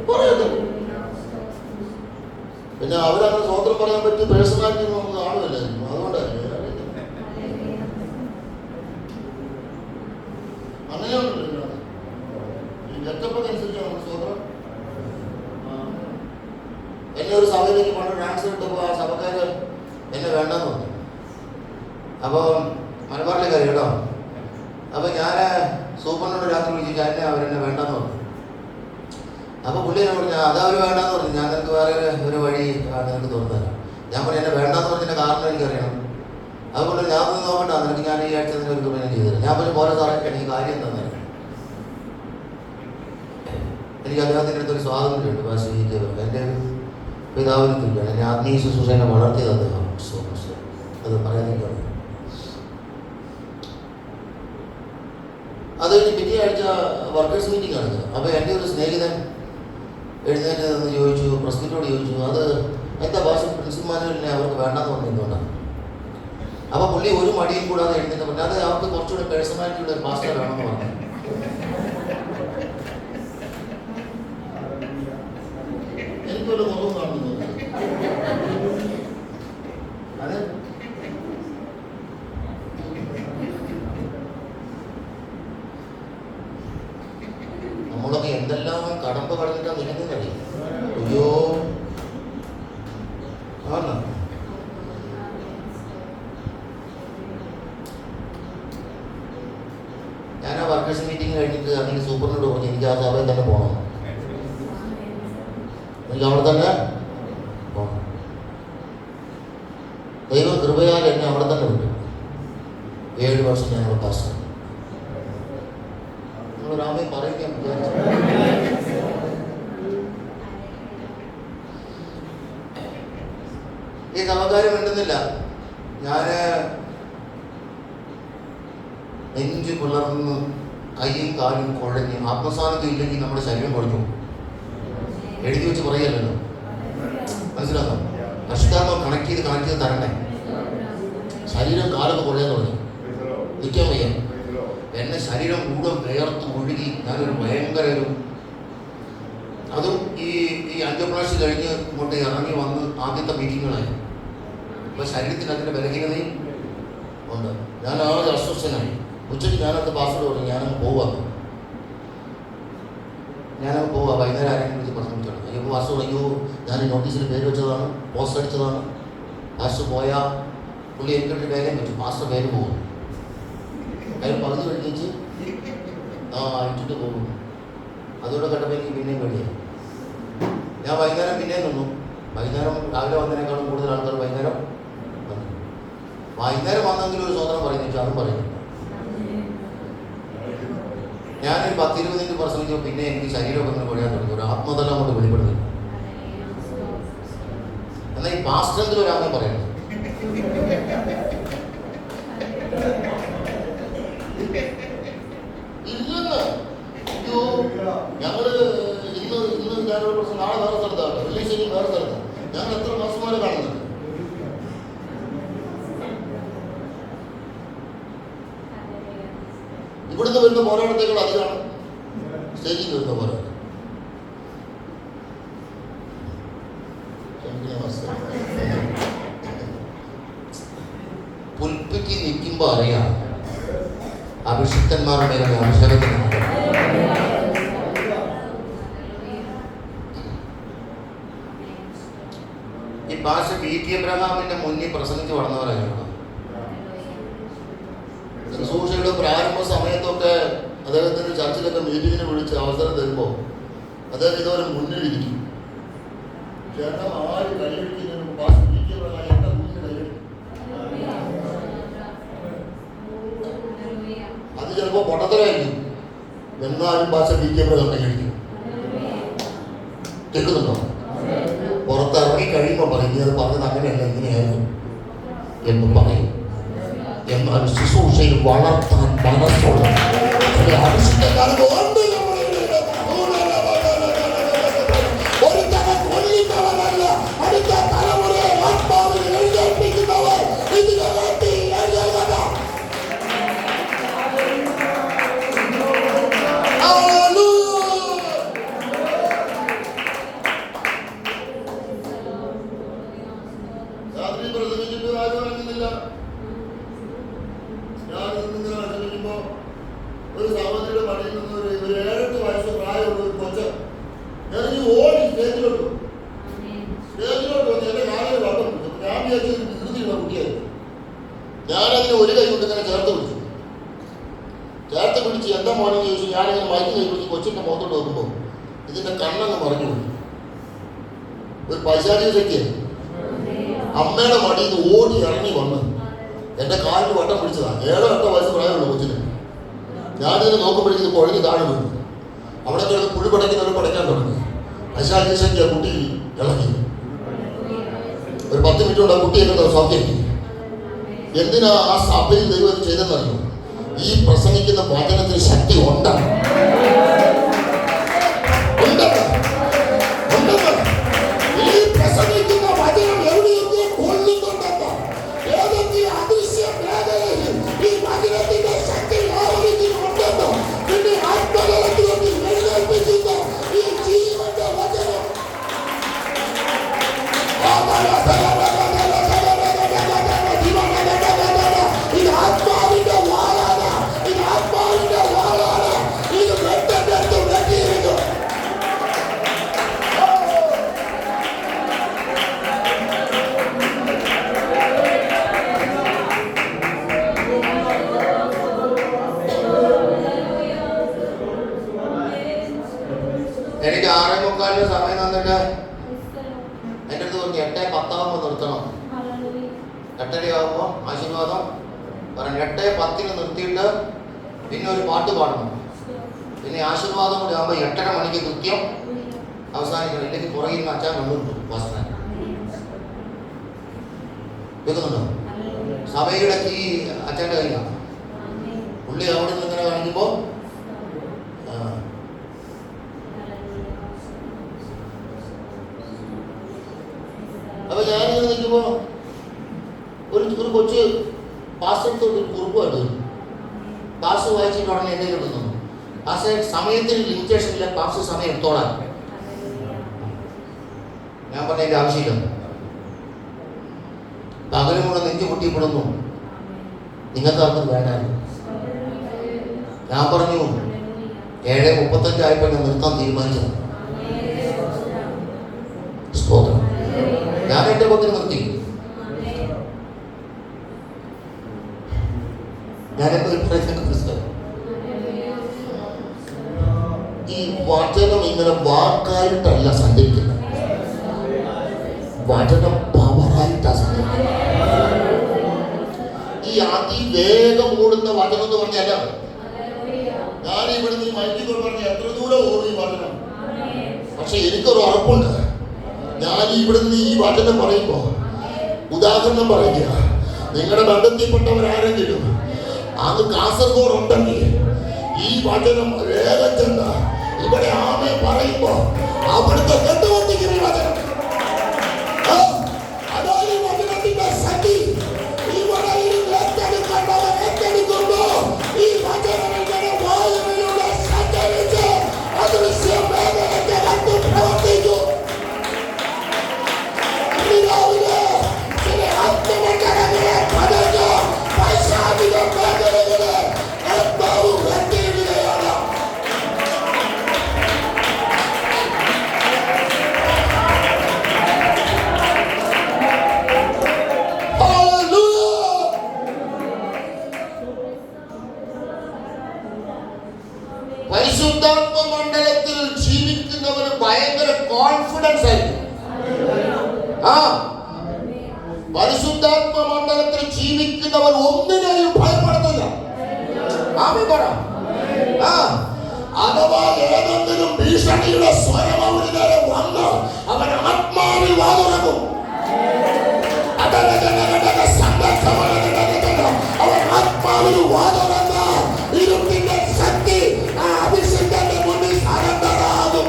പറയത്തില്ല. പിന്നെ അവരങ്ങനെ സ്തോത്രം പറയാൻ പറ്റി പേഴ്സണാലിറ്റി നമുക്ക് ആളുമില്ലായിരിക്കും, അതുകൊണ്ടായിരിക്കും. അങ്ങനെയാണല്ലോ ഈ ഗെറ്റപ്പനുസരിച്ചാണ് നമ്മൾ സ്തോത്രം. എന്നെ ഒരു സഭയിലേക്ക് പണ്ട് ട്രാൻസ്ഫർ ഇട്ടപ്പോൾ ആ സഭക്കാർ എന്നെ വേണ്ടെന്ന് പറഞ്ഞു. അപ്പോൾ മലബാറിലെ കാര്യം കേട്ടോ. അപ്പോൾ ഞാൻ സൂപ്പറിനോട് രാത്രി വിളിച്ചു, എന്നെ അവരെന്നെ വേണ്ടെന്ന് പറഞ്ഞു. അപ്പോൾ പുള്ളി എന്നെ പറഞ്ഞു, അതവർ വേണ്ടെന്ന് പറഞ്ഞു, ഞാൻ നിനക്ക് വേറെ ഒരു വഴി നിനക്ക് തുറന്നു തരാം. ഞാൻ പറഞ്ഞു, എന്നെ വേണ്ടെന്ന് പറഞ്ഞതിൻ്റെ കാരണം എനിക്കറിയണം. അതുകൊണ്ട് ഞാൻ ഒന്ന് നോക്കണ്ട, നിനക്ക് ഞാൻ ഈ ആഴ്ച നിനക്ക് ഒരു കൃപ ചെയ്തു. ഞാൻ പറഞ്ഞു, പോലെ സാറേ എനിക്ക് കാര്യം എന്താണെന്ന് എനിക്ക് അദ്ദേഹത്തിൻ്റെ അടുത്തൊരു സ്വാതന്ത്ര്യമുണ്ട്. എൻ്റെ പിതാവിന് തുല്യമാണ്. എന്നെ ആത്മീയ ശുശ്രൂഷനെ വളർത്തിയത് അദ്ദേഹം. അത് പറയാൻ എനിക്കറിയാം. അത് കഴിഞ്ഞ് പിറ്റേ ആഴ്ച വർക്കേഴ്സ് മീറ്റിംഗ് ആണ്. അപ്പോൾ എൻ്റെ ഒരു സ്നേഹിതൻ എഴുന്നേറ്റ് നിന്ന് ചോദിച്ചു, പ്രസിഡന്റിനോട് ചോദിച്ചു, അത് എന്താ ഭാഷ പ്രിൻസിപ്പാലിനെ അവർക്ക് വേണ്ടെന്ന് പറഞ്ഞിട്ടുണ്ടാണ്. അപ്പോൾ പുള്ളി ഒരു മടിയും കൂടാതെ എഴുന്നേറ്റ് പറഞ്ഞു, അത് അവർക്ക് കുറച്ചുകൂടെ പേഴ്സണാലിറ്റിയുള്ള ഒരു മാസ്റ്റർ വേണമെന്ന് പറഞ്ഞു. എനിക്കൊരു കുറവും കാണുന്നു. അത് നമ്മളൊക്കെ എന്തെല്ലാം കടമ്പ കടന്നിട്ടാ നിൽക്കുന്നറിയും. അയ്യോ ആണോ? ഞാൻ ആ വർക്കേഴ്സ് മീറ്റിംഗ് കഴിഞ്ഞിട്ട് അതിന് സൂപ്പറിനോട് പറഞ്ഞു, എനിക്ക് ആ സഭയിൽ തന്നെ പോകണം, എനിക്ക് അവിടെ തന്നെ പോകണം. ദൈവം കൃപയാൽ എന്നെ അവിടെ തന്നെ വിട്ടു. 7 വർഷം ഞാൻ അവിടെ പാസ്. നിങ്ങൾ രാമയെ പറയിക്കാൻ വിചാരിച്ചു. ഈ സഭക്കാരും വേണ്ടുന്നില്ല. ഞാൻ നെഞ്ചു പിളർന്ന് കയ്യും കാലും കുഴഞ്ഞ് ആത്മസാന്നിധ്യം ഇല്ലെങ്കിൽ നമ്മുടെ ശരീരം കുഴഞ്ഞു. എഴുതി വെച്ച് പറയല്ലോ, മനസ്സിലാക്കാം. കഷ്ടാത്മം കണക്ട് ചെയ്ത് തരണേ. ശരീരം കാലൊക്കെ കുഴയാൻ തുടങ്ങി, നിൽക്കാൻ വയ്യ. എന്നെ ശരീരം മുഴുവൻ വേർത്ത് ഒഴുകി ഞാനൊരു ഭയങ്കര അതും ഈ അഞ്ചപ്രാവശ്യം കഴിഞ്ഞ് ഇങ്ങോട്ട് ഇറങ്ങി വന്ന് ആദ്യത്തെ മീറ്റിങ്ങുകളായി. അപ്പോൾ ശരീരത്തിന് അതിൻ്റെ ബലഹീനതയും ഉണ്ട്. ഞാൻ ആകെ അസ്വസ്ഥനായി. ഉച്ചയ്ക്ക് ഞാനത് പാസ്വേഡ് പറഞ്ഞു, ഞാനങ്ങ് പോവാം. വൈകുന്നേരം ആരെങ്കിലും വിളിച്ച് പ്രസംഗിച്ചാണ്. അയ്യോ പാസ്റ്റർ, അയ്യോ ഞാൻ നോട്ടീസിൽ പേര് വെച്ചതാണ്, പോസ്റ്റ് അടിച്ചതാണ്. പാസ്റ്റർ പോയാൽ പുള്ളി എനിക്കൊരു കാര്യം വെച്ചു, പാസ്റ്റർ പേര് പോകും. അതിൽ പകുതി കഴിച്ച് ഇട്ടിട്ട് പോകും. അതുകൂടെ കണ്ടപ്പോൾ എനിക്ക് പിന്നെയും പേടിയായി. ഞാൻ വൈകുന്നേരം പിന്നെയും നിന്നു. വൈകുന്നേരം രാവിലെ വന്നതിനേക്കാളും കൂടുതൽ ആൾക്കാർ വൈകുന്നേരം വന്നെങ്കിലും ഒരു സ്വതന്ത്രം പറയുന്നു, അതും പറയുന്നു. ഞാനൊരു 10-20 മിനിറ്റ് പ്രസംഗിച്ചപ്പോൾ പിന്നെ എനിക്ക് ശരീരമൊക്കെ അങ്ങനെ കൊഴിയാൻ തുടങ്ങി. ഒരു ആത്മതലം കൊണ്ട് വെളിപ്പെടുന്നു. എന്നാൽ ഈ പാസ്റ്ററിൽ ഒരാളെ പറയുന്നത് ഇല്ലെന്ന്. അയ്യോ ഞങ്ങള് ഇന്ന് ഞാനൊരു പ്രശ്നം നാളെ വേറെ സ്ഥലത്താണ്, വെള്ളിശ്ശേരി വേറെ സ്ഥലത്താണ്. ഞങ്ങൾ എത്ര മാസന്മാരെ കാണുന്നുണ്ട്. ഇവിടുന്ന് വരുന്ന പോരാട്ടത്തേക്കാൾ അധികമാണ് സ്റ്റേജിൽ വരുന്ന പോരാട്ടം. പുൽപ്പിക്ക് നിൽക്കുമ്പോൾ അറിയാം അഭിഷിക്തന്മാരുടെ മേലുള്ള അഭിഷേകത്തിനാണ്. ഈ ഭാഷ B.T. എബ്രഹാമിന്റെ മുന്നിൽ പ്രസംഗിച്ച് വളർന്നവരായിരുന്നു. ശുശ്രൂഷയുടെ പ്രാരംഭ സമയത്തൊക്കെ അദ്ദേഹത്തിന് ചർച്ചിലൊക്കെ മീറ്റിങ്ങിന് വിളിച്ച് അവസരം തരുമ്പോൾ അദ്ദേഹം ഇതുവരെ മുന്നിലിരിക്കും. ചേട്ടൻ ആര് കഴിയിക്കുന്നതിന് ചിലപ്പോൾ പൊട്ടത്തരായിരിക്കും, എന്നാലും ഭാഷ ബിജെപിയുടെ കണ്ടടിക്കും. കേൾക്കുന്നുണ്ടോ? പുറത്തിറങ്ങി കഴിയുമ്പോൾ പറയും നീ അത് പറഞ്ഞത് അങ്ങനെയല്ല ഇങ്ങനെയായിരുന്നു എന്ന് പറയും. എന്നാൽ ശുശ്രൂഷയിൽ വളർത്താൻ മനസ്സുള്ള ചില ആവശ്യക്കാർക്ക് ഒരു തരം കൊല്ലുന്നവരല്ല, അടുത്ത തലമുറയെ ആത്മാവിൽ എഴുന്നേൽപ്പിക്കുന്നവർ ഇതിനു വേണ്ടി എഴുന്നേൽക്കണം. രാത്രി പ്രസംഗിച്ചിട്ട് ആരും അറിയുന്നില്ല. ഞാൻ ഇന്നിങ്ങനെ പ്രസംഗിക്കുമ്പോ ഒരു സഹോദരിയുടെ മടിയിൽ നിന്ന് ഒരു 7-8 വയസ്സ് പ്രായമുള്ള ഒരു കൊച്ച് ഞാൻ ഓടി സ്റ്റേജിലോട്ട് വന്ന് എന്റെ കാലിൽ വട്ടം പിടിച്ചു. ഞാൻ വിചാരിച്ചൊരു വികൃതിയുള്ള കുട്ടിയായിരുന്നു. ഞാനതിന് ഒരു കൈ കൊണ്ട് ഇങ്ങനെ ചേർത്ത് പിടിച്ച് എന്താ മോനെ ചോദിച്ചു. ഞാനിങ്ങനെ മൈക്ക് കൈ പിടിച്ച് കൊച്ചിന്റെ മുഖത്തോട്ട് നോക്കുമ്പോൾ ഇതിന്റെ കണ്ണങ്ങ് മറിഞ്ഞു പോയി. ഒരു പൈശാചിക ശക്തിയായിരുന്നു. അമ്മയുടെ മടിയിൽ നിന്ന് ഓടി ഇറങ്ങി വന്ന് എന്റെ കാലിൽ വട്ടം പിടിച്ചതാണ്. 7-8 വയസ്സ് പ്രായമുള്ള കൊച്ചിന്. ഞാനിതിനെ നോക്കുമ്പോഴേക്കും ഇത് കുഴഞ്ഞ് താഴെ വീണു. അവിടെ കിടന്ന് പുഴു പടയ്ക്കുന്നവർ പടയ്ക്കാൻ തുടങ്ങി. പൈശാചിക ശക്തി ആ കുട്ടി ഇളകി. ഒരു 10 മിനിറ്റ് കൊണ്ട് ആ കുട്ടിയൊക്കെ സൗഖ്യമാക്കി. എന്തിനാ ആ സഭയിൽ ദൈവം ചെയ്തെന്നറിയോ? ഈ പ്രസംഗിക്കുന്ന വചനത്തിന് ശക്തി ഉണ്ടാണ്. ഈ പ്രസംഗിക്കുന്ന വചനം എവിടെയൊക്കെ കൊള്ളുന്നുണ്ടെന്ന് ഏതൊക്കെ അദൃശ്യ മേഖലയിൽ ഈ വചനത്തിന്റെ ശക്തി ആവരിക്കുന്നുണ്ടെന്ന് പിന്നെ ആത്മകലത്തിൽ എഴുന്നേൽപ്പിക്കുന്ന ഈ ജീവന്റെ വചനം ഇത് ആത്മാവിന്റെ വാളാണ്. ഇത് ആത്മാവിന്റെ വാളാണ്. ഇത് വെട്ടെടുത്ത് വെട്ടിയിരിക്കും. എനിക്ക് 6:45 സമയം തന്നിട്ട് എൻ്റെ അടുത്ത് പറഞ്ഞു 8:10 നിർത്തണം. 8:30 ആശീർവാദം പറഞ്ഞു. 8:10 നിർത്തിയിട്ട് പിന്നെ ഒരു പാട്ട് പാടണം. പിന്നെ ആശീർവാദം കൂടി ആകുമ്പോൾ 8:30 മണിക്ക് കൃത്യം അവസാനിക്കണം. ഇല്ലെങ്കിൽ പുറകിൽ നിന്ന് അച്ഛൻ കണ്ടുകിട്ടും. വാസ്തവം കേൾക്കുന്നുണ്ടോ? സഭയുടെ ഈ അച്ഛൻ്റെ കയ്യിലാണ്. പുള്ളി അവിടെ നിന്ന് ഇങ്ങനെ കാണിക്കുമ്പോൾ അപ്പൊ ഞാനിങ്ങനെ നിൽക്കുമ്പോ ഒരു കൊച്ച് പാസ്സെടുത്തോട്ട് ഒരു കുറിപ്പായിട്ട് വരും. പാസ് വായിച്ചിട്ട് ഉടനെ എന്നെ കിട്ടുന്നു. പാസ് സമയത്തിന് ലിമിറ്റേഷൻ ഇല്ല, പാസ് സമയം എടുത്തോളാൻ. ഞാൻ പറഞ്ഞതിൻ്റെ ആവശ്യമില്ല. പകലും കൂടെ നെഞ്ചു പൊട്ടിപ്പെടുന്നു. നിങ്ങൾക്ക് അതൊന്നും വേണ്ടായിരുന്നു. ഞാൻ പറഞ്ഞു 7:35 ആയപ്പോൾ ഞാൻ നിർത്താൻ തീരുമാനിച്ചത്. സ്തോത്രം. ഞാൻ 8:10 നിർത്തി. ഞാനെന്താ ഈ വചനം ഇങ്ങനെ വാക്കായിട്ടല്ല സഞ്ചരിക്കുന്നത്, വചനം പവറായിട്ടാണ് സഞ്ചരിക്കുന്നത്. ഈ അതിവേഗം ഓടുന്ന വചനം എന്ന് പറഞ്ഞാൽ ഞാൻ ഇവിടുന്ന് ഈ മൈക്കിൽ പറഞ്ഞ എത്ര ദൂരം ഓടും ഈ വചനം. പക്ഷെ എനിക്കൊരു ഉറപ്പുണ്ട്, ഞാൻ ഇവിടുന്ന് ഈ വചനം പറയുമ്പോ ഉദാഹരണം പറയുക, നിങ്ങളുടെ ബന്ധത്തിൽപ്പെട്ടവരാരെങ്കിലും അത് കാസർഗോഡ് ഉണ്ടെങ്കിൽ ഈ വചനം വേഗം ചെന്ന് ഇവിടെ ആമേ പറയുമ്പോ അവിടുത്തെ കണ്ടുകൊണ്ടിരിക്കുന്ന വചനം അതാണ് ഈ വചനത്തിന്റെ ശക്തി. ഇവിടെ ഏറ്റെടുക്കേണ്ടവർ ഏറ്റെടുക്കുമ്പോ ഈ വചനം ഇങ്ങനെ വായുവിലൂടെ സഞ്ചരിച്ച് അദൃശ്യ മേഖലയ്ക്ക് കണ്ടു പ്രവർത്തിക്കും. ചില ആത്മമണ്ഡലങ്ങളെ പതഞ്ഞ് പൈശാചിക മേഖലകളെ ആത്മാവ് വെട്ടിയിടുകയാണ്. പരിശുദ്ധാത്മ മണ്ഡലത്തിൽ ജീവിക്കുന്നവന് ഭയങ്കര കോൺഫിഡൻസ് ആയിരിക്കും. പരിശുദ്ധാത്മ മണ്ഡലത്തിൽ ജീവിക്കുന്നവർ ഒന്നിനെയും ഭയപ്പെടുന്നില്ല. ആമേൻ പറ. അഥവാ ഏതെങ്കിലും ഭീഷണിയുടെ സ്വരം അവന് നേരെ വന്ന് അവൻ ആത്മാവിൽ വാതുറക്കും. അവൻ ആത്മാവിൽ വാതുറന്ന ഇരുട്ടിന്റെ ശക്തി ആ അഭിഷേകത്തിന്റെ മുന്നിൽ സറണ്ടറാകും.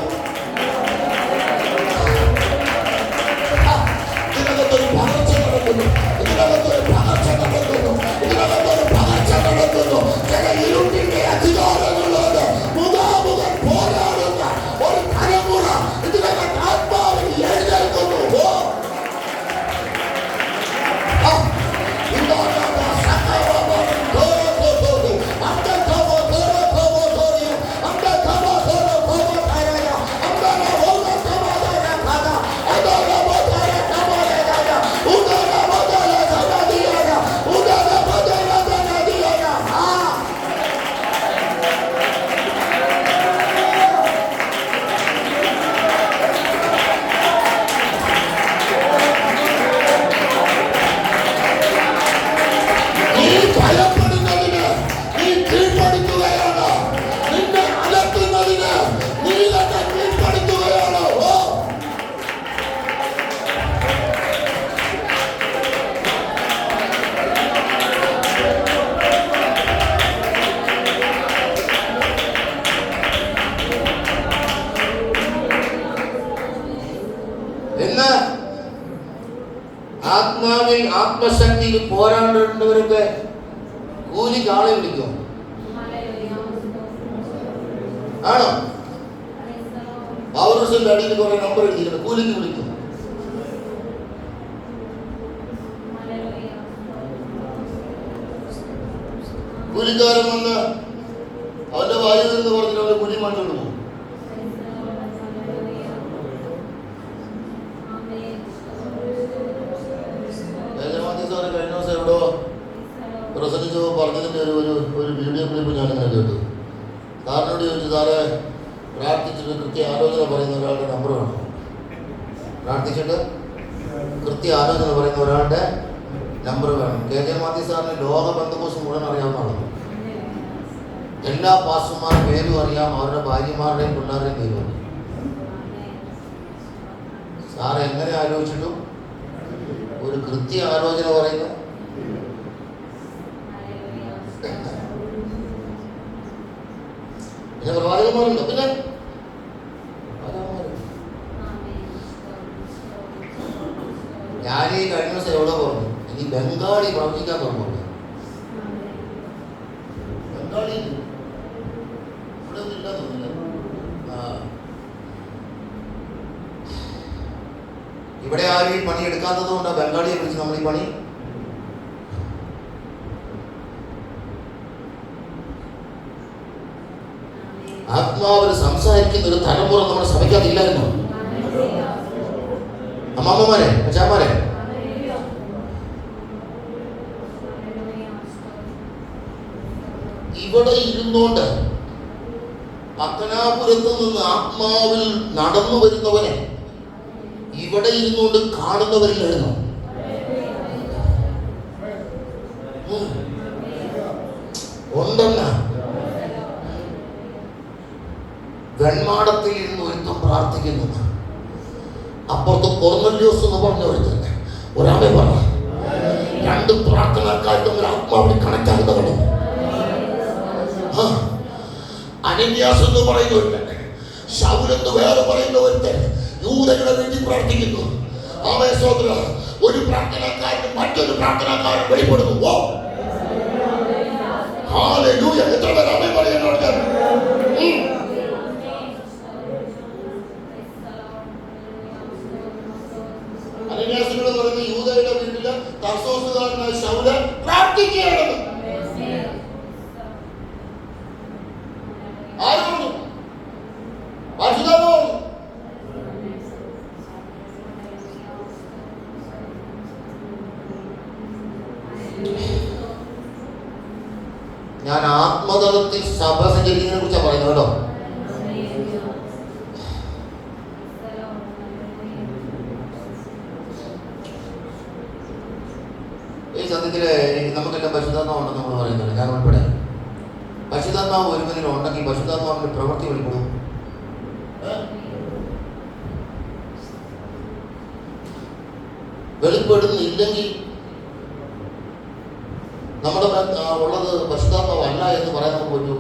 ഇതിനകത്തൊരു പകർച്ച നടക്കുന്നു, ഇതിനകത്തൊരു പകർച്ച നടക്കുന്നു, ഇതിനകത്തൊരു പകർച്ച നടക്കുന്നു. ചില ഇരുട്ടിന്റെ അധികാരങ്ങളോട് മുഖാമുഖം പോരാടുന്ന ഒരു തലമുറ ഇതിനകത്ത് ആത്മാവിൽ എഴുന്നേൽക്കുന്നു. ആത്മാവിൽ ആത്മശക്തിയിൽ പോരാടേണ്ടവരൊക്കെ കൂലിക്ക് ആളെ വിളിക്കും. ആണോ? പൗരസിന്റെ അടിയിൽ കുറെ നമ്പർ എഴുതിയിട്ടുണ്ട്. കൂലിക്ക് വിളിക്കും. കൂലിക്കാരൻ വന്ന് അവന്റെ വായു എന്ന് പറഞ്ഞിട്ട് അവന്റെ കുലി മാറ്റോണ്ട് പോകും. കഴിഞ്ഞ ദിവസം എവിടെയോ പ്രസംഗിച്ചു പറഞ്ഞതിന്റെ ഒരു വീഡിയോ ക്ലിപ്പ് ഞാനിങ്ങനെ കേട്ടു. സാറിനോട് ചോദിച്ചു, സാറെ പ്രാർത്ഥിച്ചിട്ട് കൃത്യ ആലോചന പറയുന്ന ഒരാളുടെ നമ്പർ വേണം. പ്രാർത്ഥിച്ചിട്ട് കൃത്യ ആലോചന പറയുന്ന ഒരാളുടെ നമ്പർ വേണം. KJ മാത്യു സാറിന് ലോക ബന്ധുക്കോസ് മുഴുവൻ അറിയാവുന്നതാണ്. എല്ലാ പാസ്റ്റർമാരുടെ പേരും അറിയാം, അവരുടെ ഭാര്യമാരുടെയും പിള്ളേരുടെയും പേരും അറിയാം. സാർ എങ്ങനെ ആലോചിച്ചിട്ടും ഒരു കൃത്യ ആലോചന പറയുന്നു. പിന്നെ പ്രവാചകന്മാരുണ്ട്. പിന്നെ ഞാൻ ഈ കഴിഞ്ഞ ദിവസം എവിടെ പറഞ്ഞു, ഇനി ബംഗാളി പ്രവചിക്കാൻ തുടങ്ങുന്നു. ബംഗാളി ഇവിടെ ഒന്നും ഇല്ല തോന്നില്ല. ഇവിടെ ആരും ഈ പണി എടുക്കാത്തത് കൊണ്ടാണ് ബംഗാളിയെ വിളിച്ച് നമ്മൾ ഈ പണി. ആത്മാവിൽ സംസാരിക്കുന്ന ഒരു തലമുറ നമ്മുടെ സഭയ്ക്കകത്തില്ലായിരുന്നു. അമ്മാമ്മമാരെ, അച്ഛാമാരെ, ഇവിടെ ഇരുന്നുകൊണ്ട് പത്തനാപുരത്ത് നിന്ന് ആത്മാവിൽ നടന്നു വരുന്നവനെ ഇവിടെ ഇരുന്നുകൊണ്ട് കാണുന്നവരില്ലായിരുന്നു. ഉണ്ടെന്ന വെൺമാടത്തിൽ ഇരുന്ന് ഒരുത്തം പ്രാർത്ഥിക്കുന്നു. അപ്പുറത്ത് കൊർന്നല്യോസ് എന്ന് പറഞ്ഞ ഒരുത്തൻ ഒരാളെ പറഞ്ഞു. രണ്ട് പ്രാർത്ഥനക്കാർക്ക് തമ്മിൽ ആത്മാവിൽ കണക്റ്റാകുന്നവരും. അനന്യാസ് എന്ന് പറയുന്ന ഒരുത്തൻ, ശൗലെന്ന് വേറെ പറയുന്ന ഒരുത്തൻ യൂദയുടെ വേണ്ടി പ്രാർത്ഥിക്കുന്നു. ഒരു പ്രാർത്ഥനക്കാരന് മറ്റൊരു പ്രാർത്ഥനക്കാരൻ വെളിപ്പെടുന്നു. എത്ര പേർ അമ്മ പറയുന്നുണ്ട്? അനന്യാസിനോട് പറയുന്ന യൂദയുടെ വീട്ടില് തർസോസുകാരനായ ശൗല് പ്രാർത്ഥിക്കുകയാണ്. ആരോട്? പരിശുദ്ധാത്മാവോട്. ഞാൻ ആത്മതലത്തിൽ സഭ സഞ്ചരിക്കുന്നതിനെ കുറിച്ചാണ് പറയുന്നത് കേട്ടോ. ഈ സത്യത്തില് നമുക്കെല്ലാം പരിശുദ്ധാത്മാവുണ്ടെന്ന് നമ്മൾ പറയുന്നുണ്ട്. ഞാൻ ഉൾപ്പെടെ പരിശുദ്ധാത്മാവ് ഒരുവനിൽ ഉണ്ടെങ്കിൽ പരിശുദ്ധാത്മാവിന്റെ പ്രവൃത്തി വെളിപ്പെടും. വെളിപ്പെടുന്നില്ലെങ്കിൽ നമ്മുടെ ഉള്ളത് പരിശുദ്ധാത്മാവല്ല എന്ന് പറയാൻ നമുക്ക് പറ്റും?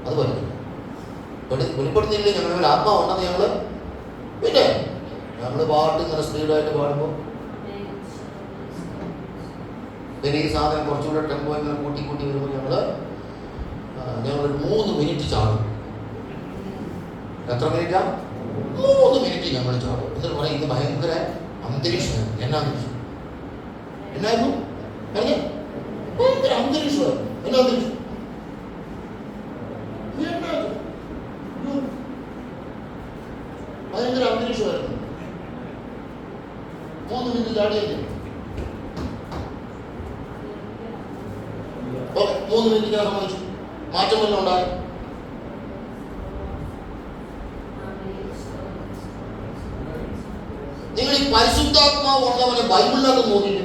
അത് പറ്റില്ല. വെളിപ്പെടുന്നില്ലെങ്കിൽ ഞങ്ങളുടെ മേൽ ആത്മാവുണ്ടെന്ന് ഞങ്ങൾ പിന്നെ ഞങ്ങൾ പാട്ട് ഇങ്ങനെ സ്പീഡായിട്ട് പാടുമ്പോൾ പിന്നെ ഈ സാധനം കുറച്ചുകൂടെ ടെമ്പോ ഇങ്ങനെ കൂട്ടി കൂട്ടി വരുമ്പോൾ ഞങ്ങളൊരു 3 മിനിറ്റ് ചാടും. എത്ര മിനിറ്റാ? 3 മിനിറ്റ് ഞങ്ങൾ ചാടും. എന്നിട്ട് പറയാം ഇത് ഭയങ്കര അന്തരീക്ഷമായിരുന്നു. എന്നാന്തരീക്ഷം? എന്നായിരുന്നു? ഭയങ്കര അന്തരീക്ഷമായിരുന്നു. എന്നാന്തരീക്ഷം? ഭയങ്കര അന്തരീക്ഷമായിരുന്നു. 3 മിനിറ്റ് ചാടിയല്ലേ? 3 മിനിറ്റ് ഞാൻ സമ്മതിച്ചു. മാറ്റം വല്ലതും ഉണ്ടായി? നിങ്ങൾ ഈ പരിശുദ്ധാത്മാവ് ഉള്ളവനെ ബൈബിളിനകത്ത് നോക്കിയിട്ട്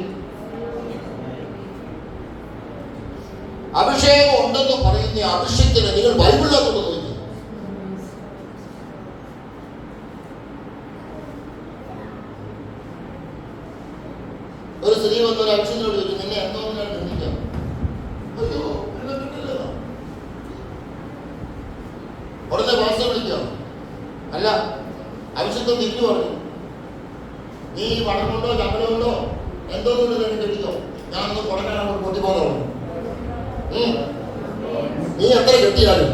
അഭിഷേകം ഉണ്ടെന്ന് പറയുന്ന അഭിഷേകത്തിന് നിങ്ങൾ ബൈബിളിനകത്ത് നോക്കി. ഒരു സ്ത്രീ വന്നൊരു അഭിഷേകത്തിനോട് ചോദിച്ചു, നിന്നെ എന്തോന്നാണ് ചിന്തിക്കാം? അയ്യോ എന്നെ കിട്ടില്ല. ഉടനെ ഭാഷ വിളിക്കാം. അല്ല, അഭിഷേകം തിരിഞ്ഞു പറഞ്ഞു, നീ പണം കൊണ്ടോ ശമ്പളം കൊണ്ടോ എന്തോന്നുണ്ട് തന്നെ കെട്ടിക്കോ, ഞാനൊന്ന് കുറഞ്ഞാൽ അങ്ങോട്ട് പൊട്ടിപ്പോകുന്നു. നീ എത്ര കെട്ടിയാലും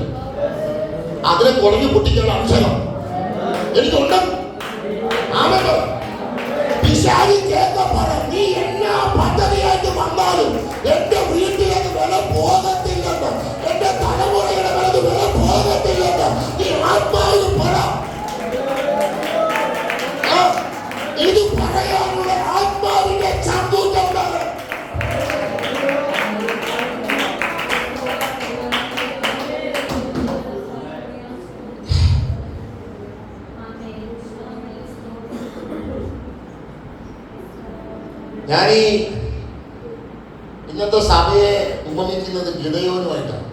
അതിനെ കുറഞ്ഞു പൊട്ടിക്കാനുള്ള അഭിഷേകം എനിക്കുണ്ട്. ആണല്ലോ. പിശാചി കേൾക്കപ്പറ, നീ എല്ലാ പദ്ധതിയായിട്ട് വന്നാലും എന്റെ വീട്ടിലത് വില പോകത്തില്ലെന്ന്, എന്റെ തലമുറയുടെ വില പോകത്തില്ലെന്ന് നീ ആത്മാവിൽ പറ. ഇത് പറയാനുള്ള ആത്മാവിന്റെ ചാന്തൂറ്റുണ്ടാകും. ഞാനീ ഇന്നത്തെ സഭയെ ഉപമിക്കുന്നത് ഗിദെയോനുമായിട്ടാണ്.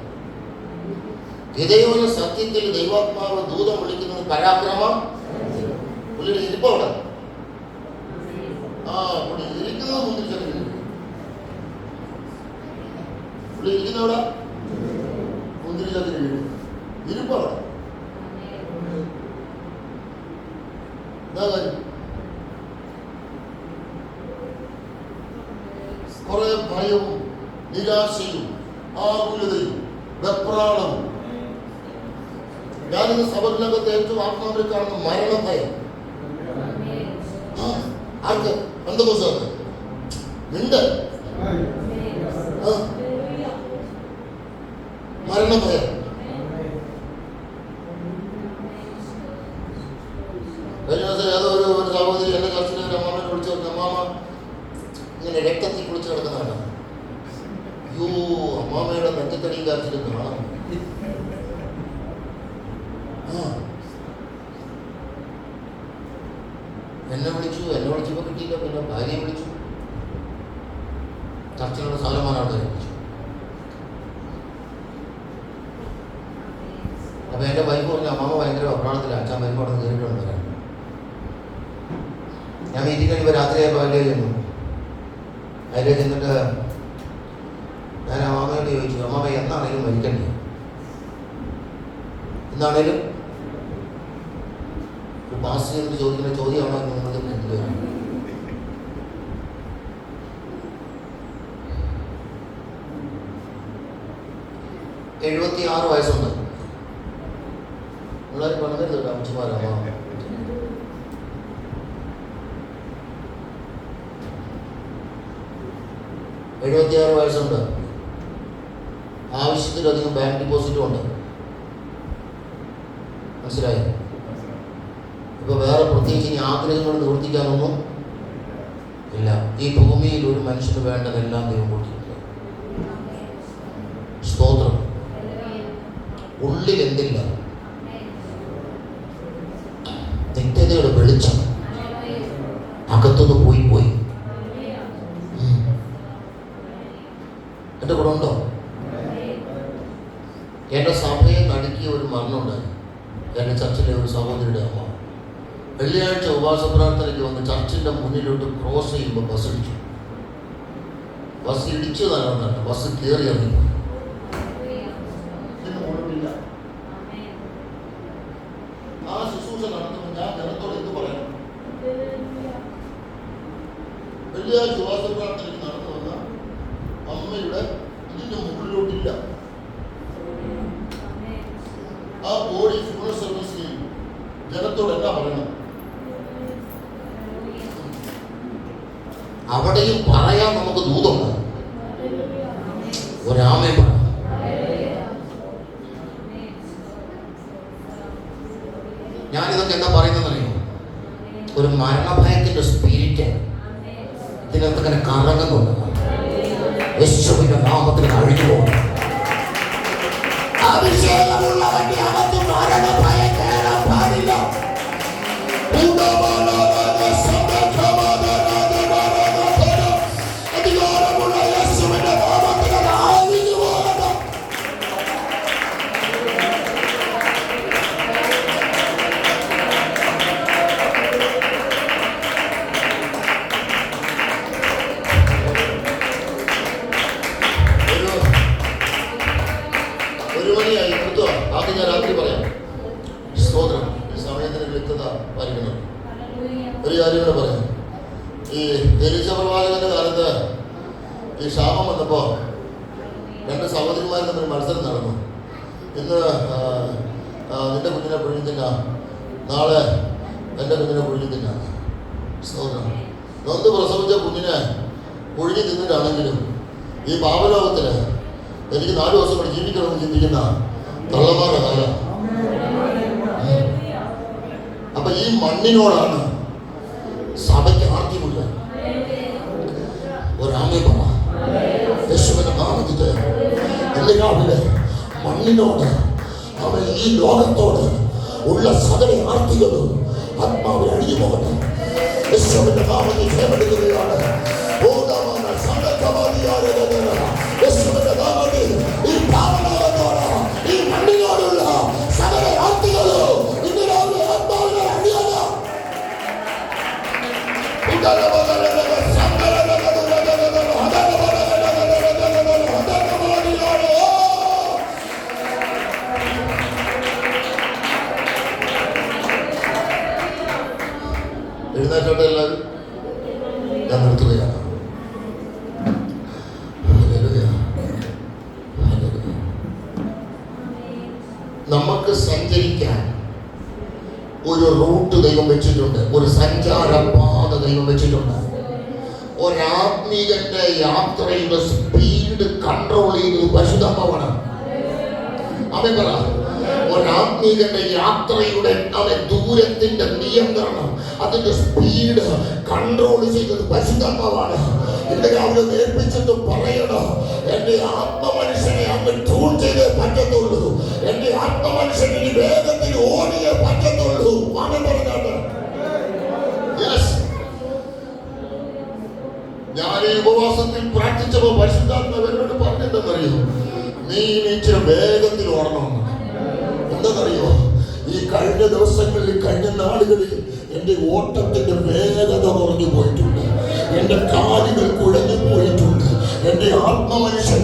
ഗിദെയോന് സത്യത്തിൽ ദൈവാത്മാവ് ദൂതം വിളിക്കുന്നത് പരാക്രമം. പുള്ളിയുടെ ഇരിപ്പവിടെ പുള്ളി ഇരിക്കുന്നത് മുന്തിരിച്ചതിൽ, പുള്ളി ഇരിക്കുന്നവിടെ മുന്തിരിച്ചതിൽ ഇരിപ്പവിടെ. എന്താ കാര്യം? കുറെ ഭയവും നിരാശയും ആകുലതയും വെപ്രാളവും. ഞാനിന്ന് സഭയിലകത്ത് ഏറ്റവും ആത്മാവിൽ കാണുന്ന മരണഭയം. ആർക്ക്? പെന്തക്കോസ്തുകാർക്ക് ഉണ്ട് മരണഭയം. കഴിഞ്ഞ ദിവസം ഏതോ ഒരു സഹോദരി എന്റെ ചർച്ചിലെ ഒരു അമ്മാമനെ വിളിച്ചു പറഞ്ഞു, അമ്മാമ ഇങ്ങനെ രക്തത്തിൽ കുളിച്ച് കിടക്കുന്നതാണ്. അയ്യോ, അമ്മാമയുടെ നെറ്റത്തടിയും കാച്ചിലും കാണാം. എന്നെ വിളിച്ചപ്പോ കിട്ടിയില്ല. പിന്നെ ഭാര്യയെ വിളിച്ചു, ചർച്ചിലുള്ള സകലമാനാണ് വിളിച്ചു. അപ്പൊ എന്റെ വൈഫ് പറഞ്ഞു, അമ്മാമ ഭയങ്കര അപ്രാണത്തിലാണ്, അച്ഛൻ വരുമ്പോൾ അവിടെ കയറിയിട്ടുണ്ട് വരാൻ. ഞാൻ വീട്ടിൽ കഴിയുമ്പോൾ രാത്രിയായപ്പോൾ അതിലേ ചെന്നു. അതിലേ ചെന്നിട്ട് ഞാൻ അമ്മാമയോട് ചോദിച്ചു, അമ്മാമ എന്നാണേലും മരിക്കണ്ടേ? എന്നാണേലും പാസ് ചെയ്തിട്ട് ചോദിക്കുന്ന ചോദ്യമാണോ നിങ്ങൾക്ക് എന്ത്? 76 വയസ്സുണ്ട്. പിള്ളേർ പണിതരുത് കേട്ടോ, അമ്മച്ചിമാരാ. 76 വയസ്സുണ്ട്. ആവശ്യത്തിലധികം ബാങ്ക് ഡിപ്പോസിറ്റും ഉണ്ട്. മനസ്സിലായി? ഇപ്പൊ വേറെ പ്രത്യേകിച്ച് ഇനി ആഗ്രഹങ്ങൾ നിവർത്തിക്കാനൊന്നും ഇല്ല. ഈ ഭൂമിയിൽ ഒരു മനുഷ്യന് വേണ്ടതെല്ലാം ദൈവം കൊടുത്തിട്ടുണ്ട്. സ്തോത്രം. ഉള്ളിൽ എന്തില്ല? നിത്യതയുടെ വെളിച്ചം അകത്തുനിന്ന് പോയി എന്റെ കൂടെ ഉണ്ടോ? എൻ്റെ സഭയെ നടുക്കിയ ഒരു മരണമുണ്ടായി. എൻ്റെ ചർച്ചിലെ ഒരു സഹോദരിയുടെ അമ്മ വെള്ളിയാഴ്ച ഉപവാസ പ്രാർത്ഥനയ്ക്ക് വന്ന് ചർച്ചിൻ്റെ മുന്നിലോട്ട് ക്രോസ് ചെയ്യുമ്പോൾ ബസ് ഇടിച്ചു. ബസ് ഇടിച്ചു തന്നെന്നല്ല, ബസ് കയറി ഇറങ്ങി. ആ ശുശ്രൂഷ നടത്തുമ്പോൾ ഞാൻ ജനത്തോട് എന്ത് പറയണം? വെള്ളിയാഴ്ച ഉപവാസ പ്രാർത്ഥനയ്ക്ക് നടന്നു വന്ന അമ്മയുടെ ഇതിൻ്റെ മുകളിലോട്ടില്ല. ആ ബോഡി ഫ്യൂണറൽ സർവീസിൽ ജനത്തോട് എന്താ പറയണം? അവിടെയും പറയാൻ നമുക്ക് ദൂതുണ്ട്. ഒരാമേ പറ. ഞാനിതൊക്കെ എന്താ പറയുന്നതെന്നറിയോ? ഒരു മരണഭയത്തിന്റെ സ്പിരിറ്റ് ഇതിനകത്ത് ഇങ്ങനെ കറങ്ങുന്നുണ്ട്. യേശുവിന്റെ നാമത്തിൽ അഴിഞ്ഞു പോകും. അഭിഷേകമുള്ളവന്റെ അകത്ത് മരണഭയം കയറാൻ പാടില്ല. അധികാരമുള്ള യേശുവിന്റെ നാമത്തിൽ അഴിഞ്ഞു പോകണം. ഒരു മണിയായി നിർത്തുക. ആദ്യം ഞാൻ രാത്രി പറയാം. സ്തോത്രം. ഈ സമയത്തിന് വ്യക്തത പാലിക്കണം. ഒരു കാര്യം കൂടെ പറയാം. ഈ എലിശ പ്രവാചകന്റെ കാലത്ത് ഈ ക്ഷാമം വന്നപ്പോൾ രണ്ട് സഹോദരിമാർ തമ്മിൽ മത്സരം നടന്നു. ഇന്ന് നിന്റെ കുഞ്ഞിനെ പുഴുങ്ങി തിന്നാം, നാളെ എൻ്റെ കുഞ്ഞിനെ പുഴുങ്ങി തിന്നാം. സ്തോത്രം. നൊന്ത് പ്രസവിച്ച കുഞ്ഞിനെ പുഴുങ്ങി തിന്നിട്ടാണെങ്കിലും ഈ പാപലോകത്തിന് എനിക്ക് 4 ദിവസം കൂടി ജീവിക്കണമെന്ന് ചിന്തിക്കുന്ന തള്ളമാരുടെ കാലം. അപ്പൊ ഈ മണ്ണിനോടാണ് സഭയ്ക്ക് ആർത്തിമുള്ള. ഒരാമേ പറ. യേശുവിന്റെ നാമത്തിൽ എല്ലാവരും മണ്ണിനോട്, അവൻ ഈ ലോകത്തോട് ഉള്ള സകല ആർത്തികളും ആത്മാവിൽ അഴിഞ്ഞു പോകട്ടെ. യേശുവിന്റെ നാമത്തിൽ ജയമെടുക്കുകയാണ്. യേശുവിന്റെ നാമത്തിൽ ഈ പാവനോട്, ഈ മണ്ണിനോടുള്ള സകല ആർത്തികളും ഇന്ന് രാവിലെ ആത്മാവിനെ അഴിയണം. എഴുന്നേറ്റോട്ടെ എല്ലാവരും. ഞാൻ നിർത്തുകയാണ്. നമുക്ക് സഞ്ചരിക്കാൻ ഒരു റൂട്ട് ദൈവം വെച്ചിട്ടുണ്ട്. ഒരു സഞ്ചാരപാത ദൈവം വെച്ചിട്ടുണ്ട്. ഒരാത്മീകന്റെ യാത്രയുടെ സ്പീഡ് കൺട്രോൾ ചെയ്യുന്നത് പരിശുദ്ധാത്മാവാണ്. അവൻ പറ. ഒരാത്മീകന്റെ യാത്രയുടെ അവൻ ദൂരത്തിന്റെ നിയന്ത്രണം, അതിന്റെ സ്പീഡ് കൺട്രോൾ ചെയ്തത് പരിശുദ്ധാത്മാവാണ്. ഇന്ന് രാവിലെ ഏൽപ്പിച്ചിട്ട് പറയണം, എന്റെ ആത്മമനുഷ്യനെ അങ്ങ് ട്യൂൺ ചെയ്തേ പറ്റത്തുള്ളൂ. എന്റെ ആത്മമനുഷ്യന് വേഗത്തിൽ ഓടിയേ പറ്റത്തുള്ളൂ. അവൻ പറഞ്ഞാണ്. ഞാൻ ഈ ഉപവാസത്തിൽ പ്രാർത്ഥിച്ചപ്പോ പരിശുദ്ധാത്മാവ് എന്നോട് പറഞ്ഞെന്തെന്നറിയോ? നീ ഇച്ചിരി വേഗത്തിൽ ഓടണമെന്ന്. എന്താണെന്നറിയോ? ഈ കഴിഞ്ഞ ദിവസങ്ങളിൽ, കഴിഞ്ഞ നാളുകളിൽ എന്റെ ഓട്ടത്തിന്റെ വേഗത കുറഞ്ഞു പോയിട്ടുണ്ട്. എന്റെ കാലുകൾ കുഴഞ്ഞു പോയിട്ടുണ്ട്. എന്റെ ആത്മമനുഷ്യൻ